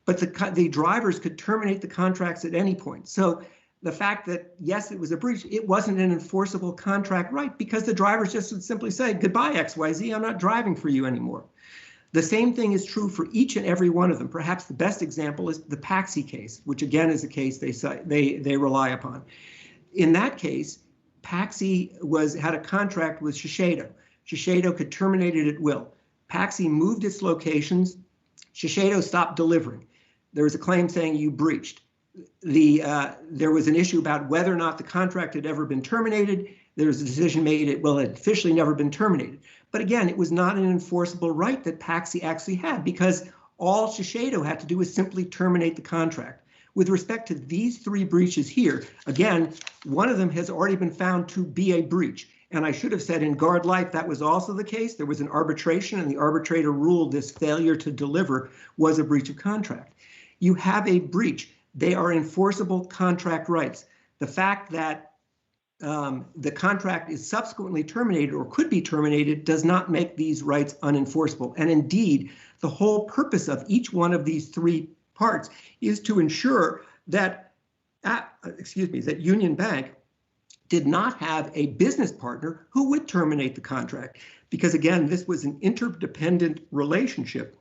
But the drivers could terminate the contracts at any point. So the fact that, yes, it was a breach, it wasn't an enforceable contract right because the drivers just would simply say, goodbye, XYZ, I'm not driving for you anymore. The same thing is true for each and every one of them. Perhaps the best example is the Paxi case, which again is a case they rely upon. In that case, Paxi had a contract with Shiseido. Shiseido could terminate it at will. Paxi moved its locations. Shiseido stopped delivering. There was a claim saying you breached. There was an issue about whether or not the contract had ever been terminated. There was a decision made it had officially never been terminated. But again, it was not an enforceable right that Paxi actually had because all Shiseido had to do was simply terminate the contract. With respect to these three breaches here, again, one of them has already been found to be a breach. And I should have said in Guard Life, that was also the case. There was an arbitration and the arbitrator ruled this failure to deliver was a breach of contract. You have a breach. They are enforceable contract rights. The fact that the contract is subsequently terminated or could be terminated does not make these rights unenforceable. And indeed, the whole purpose of each one of these three parts is to ensure that, that Union Bank did not have a business partner who would terminate the contract. Because again, this was an interdependent relationship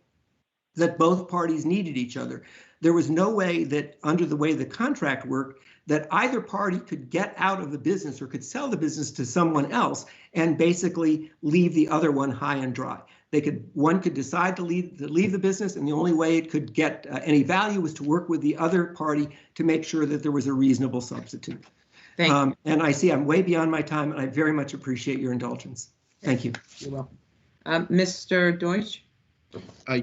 that both parties needed each other. There was no way that under the way the contract worked, that either party could get out of the business or could sell the business to someone else and basically leave the other one high and dry. One could decide to leave the business, and the only way it could get any value was to work with the other party to make sure that there was a reasonable substitute. Thank you. And I see I'm way beyond my time, and I very much appreciate your indulgence. Thank you. You're welcome. Mr. Deutsch?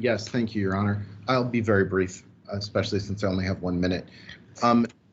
Yes, thank you, Your Honor. I'll be very brief, especially since I only have 1 minute.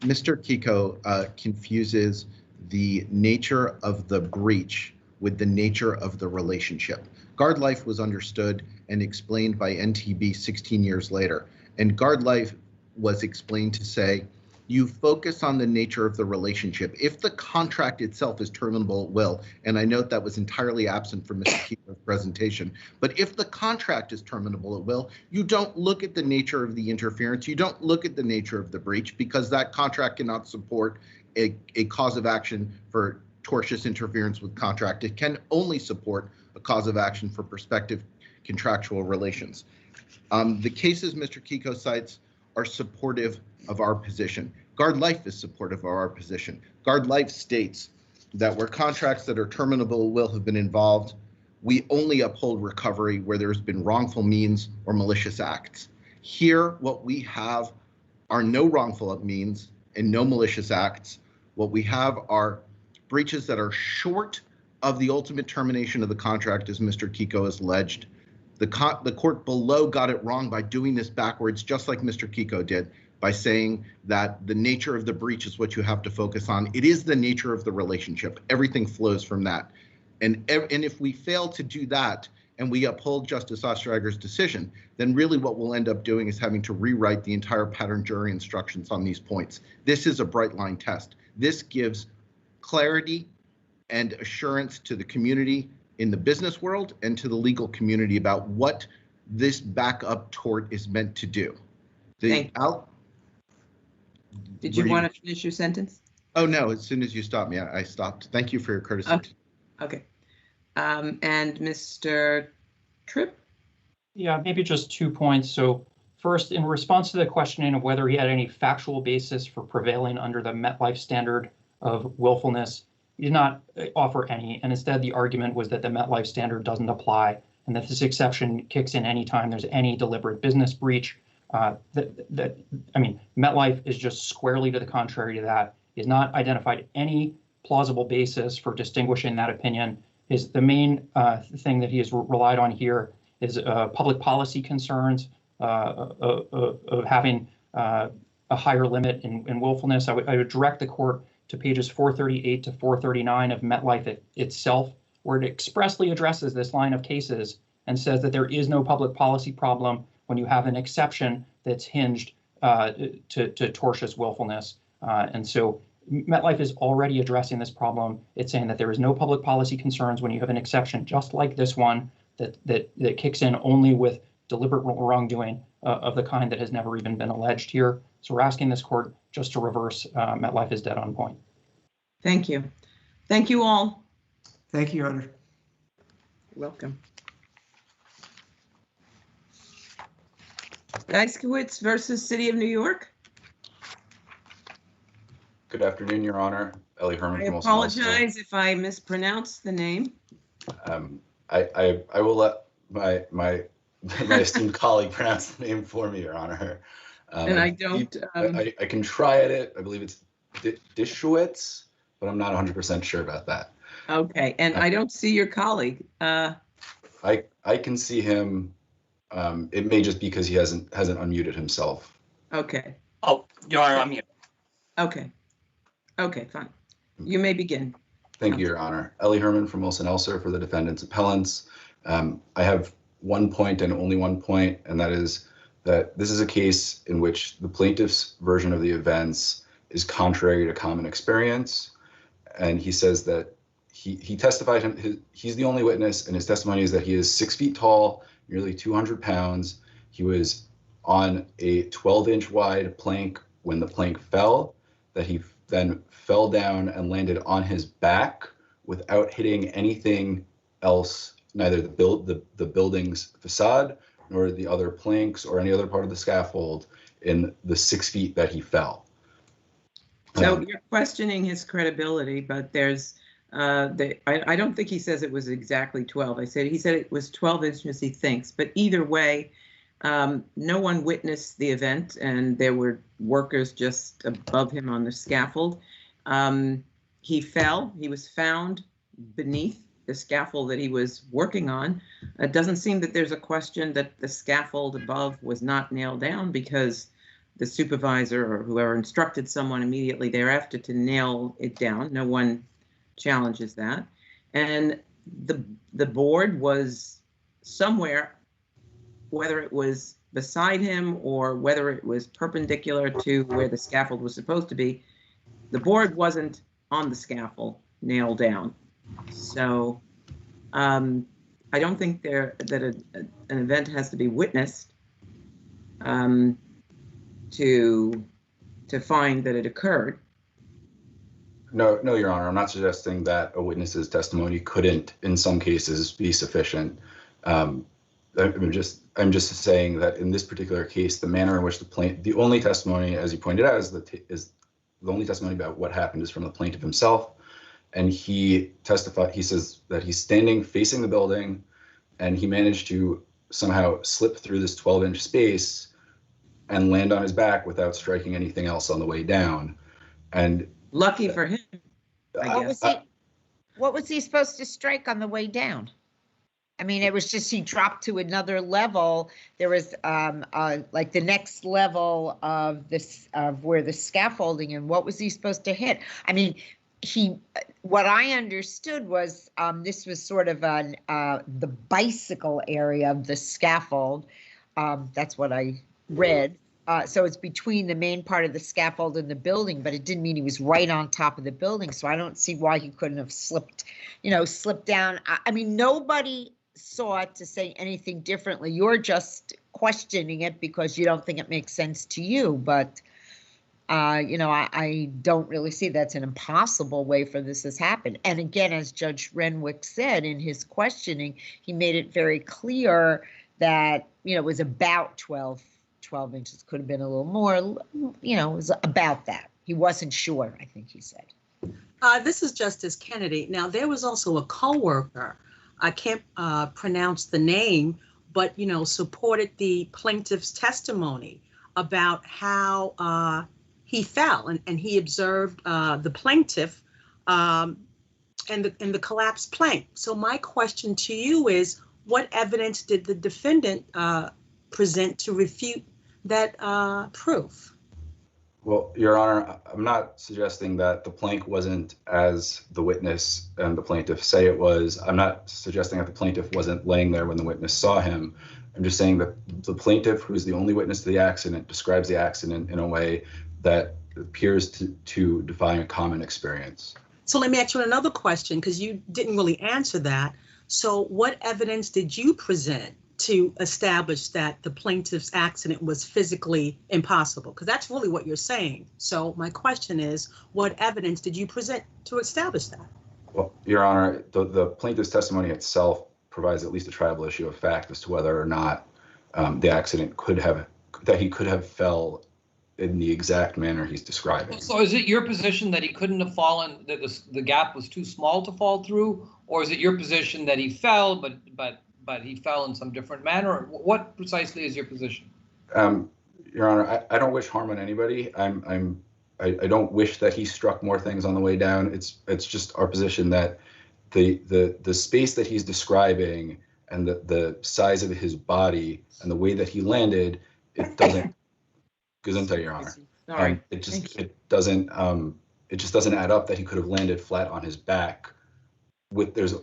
Mr. Kiko confuses the nature of the breach with the nature of the relationship. Guard life was understood and explained by NTB 16 years later. And guard life was explained to say, you focus on the nature of the relationship. If the contract itself is terminable at will, and I note that was entirely absent from Mr. Kiko's presentation, but if the contract is terminable at will, you don't look at the nature of the interference, you don't look at the nature of the breach, because that contract cannot support a cause of action for tortious interference with contract. It can only support a cause of action for prospective contractual relations. The cases Mr. Kiko cites are supportive of our position. Guard life is supportive of our position. Guard life states that where contracts that are terminable will have been involved, we only uphold recovery where there's been wrongful means or malicious acts. Here, what we have are no wrongful means and no malicious acts. What we have are breaches that are short of the ultimate termination of the contract, as Mr. Kiko has alleged. The court below got it wrong by doing this backwards, just like Mr. Kiko did, by saying that the nature of the breach is what you have to focus on. It is the nature of the relationship. Everything flows from that. And if we fail to do that and we uphold Justice Ostrager's decision, then really what we'll end up doing is having to rewrite the entire pattern jury instructions on these points. This is a bright line test. This gives clarity and assurance to the community in the business world and to the legal community about what this backup tort is meant to do. Did you want to finish your sentence? Oh, no, as soon as you stopped me, I stopped. Thank you for your courtesy. Okay. And Mr. Tripp? Yeah, maybe just 2 points. So first, in response to the questioning of whether he had any factual basis for prevailing under the MetLife standard of willfulness, he did not offer any, and instead the argument was that the MetLife standard doesn't apply and that this exception kicks in anytime there's any deliberate business breach. MetLife is just squarely to the contrary to that. He has not identified any plausible basis for distinguishing that opinion. The main thing that he has relied on here is public policy concerns of having a higher limit in willfulness. I would direct the court to pages 438 to 439 of MetLife itself, where it expressly addresses this line of cases and says that there is no public policy problem when you have an exception that's hinged to tortious willfulness. And so MetLife is already addressing this problem. It's saying that there is no public policy concerns when you have an exception just like this one that kicks in only with deliberate wrongdoing of the kind that has never even been alleged here. So we're asking this court just to reverse. MetLife is dead on point. Thank you. Thank you all. Thank you, Your Honor. Welcome. Geiskowitz versus City of New York. Good afternoon, Your Honor. Ellie Herman. I apologize if I mispronounce the name. I will let my esteemed colleague pronounce the name for me, Your Honor. And I don't. I can try at it. I believe it's Dishowitz, but I'm not 100% sure about that. Okay, and I don't see your colleague. I can see him. It may just be because he hasn't unmuted himself. Okay. Oh, Your Honor, I'm here. Okay. Okay, fine. You may begin. Thank you, Your Honor. Ellie Herman from Wilson Elser for the defendant's appellants. I have one point and only one point, and that is that this is a case in which the plaintiff's version of the events is contrary to common experience. And he says that he testified, he's the only witness, and his testimony is that he is 6 feet tall, nearly 200 pounds. He was on a 12-inch wide plank when the plank fell, that he then fell down and landed on his back without hitting anything else, neither the building's facade nor the other planks or any other part of the scaffold in the 6 feet that he fell. So you're questioning his credibility, but there's, I don't think he says it was exactly 12. He said it was 12 inches, he thinks, but either way, no one witnessed the event and there were workers just above him on the scaffold. He fell, he was found beneath the scaffold that he was working on. It doesn't seem that there's a question that the scaffold above was not nailed down because the supervisor or whoever instructed someone immediately thereafter to nail it down. No one challenges that. And the board was somewhere, whether it was beside him or whether it was perpendicular to where the scaffold was supposed to be, the board wasn't on the scaffold nailed down. So I don't think that an event has to be witnessed to find that it occurred. No, Your Honor, I'm not suggesting that a witness's testimony couldn't, in some cases, be sufficient. I'm just saying that in this particular case, the manner in which the only testimony, as you pointed out, is the only testimony about what happened is from the plaintiff himself, and he testified. He says that he's standing facing the building, and he managed to somehow slip through this 12-inch space and land on his back without striking anything else on the way down. And lucky for him, I guess. What was he supposed to strike on the way down? I mean, it was just he dropped to another level. There was like the next level of this of where the scaffolding, and what was he supposed to hit? I mean, what I understood was this was sort of the bicycle area of the scaffold. That's what I read. So it's between the main part of the scaffold and the building, but it didn't mean he was right on top of the building. So I don't see why he couldn't have slipped down. I mean, nobody saw it to say anything differently. You're just questioning it because you don't think it makes sense to you. But, I don't really see that's an impossible way for this has happened. And again, as Judge Renwick said in his questioning, he made it very clear that, it was about 12 inches, could have been a little more, it was about that. He wasn't sure, I think he said. This is Justice Kennedy. Now, there was also a coworker, I can't pronounce the name, but, supported the plaintiff's testimony about how he fell, and he observed the plaintiff and the collapsed plank. So my question to you is, what evidence did the defendant present to refute that proof? Well, Your Honor, I'm not suggesting that the plank wasn't as the witness and the plaintiff say it was. I'm not suggesting that the plaintiff wasn't laying there when the witness saw him. I'm just saying that the plaintiff, who is the only witness to the accident, describes the accident in a way that appears to defy a common experience. So let me ask you another question, because you didn't really answer that. So what evidence did you present to establish that the plaintiff's accident was physically impossible? Because that's really what you're saying. So my question is, what evidence did you present to establish that? Well, Your Honor, the plaintiff's testimony itself provides at least a triable issue of fact as to whether or not the accident he could have fell in the exact manner he's describing. So is it your position that he couldn't have fallen, that the gap was too small to fall through? Or is it your position that he fell, but he fell in some different manner? What precisely is your position? Your Honor, I don't wish harm on anybody. I don't wish that he struck more things on the way down. It's just our position that the space that he's describing and the size of his body and the way that he landed, it doesn't. Gesundheit, Your Honor. It just doesn't add up that he could have landed flat on his back.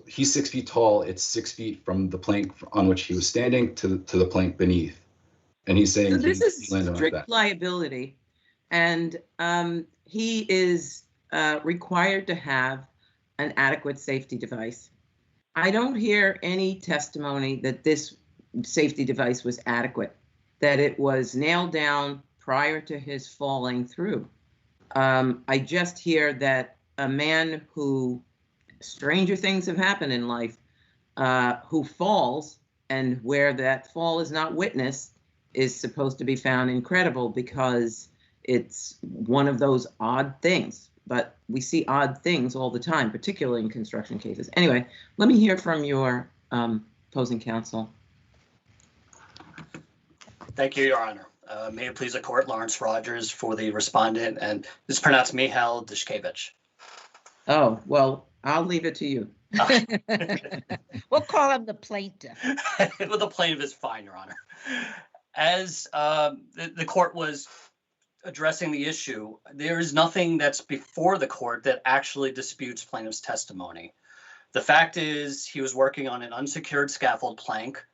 He's 6 feet tall. It's 6 feet from the plank on which he was standing to the plank beneath, and he's saying so this is landed strict on his back. liability, and he is required to have an adequate safety device. I don't hear any testimony that this safety device was adequate, that it was nailed down prior to his falling through. I just hear that a man who, stranger things have happened in life, who falls and where that fall is not witnessed is supposed to be found incredible because it's one of those odd things. But we see odd things all the time, particularly in construction cases. Anyway, let me hear from your opposing counsel. Thank you, Your Honor. May it please the court, Lawrence Rogers for the respondent, and this is pronounced Michal Dishkevich. Oh, well, I'll leave it to you. We'll call him the plaintiff. Well, the plaintiff is fine, Your Honor. As the court was addressing the issue, there is nothing that's before the court that actually disputes plaintiff's testimony. The fact is he was working on an unsecured scaffold plank.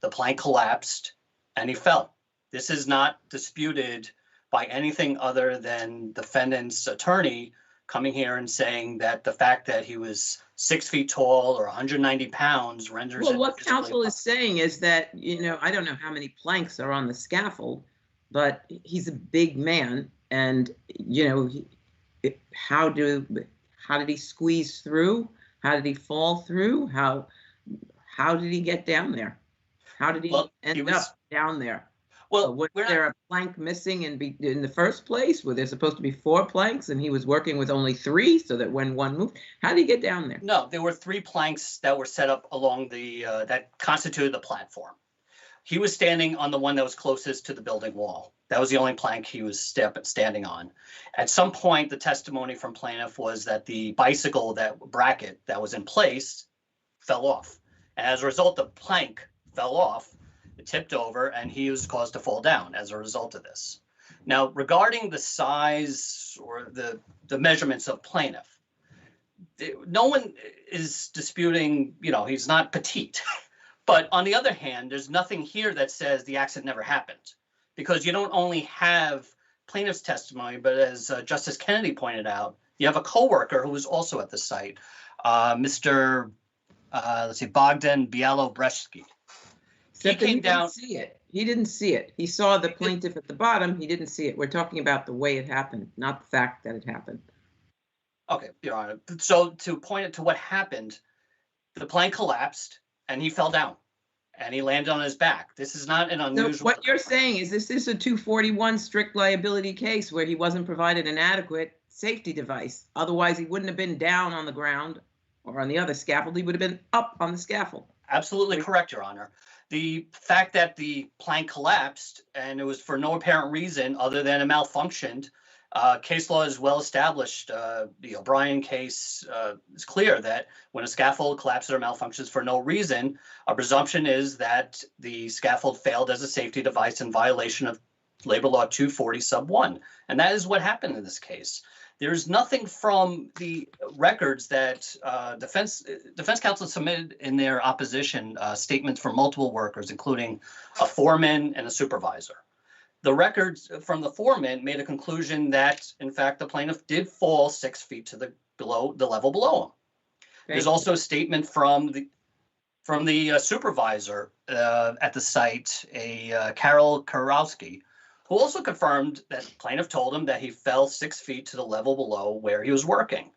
The plank collapsed and he fell. This is not disputed by anything other than defendant's attorney coming here and saying that the fact that he was 6 feet tall or 190 pounds renders it. Well, what counsel is saying is that, I don't know how many planks are on the scaffold, but he's a big man, and how did he squeeze through? How did he fall through? How did he get down there? How did he end up down there? Well, was there a plank missing in the first place? Were there supposed to be 4 planks and he was working with only 3 so that when one moved? How did he get down there? No, there were 3 planks that were set up along the that constituted the platform. He was standing on the one that was closest to the building wall. That was the only plank he was standing on. At some point, the testimony from plaintiff was that the bicycle, that bracket that was in place, fell off. And as a result, the plank fell off, it tipped over, and he was caused to fall down as a result of this. Now, regarding the size or the measurements of plaintiff, no one is disputing, he's not petite. But on the other hand, there's nothing here that says the accident never happened, because you don't only have plaintiff's testimony, but as Justice Kennedy pointed out, you have a coworker who was also at the site, Mr. Bogdan Bialobreski. He came down. He didn't see it. He saw the plaintiff at the bottom. He didn't see it. We're talking about the way it happened, not the fact that it happened. Okay, Your Honor. So to point it to what happened, the plank collapsed and he fell down and he landed on his back. This is not an unusual. So what you're saying is this is a 241 strict liability case where he wasn't provided an adequate safety device. Otherwise, he wouldn't have been down on the ground or on the other scaffold. He would have been up on the scaffold. Absolutely correct, Your Honor. The fact that the plank collapsed and it was for no apparent reason other than it malfunctioned, case law is well established. The O'Brien case is clear that when a scaffold collapses or malfunctions for no reason, a presumption is that the scaffold failed as a safety device in violation of Labor Law 240 sub 1. And that is what happened in this case. There's nothing from the records that defense counsel submitted in their opposition statements from multiple workers, including a foreman and a supervisor. The records from the foreman made a conclusion that, in fact, the plaintiff did fall 6 feet to the level below him. There's also a statement from the supervisor at the site, Carol Karowski, who also confirmed that plaintiff told him that he fell 6 feet to the level below where he was working.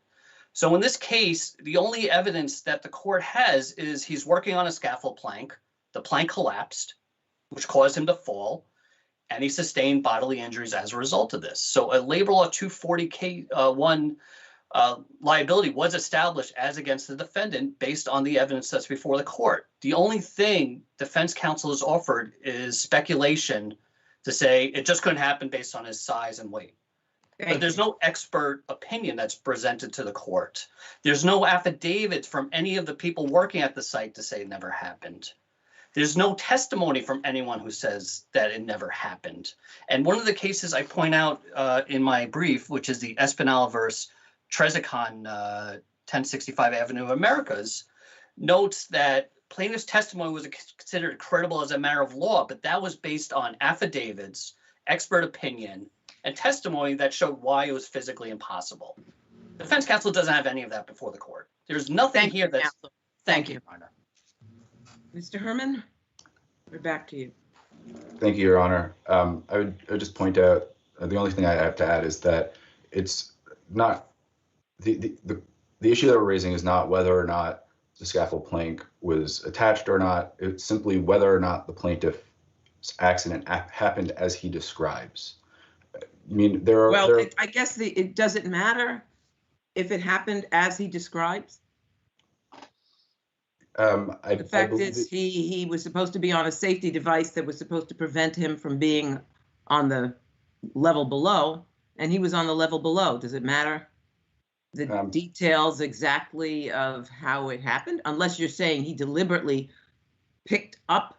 So in this case, the only evidence that the court has is he's working on a scaffold plank. The plank collapsed, which caused him to fall, and he sustained bodily injuries as a result of this. So a Labor Law 240-1 liability was established as against the defendant based on the evidence that's before the court. The only thing defense counsel has offered is speculation to say it just couldn't happen based on his size and weight. But there's no expert opinion that's presented to the court. There's no affidavit from any of the people working at the site to say it never happened. There's no testimony from anyone who says that it never happened. And one of the cases I point out in my brief, which is the Espinal versus Trezicon 1065 Avenue of Americas, notes that plaintiff's testimony was considered credible as a matter of law, but that was based on affidavits, expert opinion, and testimony that showed why it was physically impossible. Defense counsel doesn't have any of that before the court. There's nothing here that's... Thank you, Honor. Mr. Herman, we're back to you. Thank you, Your Honor. I would just point out, the only thing I have to add is that it's not, the issue that we're raising is not whether or not the scaffold plank was attached or not. It's simply whether or not the plaintiff's accident happened as he describes. I mean, I guess it doesn't matter if it happened as he describes. The fact is he was supposed to be on a safety device that was supposed to prevent him from being on the level below, and he was on the level below. Does it matter the details exactly of how it happened? Unless you're saying he deliberately picked up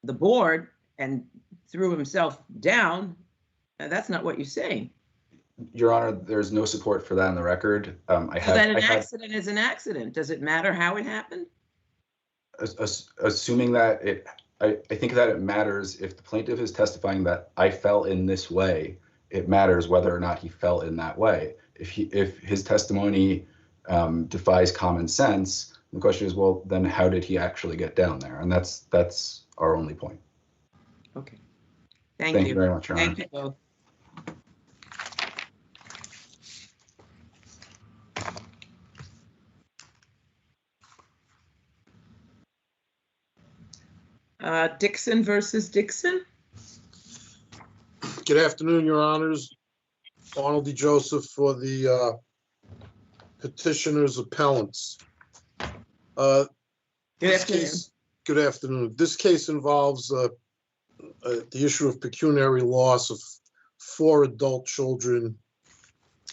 the board and threw himself down That's not what you're saying. Your Honor, there's no support for that in the record. So that an accident is an accident. Does it matter how it happened? Assuming that I think that it matters if the plaintiff is testifying that I fell in this way, it matters whether or not he fell in that way. If his testimony defies common sense, the question is, well, then how did he actually get down there? And that's our only point. Okay. Thank you very much, Your Honor. Thank you both. Dixon versus Dixon. Good afternoon, Your Honors. Arnold D. Joseph for the petitioner's appellants. Good afternoon. Good afternoon. This case involves the issue of pecuniary loss of 4 adult children.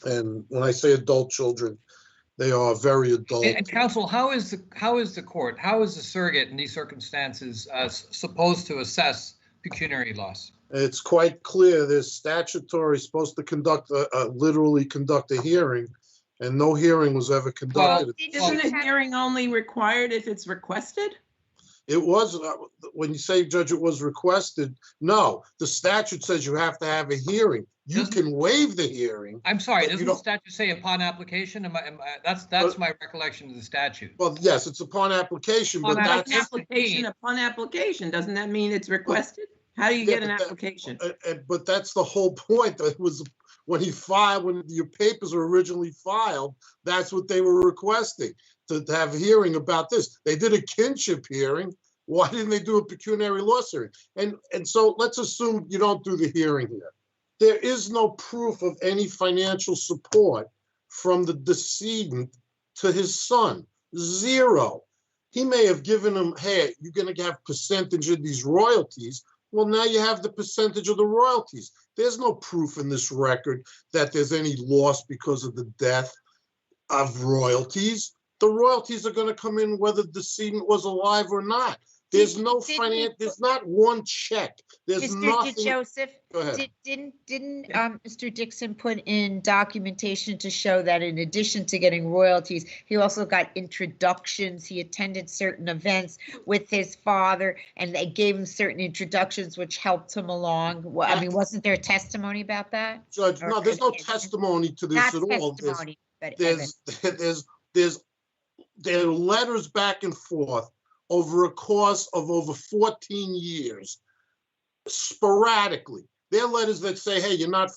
And when I say adult children, they are very adult. And counsel, how is the court, how is the surrogate in these circumstances supposed to assess pecuniary loss? It's quite clear. There's statutory supposed to literally conduct a hearing, and no hearing was ever conducted. Well, isn't a hearing only required if it's requested? It was, when you say, Judge, it was requested, no. The statute says you have to have a hearing. You can waive the hearing. I'm sorry, doesn't the statute say upon application? That's my recollection of the statute. Well, yes, it's upon application, but that's upon application. Doesn't that mean it's requested? How do you get an application? But that's the whole point. It was when your papers were originally filed, that's what they were requesting, to have a hearing about this. They did a kinship hearing. Why didn't they do a pecuniary loss hearing? And so let's assume you don't do the hearing here. There is no proof of any financial support from the decedent to his son. Zero. He may have given him, hey, you're going to have percentage of these royalties. Well, now you have the percentage of the royalties. There's no proof in this record that there's any loss because of the death of royalties. The royalties are going to come in whether the decedent was alive or not. There's no finance. There's not one check. There's nothing. Mr. Joseph, go ahead. Didn't Mr. Dixon put in documentation to show that in addition to getting royalties, he also got introductions. He attended certain events with his father, and they gave him certain introductions, which helped him along. Well, I mean, wasn't there testimony about that? Judge, no, there's no testimony to this at all. There are letters back and forth over a course of over 14 years, sporadically. There are letters that say, hey, you're not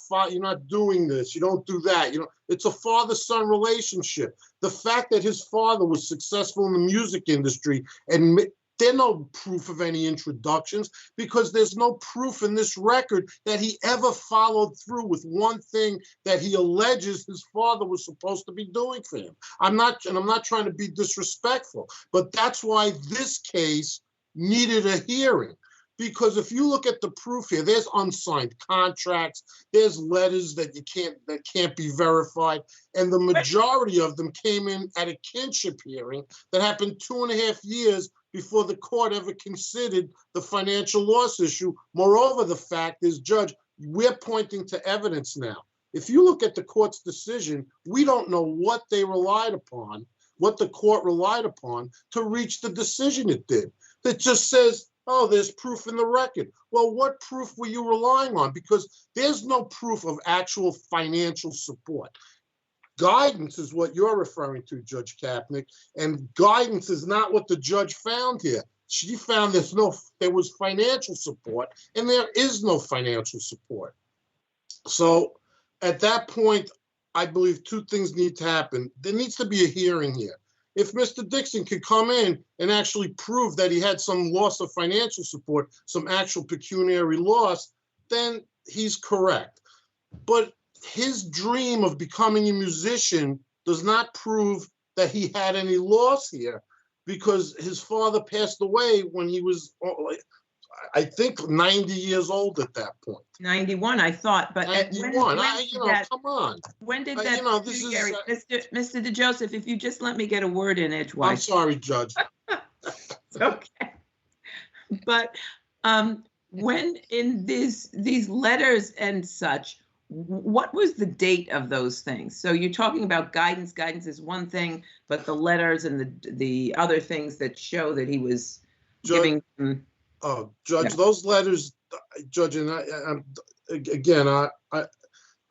doing this, you don't do that. It's a father-son relationship. The fact that his father was successful in the music industry, and there's no proof of any introductions because there's no proof in this record that he ever followed through with one thing that he alleges his father was supposed to be doing for him. I'm not trying to be disrespectful, but that's why this case needed a hearing. Because if you look at the proof here, there's unsigned contracts, there's letters that can't be verified, and the majority of them came in at a kinship hearing that happened 2.5 years before the court ever considered the financial loss issue. Moreover, the fact is, Judge, we're pointing to evidence now. If you look at the court's decision, we don't know what they relied upon, what the court relied upon to reach the decision it did. It just says, oh, there's proof in the record. Well, what proof were you relying on? Because there's no proof of actual financial support. Guidance is what you're referring to, Judge Kapnick, and guidance is not what the judge found here. She found there was financial support, and there is no financial support. So at that point, I believe 2 things need to happen. There needs to be a hearing here. If Mr. Dixon could come in and actually prove that he had some loss of financial support, some actual pecuniary loss, then he's correct. But his dream of becoming a musician does not prove that he had any loss here, because his father passed away when he was, I think, 90 years old at that point. 91, I thought, but 91. Come on. When did that? Mr. DeJoseph, if you just let me get a word in edgewise. I'm sorry, Judge. Okay. But when in these letters and such, what was the date of those things? So you're talking about guidance. Guidance is one thing, but the letters and the other things that show that he was giving. Judge, those letters, Judge, and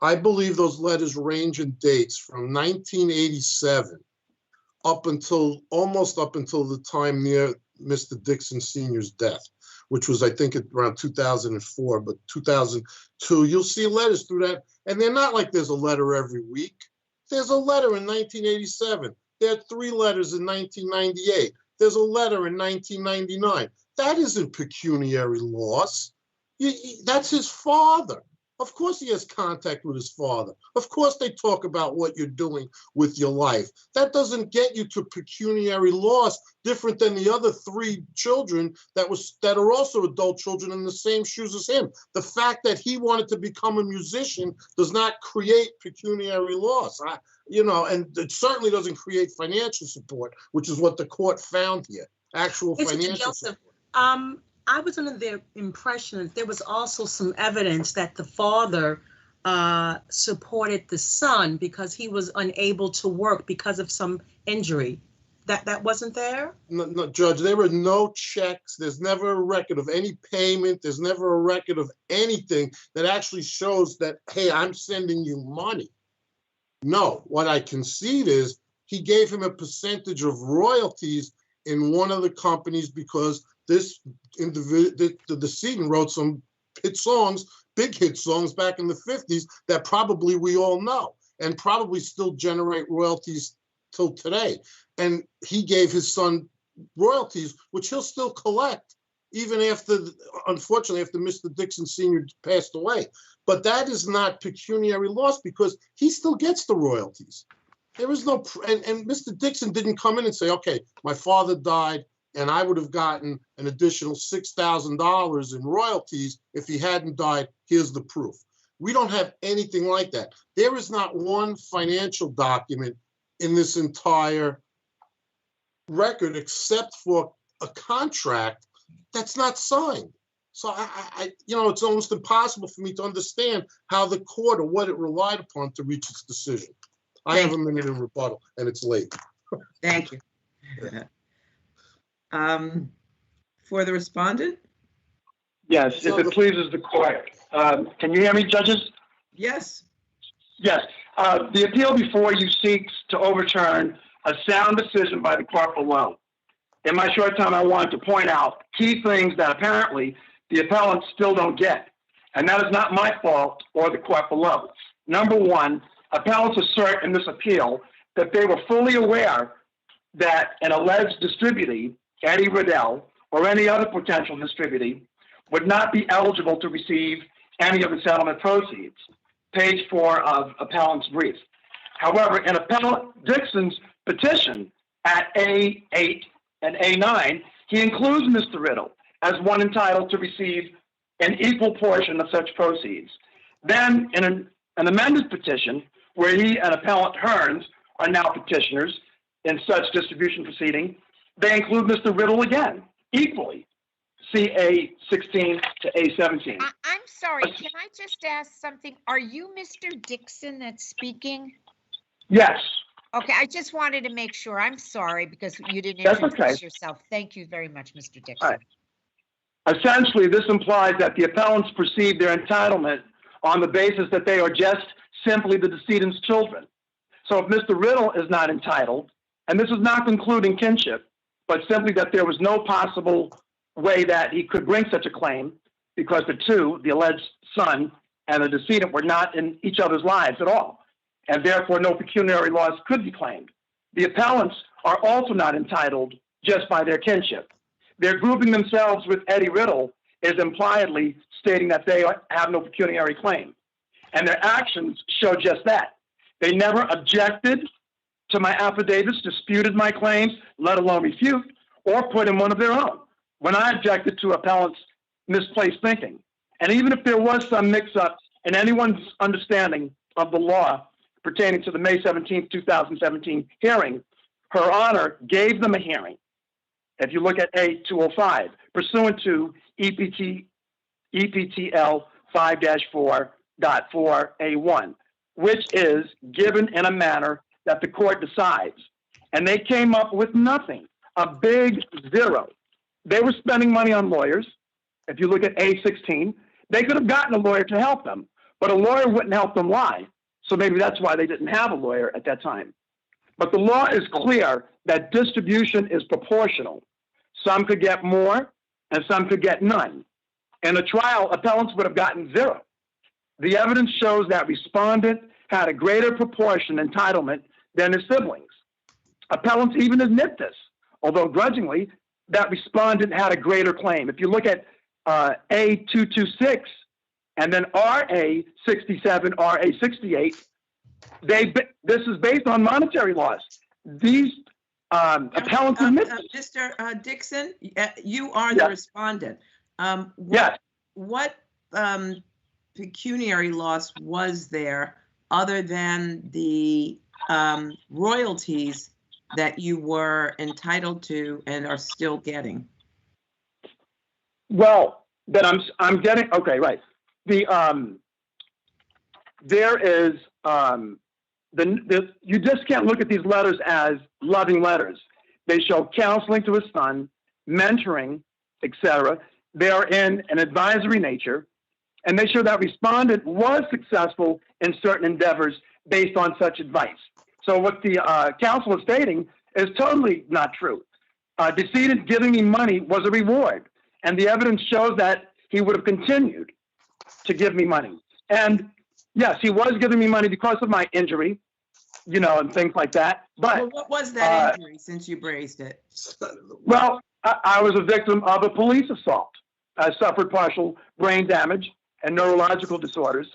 I believe those letters range in dates from 1987 almost up until the time near Mr. Dixon Sr.'s death, which was, I think, around 2004, but 2002. You'll see letters through that, and they're not like there's a letter every week. There's a letter in 1987. There are 3 letters in 1998. There's a letter in 1999. That isn't pecuniary loss. That's his father. Of course he has contact with his father. Of course they talk about what you're doing with your life. That doesn't get you to pecuniary loss, different than the other 3 children that are also adult children in the same shoes as him. The fact that he wanted to become a musician does not create pecuniary loss. And it certainly doesn't create financial support, which is what the court found here. Actual financial support. I was under the impression that there was also some evidence that the father supported the son because he was unable to work because of some injury. That wasn't there? No, Judge, there were no checks. There's never a record of any payment. There's never a record of anything that actually shows that, hey, I'm sending you money. No, what I concede is he gave him a percentage of royalties in one of the companies because this individual, the decedent, wrote some hit songs, big hit songs back in the 50s that probably we all know and probably still generate royalties till today. And he gave his son royalties, which he'll still collect even after, unfortunately, after Mr. Dixon Sr. passed away. But that is not pecuniary loss because he still gets the royalties. There is no, and Mr. Dixon didn't come in and say, okay, my father died, and I would have gotten an additional $6,000 in royalties if he hadn't died. Here's the proof. We don't have anything like that. There is not one financial document in this entire record except for a contract that's not signed. So it's almost impossible for me to understand how the court or what it relied upon to reach its decision. I have a minute in rebuttal, and it's late. Thank you. For the respondent? Yes, if it pleases the court. Can you hear me, judges? Yes. Yes. The appeal before you seeks to overturn a sound decision by the court below. In my short time, I wanted to point out key things that apparently the appellants still don't get, and that is not my fault or the court below. Number one, appellants assert in this appeal that they were fully aware that an alleged distributee, Eddie Riddell, or any other potential distributee, would not be eligible to receive any of the settlement proceeds. Page 4 of appellant's brief. However, in appellant Dixon's petition at A8 and A9, he includes Mr. Riddell as one entitled to receive an equal portion of such proceeds. Then, in an amended petition, where he and appellant Hearns are now petitioners in such distribution proceeding, they include Mr. Riddell again, equally. See A16 to A17. I'm sorry, can I just ask something? Are you Mr. Dixon that's speaking? Yes. Okay, I just wanted to make sure. I'm sorry because you didn't That's introduce okay. yourself. Thank you very much, Mr. Dixon. All right. Essentially, this implies that the appellants perceive their entitlement on the basis that they are just simply the decedent's children. So if Mr. Riddell is not entitled, and this is not concluding kinship, but simply that there was no possible way that he could bring such a claim because the two, the alleged son and the decedent, were not in each other's lives at all, and therefore no pecuniary loss could be claimed. The appellants are also not entitled just by their kinship. Their grouping themselves with Eddie Riddell is impliedly stating that they have no pecuniary claim. And their actions show just that. They never objected to my affidavits, disputed my claims, let alone refute, or put in one of their own when I objected to appellants' misplaced thinking. And even if there was some mix-up in anyone's understanding of the law pertaining to the May 17, 2017 hearing, Her Honor gave them a hearing. If you look at A205, pursuant to EPT EPTL 5-4.4A1, which is given in a manner that the court decides. And they came up with nothing, a big zero. They were spending money on lawyers. If you look at A16, they could have gotten a lawyer to help them, but a lawyer wouldn't help them lie. So maybe that's why they didn't have a lawyer at that time. But the law is clear that distribution is proportional. Some could get more and some could get none. In a trial, appellants would have gotten zero. The evidence shows that respondent had a greater proportion entitlement than his siblings. Appellants even admit this, although grudgingly, that respondent had a greater claim. If you look at A226 and then RA67, RA68, this is based on monetary laws. These appellants admit this. Mr. Dixon, you are the respondent. What pecuniary loss was there other than the royalties that you were entitled to and are still getting? Well, that I'm getting, okay, right. There is, you just can't look at these letters as loving letters. They show counseling to his son, mentoring, etc. They are in an advisory nature, and they show that respondent was successful in certain endeavors based on such advice. So what the counsel is stating is totally not true. Decedent giving me money was a reward, and the evidence shows that he would have continued to give me money. And yes, he was giving me money because of my injury, you know, and things like that. But well, what was that injury since you raised it? Well, I was a victim of a police assault. I suffered partial brain damage and neurological disorders.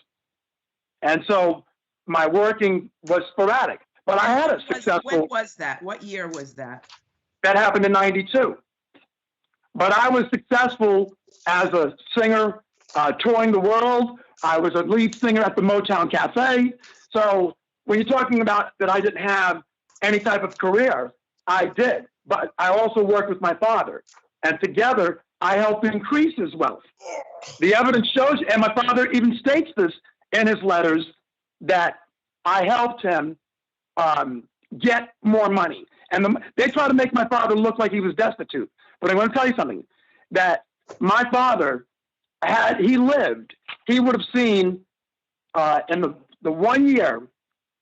And so my working was sporadic, but I had a successful. When was that? What year was that? That happened in '92. But I was successful as a singer, touring the world. I was a lead singer at the Motown Cafe. So when you're talking about that I didn't have any type of career, I did. But I also worked with my father. And together, I helped increase his wealth. The evidence shows, and my father even states this in his letters, that I helped him get more money. And they try to make my father look like he was destitute. But I want to tell you something, that my father, had he lived, he would have seen in the 1 year,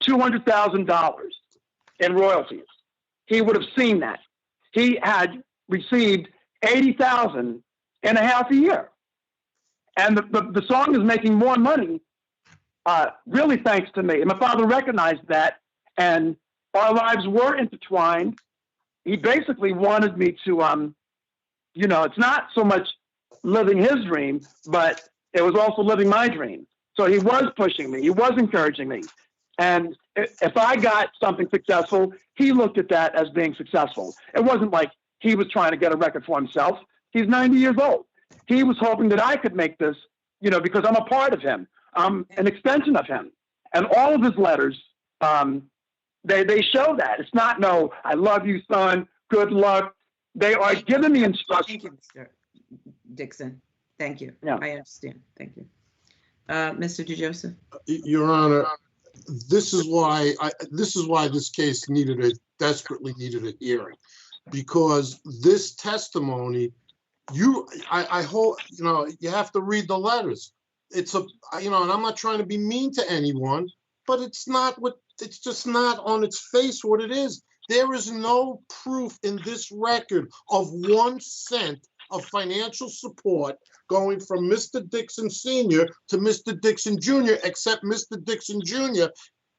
$200,000 in royalties. He would have seen that. He had received $80,000 in a half a year. And the song is making more money, really thanks to me. And my father recognized that, and our lives were intertwined. He basically wanted me to, you know, it's not so much living his dream, but it was also living my dream. So he was pushing me. He was encouraging me. And if I got something successful, he looked at that as being successful. It wasn't like he was trying to get a record for himself. He's 90 years old. He was hoping that I could make this, you know, because I'm a part of him. I'm an extension of him. And all of his letters, they show that. It's not, no, I love you, son, good luck. They are giving me instructions. Thank you, Mr. Dixon. Thank you. Yeah. I understand. Thank you. Mr. DeJoseph. Your Honor, this is why this case desperately needed a hearing, because this testimony, I hope, you know, you have to read the letters. It's a, you know, and I'm not trying to be mean to anyone, but it's just not on its face what it is. There is no proof in this record of 1 cent of financial support going from Mr. Dixon Sr. to Mr. Dixon Jr., except Mr. Dixon Jr.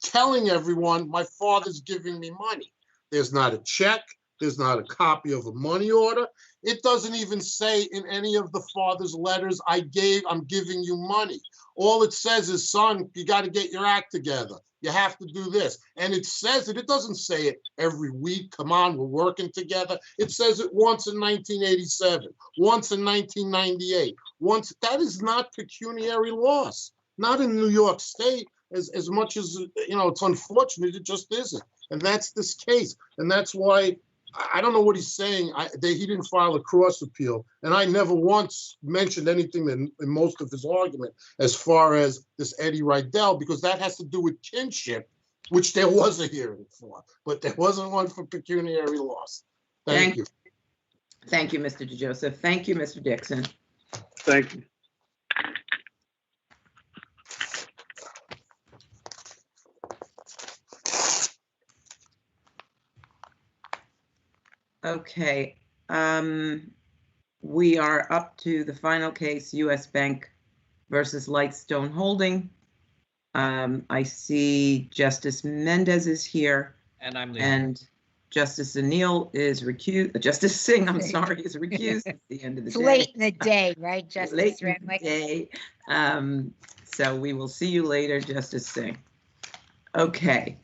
telling everyone my father's giving me money. There's not a check. There's not a copy of a money order. It doesn't even say in any of the father's letters, I'm giving you money. All it says is, son, you got to get your act together. You have to do this. And it says it. It doesn't say it every week. Come on, we're working together. It says it once in 1987, once in 1998. Once. That is not pecuniary loss. Not in New York State. As much as, you know, it's unfortunate, it just isn't. And that's this case. And that's why I don't know what he's saying. He didn't file a cross appeal, and I never once mentioned anything in most of his argument as far as this Eddie Rydell, because that has to do with kinship, which there was a hearing for, but there wasn't one for pecuniary loss. Thank you. Thank you, Mr. DeJoseph. Thank you, Mr. Dixon. Thank you. Okay, we are up to the final case, U.S. Bank versus Lightstone Holding. I see Justice Mendez is here. And I'm and Justice Anil is recused. Justice Singh, I'm sorry, is recused at the end of the It's day. late in the day, right, Justice Late in Renwick? the day. So we will see you later, Justice Singh. Okay.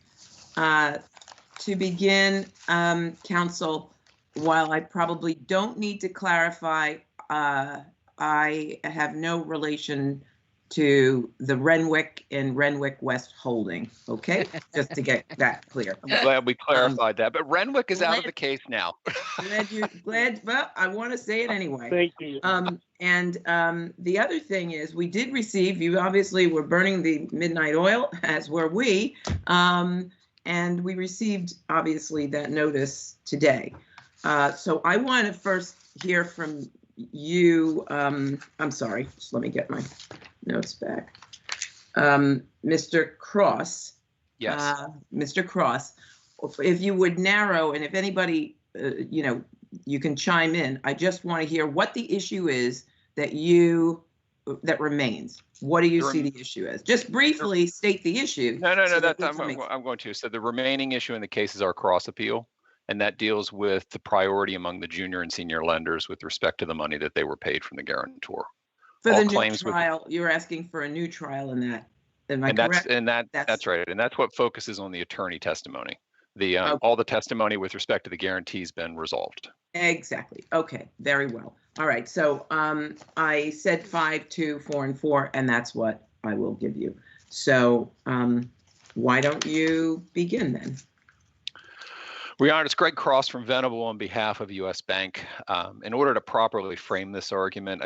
To begin, counsel, while I probably don't need to clarify, I have no relation to the Renwick and Renwick West Holding, okay? Just to get that clear. I'm glad we clarified that, but Renwick is out of the case now. Well, I want to say it anyway. Thank you. The other thing is, we did receive, you obviously were burning the midnight oil, as were we, and we received, obviously, that notice today. So I want to first hear from you. I'm sorry, just let me get my notes back. Mr. Cross. Yes. Mr. Cross, if you would narrow, and if anybody, you can chime in. I just want to hear what the issue is that remains. What do you see the issue as? Just briefly state the issue. No. I'm going to. So the remaining issue in the case is our cross appeal, and that deals with the priority among the junior and senior lenders with respect to the money that they were paid from the guarantor. For the new trial, you're asking for a new trial in that. Am I correct? That's right. And that's what focuses on the attorney testimony. All the testimony with respect to the guarantees been resolved. Exactly. Okay. Very well. All right. So I said 5, 2, 4, and 4, and that's what I will give you. So why don't you begin then? Your Honor, it's Greg Cross from Venable on behalf of U.S. Bank. In order to properly frame this argument,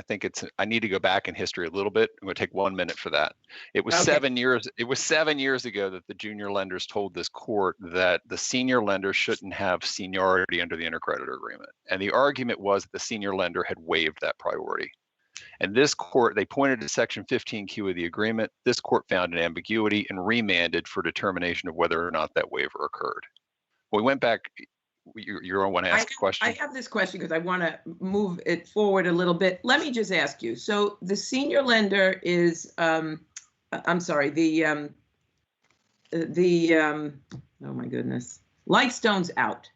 I need to go back in history a little bit. I'm going to take 1 minute for that. It was 7 years. It was 7 years ago that the junior lenders told this court that the senior lender shouldn't have seniority under the intercreditor agreement, and the argument was that the senior lender had waived that priority. And this court, they pointed to Section 15Q of the agreement. This court found an ambiguity and remanded for determination of whether or not that waiver occurred. We went back. You're want to ask a question. I have this question because I want to move it forward a little bit. Let me just ask you. So the senior lender is, I'm sorry, oh my goodness, Lightstone's out.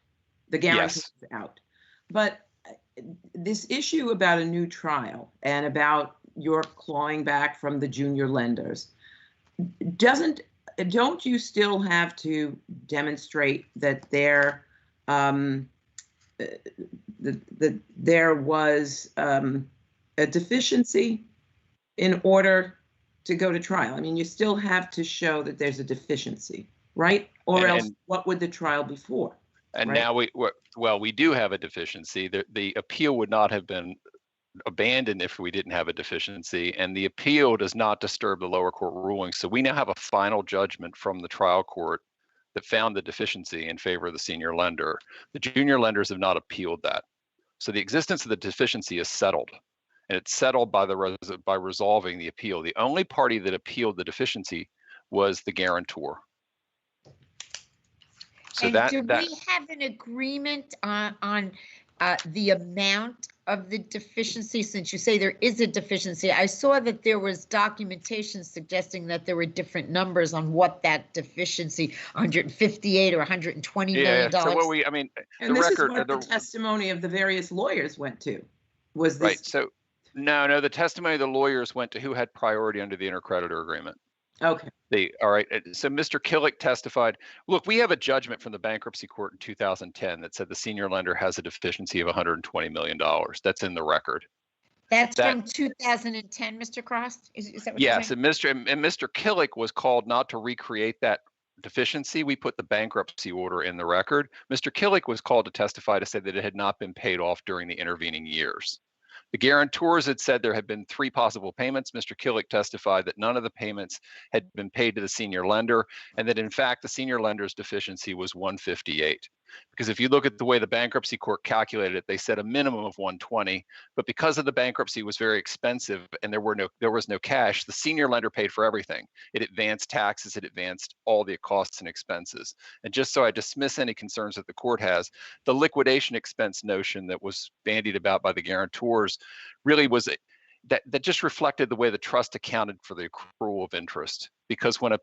The guarantee is out. But this issue about a new trial and about your clawing back from the junior lenders, don't you still have to demonstrate that there was a deficiency in order to go to trial? I mean, you still have to show that there's a deficiency, right? Or else what would the trial be for? And right? Now we do have a deficiency. The appeal would not have been abandoned if we didn't have a deficiency, and the appeal does not disturb the lower court ruling. So we now have a final judgment from the trial court that found the deficiency in favor of the senior lender. The junior lenders have not appealed that. So the existence of the deficiency is settled, and it's settled by resolving the appeal. The only party that appealed the deficiency was the guarantor. So we have an agreement on the amount of the deficiency, since you say there is a deficiency? I saw that there was documentation suggesting that there were different numbers on what that deficiency, 158 or 120 million dollars. So and this is what the testimony of the various lawyers went to. Was this right? So no, the testimony of the lawyers went to who had priority under the intercreditor agreement. Okay. All right. So Mr. Killick testified, look, we have a judgment from the bankruptcy court in 2010 that said the senior lender has a deficiency of $120 million. That's in the record. That's from 2010, Mr. Cross? Is that what you're saying? Yes, and Mr. Killick was called not to recreate that deficiency, we put the bankruptcy order in the record. Mr. Killick was called to testify to say that it had not been paid off during the intervening years. The guarantors had said there had been 3 possible payments. Mr. Killick testified that none of the payments had been paid to the senior lender, and that in fact the senior lender's deficiency was 158. Because if you look at the way the bankruptcy court calculated it, they said a minimum of 120, but because of the bankruptcy was very expensive and there was no cash, the senior lender paid for everything. It advanced taxes, it advanced all the costs and expenses. And just so I dismiss any concerns that the court has, the liquidation expense notion that was bandied about by the guarantors really was that just reflected the way the trust accounted for the accrual of interest. Because when a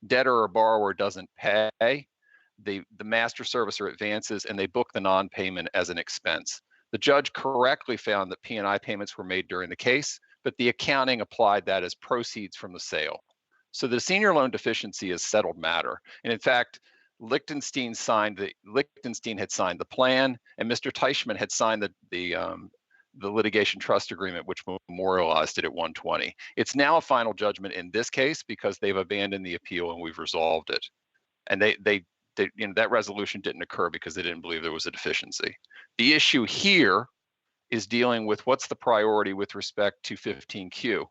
debtor or borrower doesn't pay, the master servicer advances and they book the non-payment as an expense. The judge correctly found that P&I payments were made during the case, but the accounting applied that as proceeds from the sale. So the senior loan deficiency is settled matter. And in fact, Lichtenstein had signed the plan, and Mr. Teichman had signed the litigation trust agreement, which memorialized it at 120. It's now a final judgment in this case because they've abandoned the appeal and we've resolved it. And that resolution didn't occur because they didn't believe there was a deficiency. The issue here is dealing with what's the priority with respect to 15Q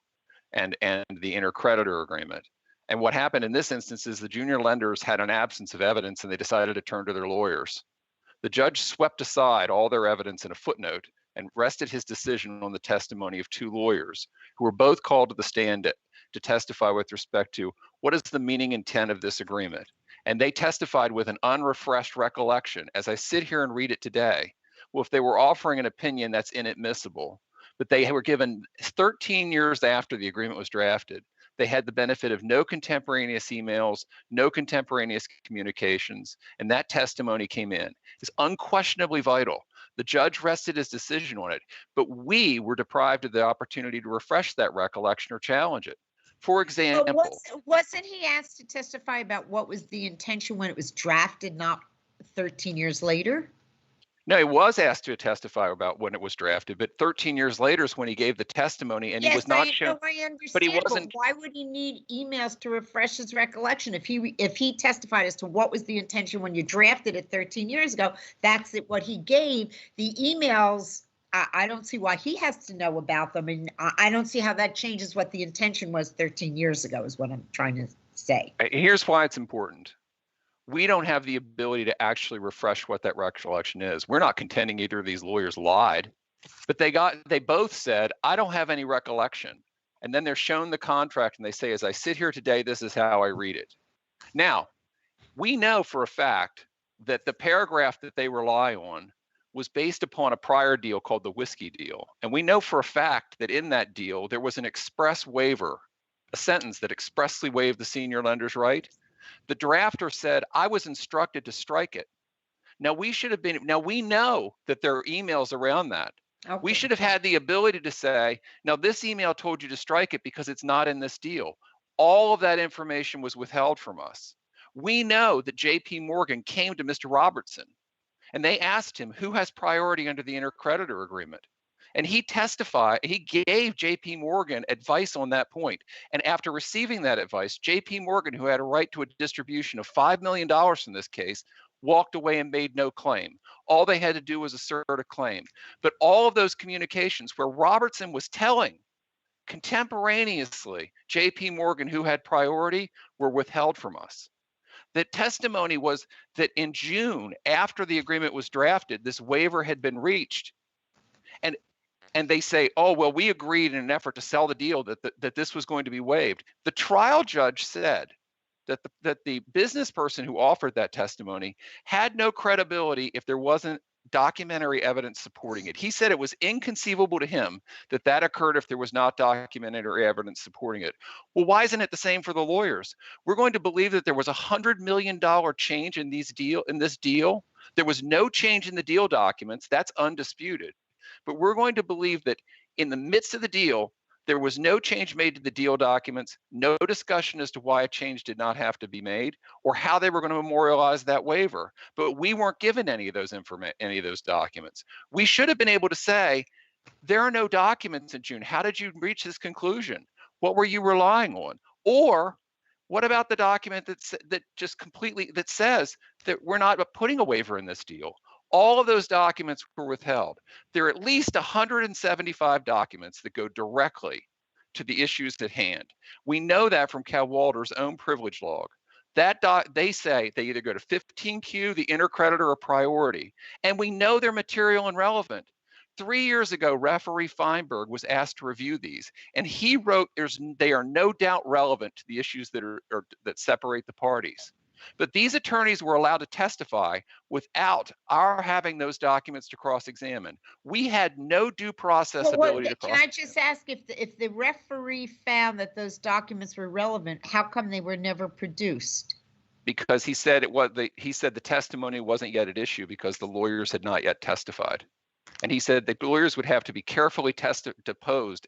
and the intercreditor agreement. And what happened in this instance is the junior lenders had an absence of evidence and they decided to turn to their lawyers. The judge swept aside all their evidence in a footnote and rested his decision on the testimony of 2 lawyers who were both called to the stand to testify with respect to what is the meaning and intent of this agreement. And they testified with an unrefreshed recollection. As I sit here and read it today, well, if they were offering an opinion, that's inadmissible. But they were given 13 years after the agreement was drafted. They had the benefit of no contemporaneous emails, no contemporaneous communications, and that testimony came in. It's unquestionably vital. The judge rested his decision on it, but we were deprived of the opportunity to refresh that recollection or challenge it. For example, wasn't he asked to testify about what was the intention when it was drafted, not 13 years later? No, he was asked to testify about when it was drafted, but 13 years later is when he gave the testimony, and he was not shown. I understand, but he wasn't. But why would he need emails to refresh his recollection? If he testified as to what was the intention when you drafted it 13 years ago, that's what he gave. The emails, I don't see why he has to know about them, and I don't see how that changes what the intention was 13 years ago. Is what I'm trying to say. Here's why it's important. We don't have the ability to actually refresh what that recollection is. We're not contending either of these lawyers lied, but they both said, I don't have any recollection. And then they're shown the contract and they say, as I sit here today, this is how I read it. Now, we know for a fact that the paragraph that they rely on was based upon a prior deal called the whiskey deal. And we know for a fact that in that deal, there was an express waiver, a sentence that expressly waived the senior lender's right. The drafter said, I was instructed to strike it. Now we know that there are emails around that. Okay. We should have had the ability to say, now this email told you to strike it because it's not in this deal. All of that information was withheld from us. We know that JP Morgan came to Mr. Robertson and they asked him who has priority under the intercreditor agreement. And he gave JP Morgan advice on that point. And after receiving that advice, JP Morgan, who had a right to a distribution of $5 million in this case, walked away and made no claim. All they had to do was assert a claim. But all of those communications where Robertson was telling contemporaneously JP Morgan, who had priority, were withheld from us. The testimony was that in June, after the agreement was drafted, this waiver had been reached. And they say, oh, well, we agreed in an effort to sell the deal that this was going to be waived. The trial judge said that the business person who offered that testimony had no credibility if there wasn't documentary evidence supporting it. He said it was inconceivable to him that occurred if there was not documentary evidence supporting it. Well, why isn't it the same for the lawyers? We're going to believe that there was $100 million change in this deal. There was no change in the deal documents. That's undisputed. But we're going to believe that in the midst of the deal, there was no change made to the deal documents, no discussion as to why a change did not have to be made, or how they were going to memorialize that waiver. But we weren't given any of those documents. We should have been able to say, there are no documents in June. How did you reach this conclusion? What were you relying on? Or What about the document that just completely that says that we're not putting a waiver in this deal? All of those documents were withheld. There are at least 175 documents that go directly to the issues at hand. We know that from Cadwalader's own privilege log. They say they either go to 15Q, the intercreditor, or priority, and we know they're material and relevant. 3 years ago, referee Feinberg was asked to review these, and he wrote, they are no doubt relevant to the issues that separate the parties. But these attorneys were allowed to testify without our having those documents to cross-examine. We had no due process ability to cross. Can I just ask if the referee found that those documents were relevant, how come they were never produced? Because he said the testimony wasn't yet at issue because the lawyers had not yet testified. And he said the lawyers would have to be carefully deposed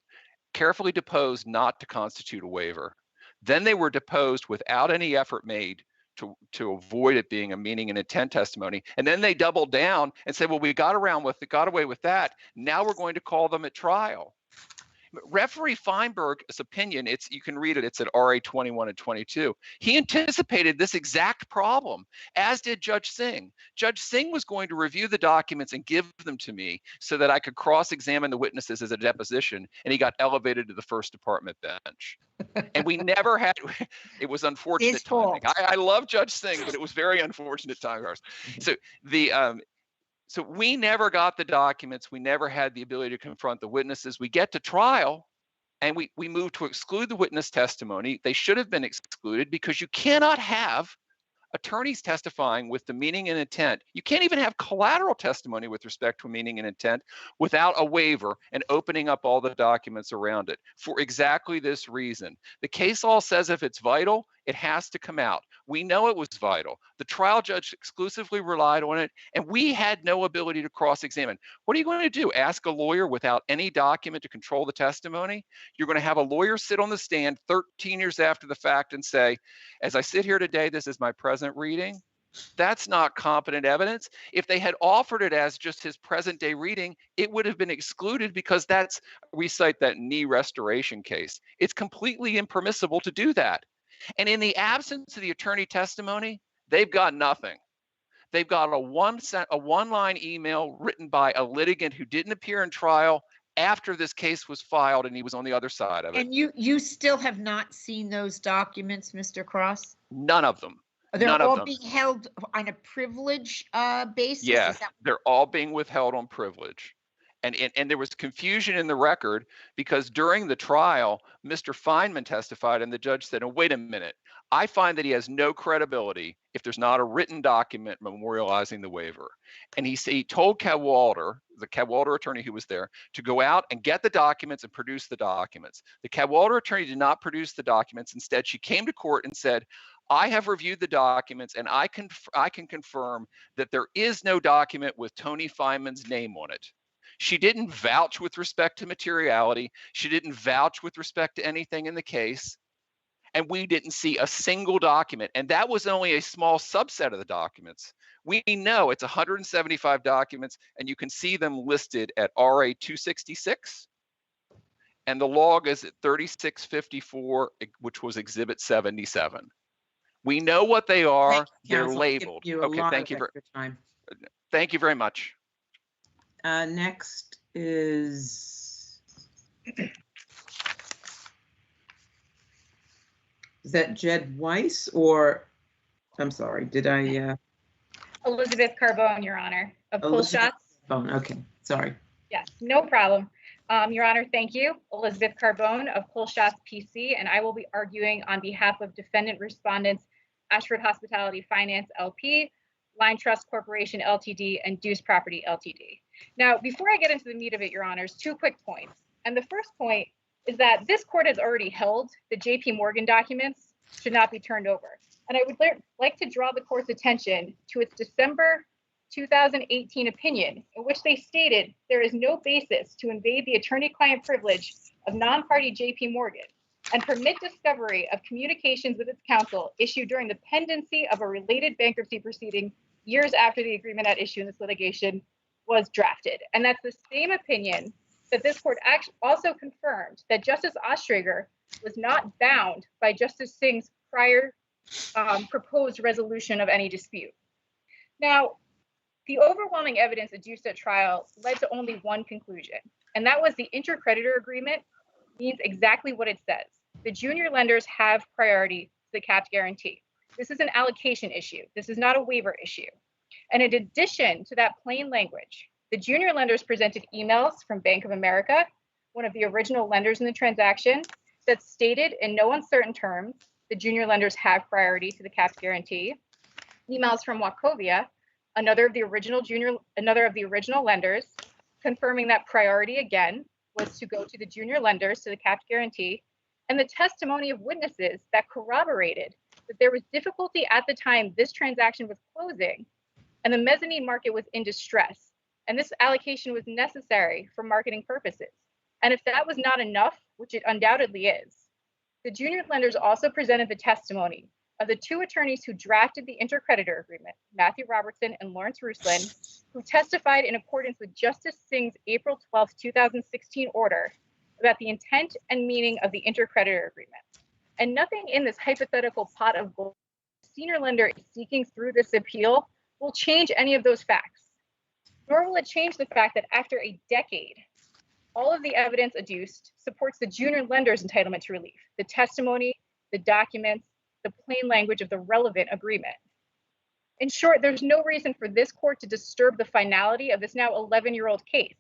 not to constitute a waiver. Then they were deposed without any effort made to avoid it being a meaning and intent testimony. And then they doubled down and said, well, we got away with that. Now we're going to call them at trial. Referee Feinberg's opinion, you can read it, it's at RA 21 and 22. He anticipated this exact problem, as did Judge Singh. Judge Singh was going to review the documents and give them to me so that I could cross-examine the witnesses as a deposition, and he got elevated to the First Department bench. And we never had, it was unfortunate timing. I love Judge Singh, but it was very unfortunate timing. So we never got the documents. We never had the ability to confront the witnesses. We get to trial and we move to exclude the witness testimony. They should have been excluded because you cannot have attorneys testifying with the meaning and intent. You can't even have collateral testimony with respect to meaning and intent without a waiver and opening up all the documents around it for exactly this reason. The case law says if it's vital, it has to come out. We know it was vital. The trial judge exclusively relied on it, and we had no ability to cross-examine. What are you going to do? Ask a lawyer without any document to control the testimony? You're going to have a lawyer sit on the stand 13 years after the fact and say, as I sit here today, this is my present reading. That's not competent evidence. If they had offered it as just his present day reading, it would have been excluded because we cite that knee restoration case. It's completely impermissible to do that. And in the absence of the attorney testimony, they've got nothing. They've got a one-line email written by a litigant who didn't appear in trial after this case was filed, and he was on the other side of it. And you still have not seen those documents, Mr. Cross? None of them. They're all being held on a privilege basis? Yeah, they're all being withheld on privilege. And there was confusion in the record because during the trial, Mr. Feynman testified and the judge said, oh, wait a minute, I find that he has no credibility if there's not a written document memorializing the waiver. And he told Cadwalader, the Cadwalader attorney who was there, to go out and get the documents and produce the documents. The Cadwalader attorney did not produce the documents. Instead, she came to court and said, I have reviewed the documents and I can confirm that there is no document with Tony Feynman's name on it. She didn't vouch with respect to materiality. She didn't vouch with respect to anything in the case. And we didn't see a single document. And that was only a small subset of the documents. We know it's 175 documents, and you can see them listed at RA 266. And the log is at 3654, which was Exhibit 77. We know what they are. They're labeled. Okay, thank you. Thank you very much. Next is that Jed Weiss or, I'm sorry, did I? Elizabeth Carbone, Your Honor, of Pull Shots. Okay, sorry. Yes, no problem. Your Honor, thank you. Elizabeth Carbone of Pull Shots PC, and I will be arguing on behalf of defendant respondents Ashford Hospitality Finance LP, Line Trust Corporation Ltd, and Deuce Property Ltd. Now, before I get into the meat of it, Your Honors, 2 quick points. And the first point is that this court has already held the JP Morgan documents should not be turned over. And I would like to draw the court's attention to its December 2018 opinion, in which they stated there is no basis to invade the attorney-client privilege of non-party JP Morgan and permit discovery of communications with its counsel issued during the pendency of a related bankruptcy proceeding years after the agreement at issue in this litigation was drafted. And that's the same opinion that this court also confirmed that Justice Ostrager was not bound by Justice Singh's prior proposed resolution of any dispute. Now, the overwhelming evidence adduced at trial led to only one conclusion, and that was the intercreditor agreement means exactly what it says. The junior lenders have priority to the capped guarantee. This is an allocation issue. This is not a waiver issue. And in addition to that plain language, the junior lenders presented emails from Bank of America, one of the original lenders in the transaction, that stated in no uncertain terms the junior lenders have priority to the capped guarantee. Emails from Wachovia, another of the original lenders, confirming that priority again was to go to the junior lenders to the capped guarantee, and the testimony of witnesses that corroborated that there was difficulty at the time this transaction was closing and the mezzanine market was in distress, and this allocation was necessary for marketing purposes. And if that was not enough, which it undoubtedly is, the junior lenders also presented the testimony of the two attorneys who drafted the intercreditor agreement, Matthew Robertson and Lawrence Ruslan, who testified in accordance with Justice Singh's April 12, 2016 order about the intent and meaning of the intercreditor agreement. And nothing in this hypothetical pot of gold the senior lender is seeking through this appeal will change any of those facts, nor will it change the fact that after a decade, all of the evidence adduced supports the junior lender's entitlement to relief, the testimony, the documents, the plain language of the relevant agreement. In short, there's no reason for this court to disturb the finality of this now 11-year-old case.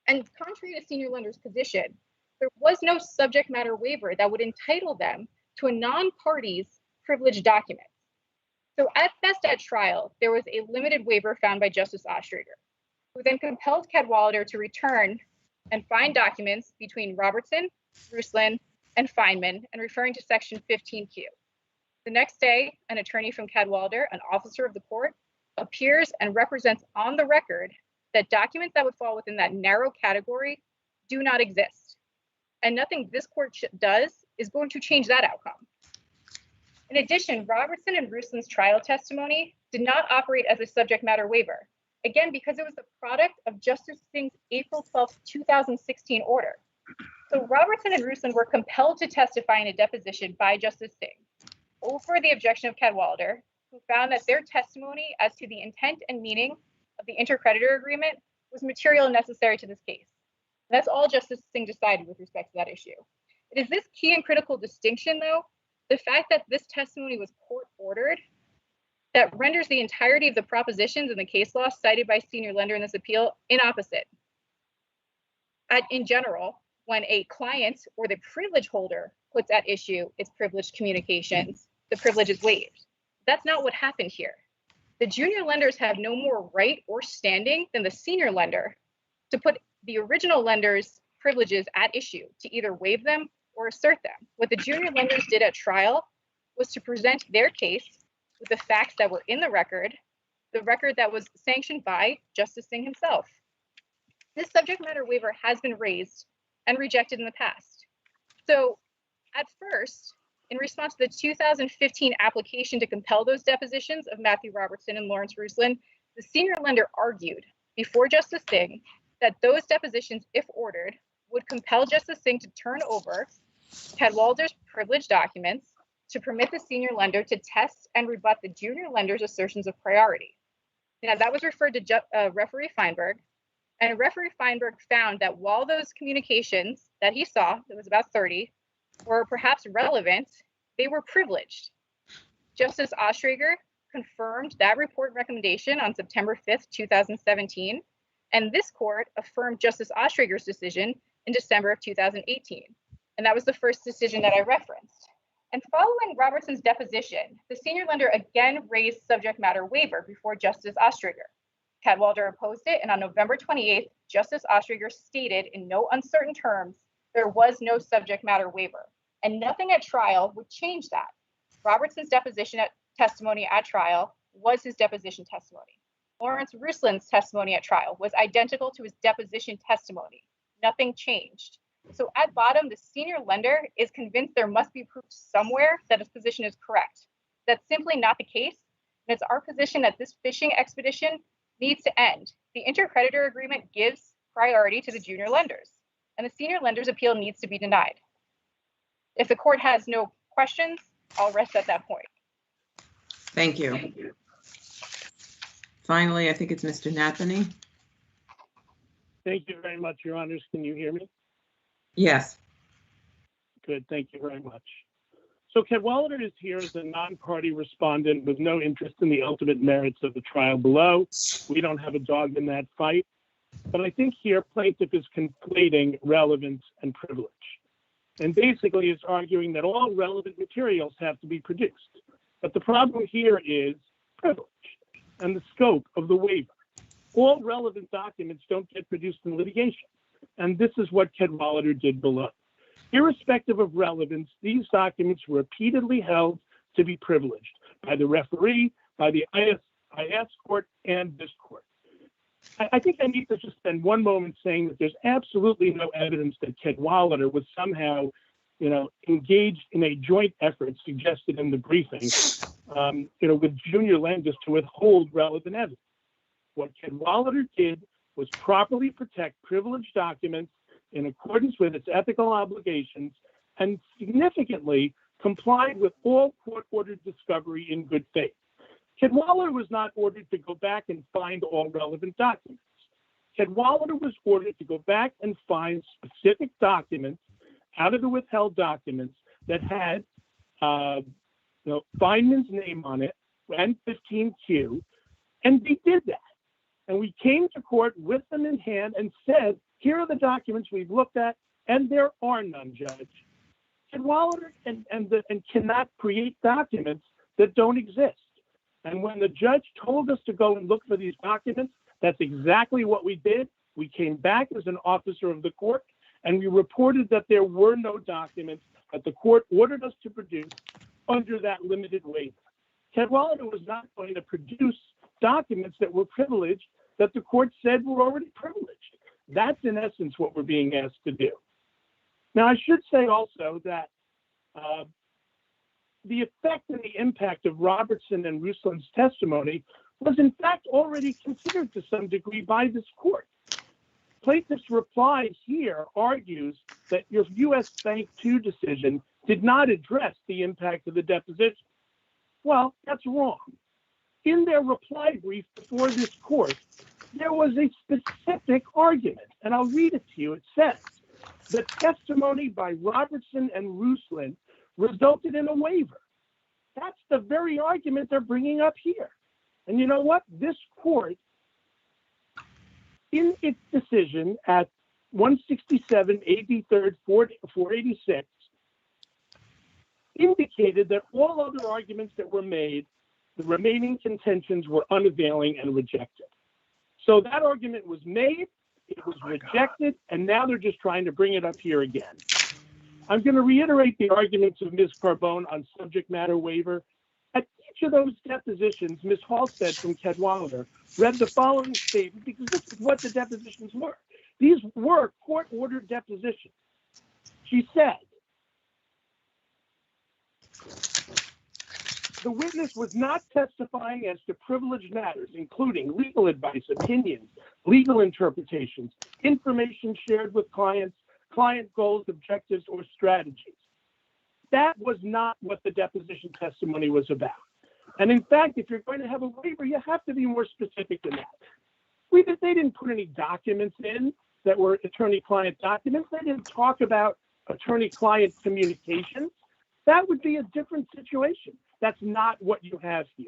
And contrary to senior lender's position, there was no subject matter waiver that would entitle them to a non-party's privileged document. So at best at trial, there was a limited waiver found by Justice Ostrager, who then compelled Cadwalader to return and find documents between Robertson, Ruslan, and Feynman, and referring to section 15Q. The next day, an attorney from Cadwalader, an officer of the court, appears and represents on the record that documents that would fall within that narrow category do not exist. And nothing this court does is going to change that outcome. In addition, Robertson and Ruslan's trial testimony did not operate as a subject matter waiver, again, because it was the product of Justice Singh's April 12, 2016 order. So Robertson and Ruslan were compelled to testify in a deposition by Justice Singh over the objection of Cadwalader, who found that their testimony as to the intent and meaning of the intercreditor agreement was material and necessary to this case. And that's all Justice Singh decided with respect to that issue. It is this key and critical distinction, though, the fact that this testimony was court-ordered, that renders the entirety of the propositions in the case law cited by senior lender in this appeal inopposite. In general, when a client or the privilege holder puts at issue its privileged communications, the privilege is waived. That's not what happened here. The junior lenders have no more right or standing than the senior lender to put the original lender's privileges at issue, to either waive them or assert them. What the junior lenders did at trial was to present their case with the facts that were in the record that was sanctioned by Justice Singh himself. This subject matter waiver has been raised and rejected in the past. So at first, in response to the 2015 application to compel those depositions of Matthew Robertson and Lawrence Ruslan, the senior lender argued before Justice Singh that those depositions, if ordered, would compel Justice Singh to turn over Cadwalader's privileged documents to permit the senior lender to test and rebut the junior lender's assertions of priority. Now, that was referred to Referee Feinberg, and Referee Feinberg found that while those communications that he saw, there was about 30, were perhaps relevant, they were privileged. Justice Ostrager confirmed that report recommendation on September 5th, 2017, and this court affirmed Justice Ostrager's decision in December of 2018. And that was the first decision that I referenced. And following Robertson's deposition, the senior lender again raised subject matter waiver before Justice Ostrager. Cadwalader opposed it, and on November 28th, Justice Ostrager stated in no uncertain terms there was no subject matter waiver, and nothing at trial would change that. Robertson's deposition testimony at trial was his deposition testimony. Lawrence Ruslan's testimony at trial was identical to his deposition testimony. Nothing changed. So at bottom, the senior lender is convinced there must be proof somewhere that his position is correct. That's simply not the case, and it's our position that this fishing expedition needs to end. The intercreditor agreement gives priority to the junior lenders, and the senior lender's appeal needs to be denied. If the court has no questions, I'll rest at that point. Thank you. Finally, I think it's Mr. Nathany. Thank you very much, Your Honors. Can you hear me? Yes. Good, thank you very much. So Cadwalader is here as a non-party respondent with no interest in the ultimate merits of the trial below. We don't have a dog in that fight. But I think here plaintiff is conflating relevance and privilege. And basically is arguing that all relevant materials have to be produced. But the problem here is privilege and the scope of the waiver. All relevant documents don't get produced in litigation. And this is what Cadwalader did below. Irrespective of relevance, these documents were repeatedly held to be privileged by the referee, by the IS court, and this court. I think I need to just spend one moment saying that there's absolutely no evidence that Cadwalader was somehow, engaged in a joint effort suggested in the briefing, with junior lenders to withhold relevant evidence. What Cadwalader did was properly protect privileged documents in accordance with its ethical obligations and significantly complied with all court-ordered discovery in good faith. Cadwalader was not ordered to go back and find all relevant documents. Cadwalader was ordered to go back and find specific documents out of the withheld documents that had Feynman's name on it and 15Q, and they did that. And we came to court with them in hand and said, here are the documents we've looked at, and there are none, Judge. Cadwalader and cannot create documents that don't exist. And when the judge told us to go and look for these documents, that's exactly what we did. We came back as an officer of the court, and we reported that there were no documents that the court ordered us to produce under that limited waiver. Cadwalader was not going to produce documents that were privileged that the court said were already privileged. That's in essence what we're being asked to do. Now, I should say also that the effect and the impact of Robertson and Ruslan's testimony was in fact already considered to some degree by this court. Plaintiff's reply here argues that your U.S. Bank 2 decision did not address the impact of the deposition. Well, that's wrong. In their reply brief before this court, there was a specific argument, and I'll read it to you. It says, the testimony by Robertson and Ruslan resulted in a waiver. That's the very argument they're bringing up here. And you know what? This court, in its decision at 167 AB 3rd 486, indicated that all other arguments that were made, the remaining contentions were unavailing and rejected. So that argument was made, it was rejected, and now they're just trying to bring it up here again. I'm going to reiterate the arguments of Ms. Carbone on subject matter waiver. At each of those depositions, Ms. Halstead from Cadwalader read the following statement because this is what the depositions were. These were court-ordered depositions. She said, the witness was not testifying as to privileged matters, including legal advice, opinions, legal interpretations, information shared with clients, client goals, objectives, or strategies. That was not what the deposition testimony was about. And in fact, if you're going to have a waiver, you have to be more specific than that. They didn't put any documents in that were attorney-client documents. They didn't talk about attorney-client communications. That would be a different situation. That's not what you have here.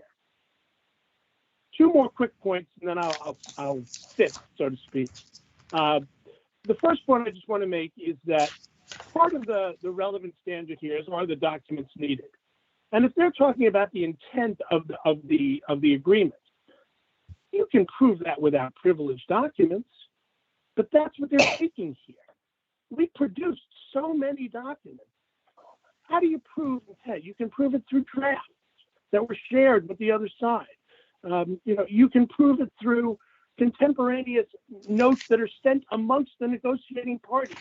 Two more quick points, and then I'll sit, so to speak. The first point I just want to make is that part of the relevant standard here is, are the documents needed? And if they're talking about the intent of the agreement, you can prove that without privileged documents, but that's what they're seeking here. We produced so many documents. How do you prove intent? You can prove it through drafts that were shared with the other side. You can prove it through contemporaneous notes that are sent amongst the negotiating parties.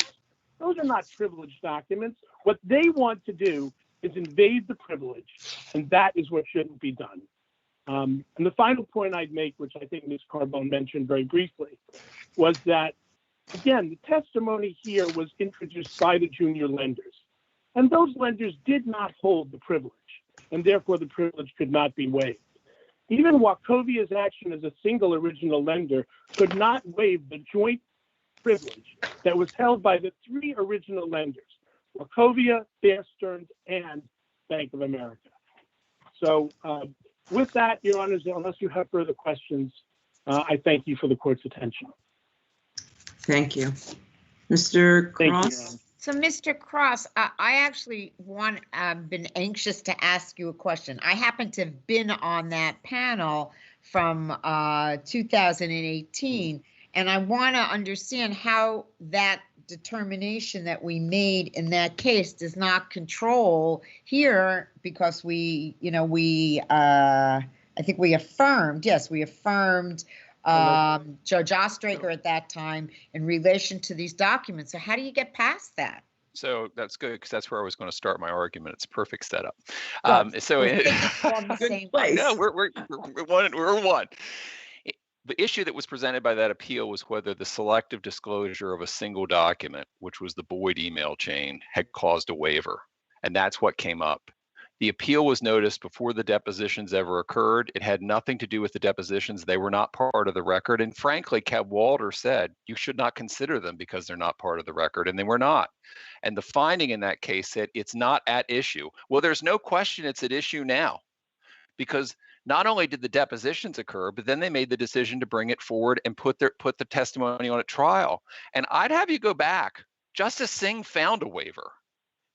Those are not privileged documents. What they want to do is invade the privilege, and that is what shouldn't be done. And the final point I'd make, which I think Ms. Carbone mentioned very briefly, was that, again, the testimony here was introduced by the junior lenders. And those lenders did not hold the privilege, and therefore the privilege could not be waived. Even Wachovia's action as a single original lender could not waive the joint privilege that was held by the three original lenders, Wachovia, Bear Stearns, and Bank of America. So with that, Your Honors, unless you have further questions, I thank you for the court's attention. Thank you. Mr. Thank you, Your Cross? Honor. So, Mr. Cross, I actually been anxious to ask you a question. I happen to have been on that panel from 2018, and I want to understand how that determination that we made in that case does not control here, because we, I think we affirmed, yes, we affirmed Judge Ostraker at that time in relation to these documents. So how do you get past that? So that's good, because that's where I was going to start my argument. It's a perfect setup. Good. So We're on the same place. no, we're one. The issue that was presented by that appeal was whether the selective disclosure of a single document, which was the Boyd email chain, had caused a waiver. And that's what came up. The appeal was noticed before the depositions ever occurred. It had nothing to do with the depositions. They were not part of the record. And frankly, Cadwalder said you should not consider them because they're not part of the record, and they were not. And the finding in that case said it's not at issue. Well, there's no question it's at issue now, because not only did the depositions occur, but then they made the decision to bring it forward and put the testimony on at trial. And I'd have you go back. Justice Singh found a waiver.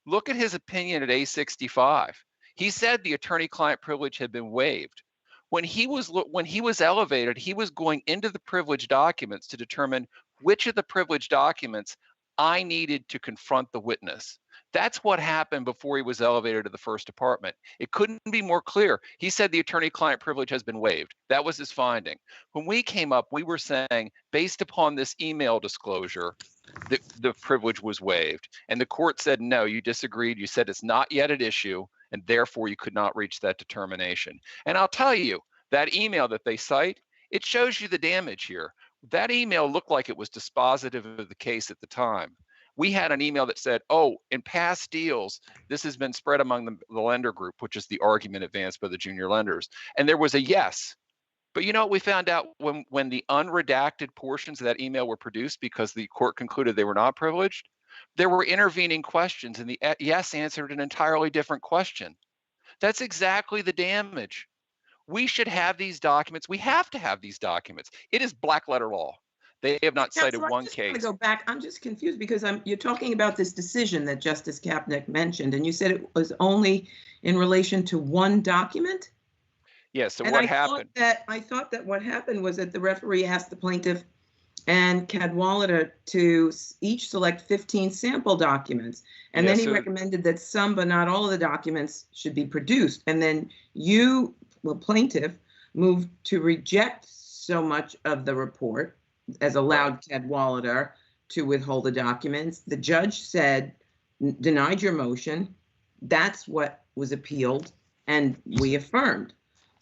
Look at his opinion at A65. He said the attorney-client privilege had been waived. When he was elevated, he was going into the privileged documents to determine which of the privileged documents I needed to confront the witness. That's what happened before he was elevated to the first department. It couldn't be more clear. He said the attorney-client privilege has been waived. That was his finding. When we came up, we were saying, based upon this email disclosure, the privilege was waived. And the court said, no, you disagreed. You said it's not yet at issue, and therefore you could not reach that determination. And I'll tell you, that email that they cite, it shows you the damage here. That email looked like it was dispositive of the case at the time. We had an email that said, oh, in past deals, this has been spread among the lender group, which is the argument advanced by the junior lenders. And there was a yes. But you know what we found out when the unredacted portions of that email were produced, because the court concluded they were not privileged, there were intervening questions, and the yes answered an entirely different question. That's exactly the damage. We should have these documents. We have to have these documents. It is black letter law. They have not cited one case. I'm just going to go back. I'm just confused because you're talking about this decision that Justice Kapnick mentioned, and you said it was only in relation to one document? Yeah, so and what happened? I thought that what happened was that the referee asked the plaintiff and Cadwalder to each select 15 sample documents. And then he recommended that some, but not all of the documents should be produced. And then you, the plaintiff, moved to reject so much of the report as allowed Cadwalder to withhold the documents. The judge said, denied your motion. That's what was appealed, and we affirmed.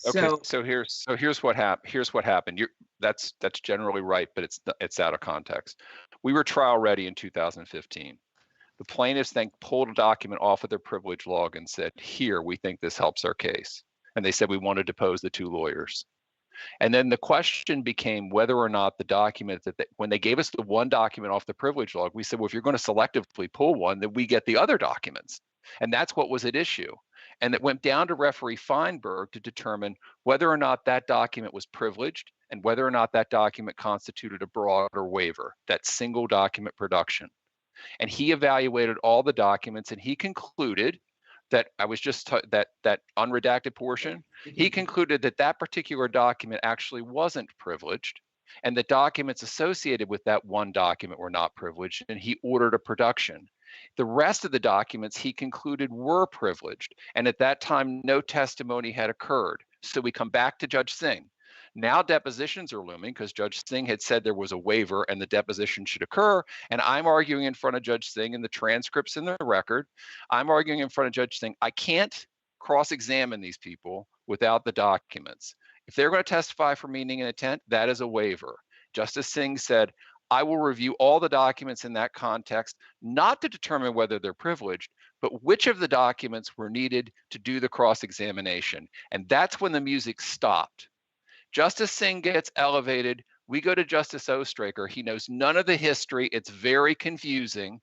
Okay, so here's what happened. That's generally right, but it's out of context. We were trial ready in 2015. The plaintiffs then pulled a document off of their privilege log and said, here, we think this helps our case. And they said we want to depose the two lawyers. And then the question became whether or not the document when they gave us the one document off the privilege log, we said, well, if you're going to selectively pull one, then we get the other documents. And that's what was at issue. And it went down to referee Feinberg to determine whether or not that document was privileged and whether or not that document constituted a broader waiver, that single document production. And he evaluated all the documents, and he concluded that that unredacted portion, he concluded that that particular document actually wasn't privileged, and the documents associated with that one document were not privileged, and he ordered a production. The rest of the documents he concluded were privileged, and at that time, no testimony had occurred. So we come back to Judge Singh. Now depositions are looming because Judge Singh had said there was a waiver and the deposition should occur. And I'm arguing in front of Judge Singh, in the transcripts in the record, I'm arguing in front of Judge Singh, I can't cross-examine these people without the documents. If they're going to testify for meaning and intent, that is a waiver. Justice Singh said, I will review all the documents in that context, not to determine whether they're privileged, but which of the documents were needed to do the cross-examination. And that's when the music stopped. Justice Singh gets elevated. We go to Justice Ostraker. He knows none of the history. It's very confusing.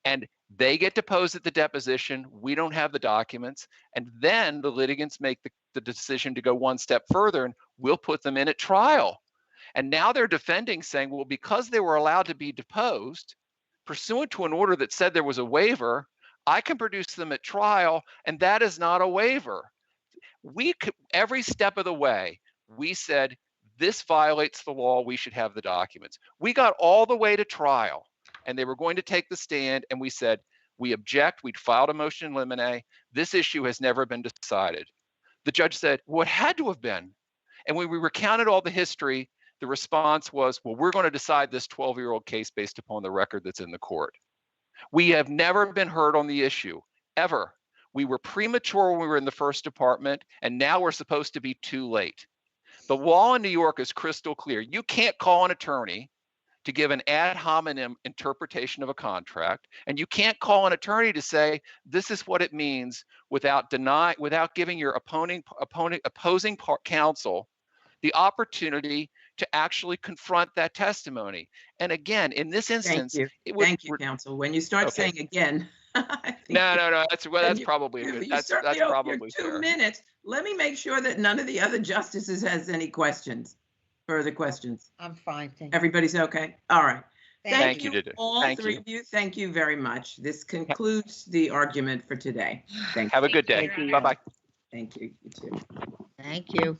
And they get deposed at the deposition. We don't have the documents. And then the litigants make the decision to go one step further, and we'll put them in at trial. And now they're defending, saying, well, because they were allowed to be deposed, pursuant to an order that said there was a waiver, I can produce them at trial, and that is not a waiver. We could, every step of the way, we said, this violates the law, we should have the documents. We got all the way to trial, and they were going to take the stand, and we said, we object, we'd filed a motion in limine, this issue has never been decided. The judge said, well, it had to have been. And when we recounted all the history, the response was, well, we're going to decide this 12-year-old case based upon the record that's in the court. We have never been heard on the issue, ever. We were premature when we were in the first department, and now we're supposed to be too late. The law in New York is crystal clear. You can't call an attorney to give an ad hominem interpretation of a contract, and you can't call an attorney to say, this is what it means without giving your opposing counsel the opportunity to actually confront that testimony. And again, in this instance, thank you, counsel. When you start saying again, no, that's probably good. That's probably 2 minutes. Let me make sure that none of the other justices has any questions. Further questions? I'm fine. Thank you. Everybody's okay. All right. Thank you, all three of you. Thank you very much. This concludes the argument for today. Thank you. Have a good day. Bye-bye. Thank you. You too. Thank you.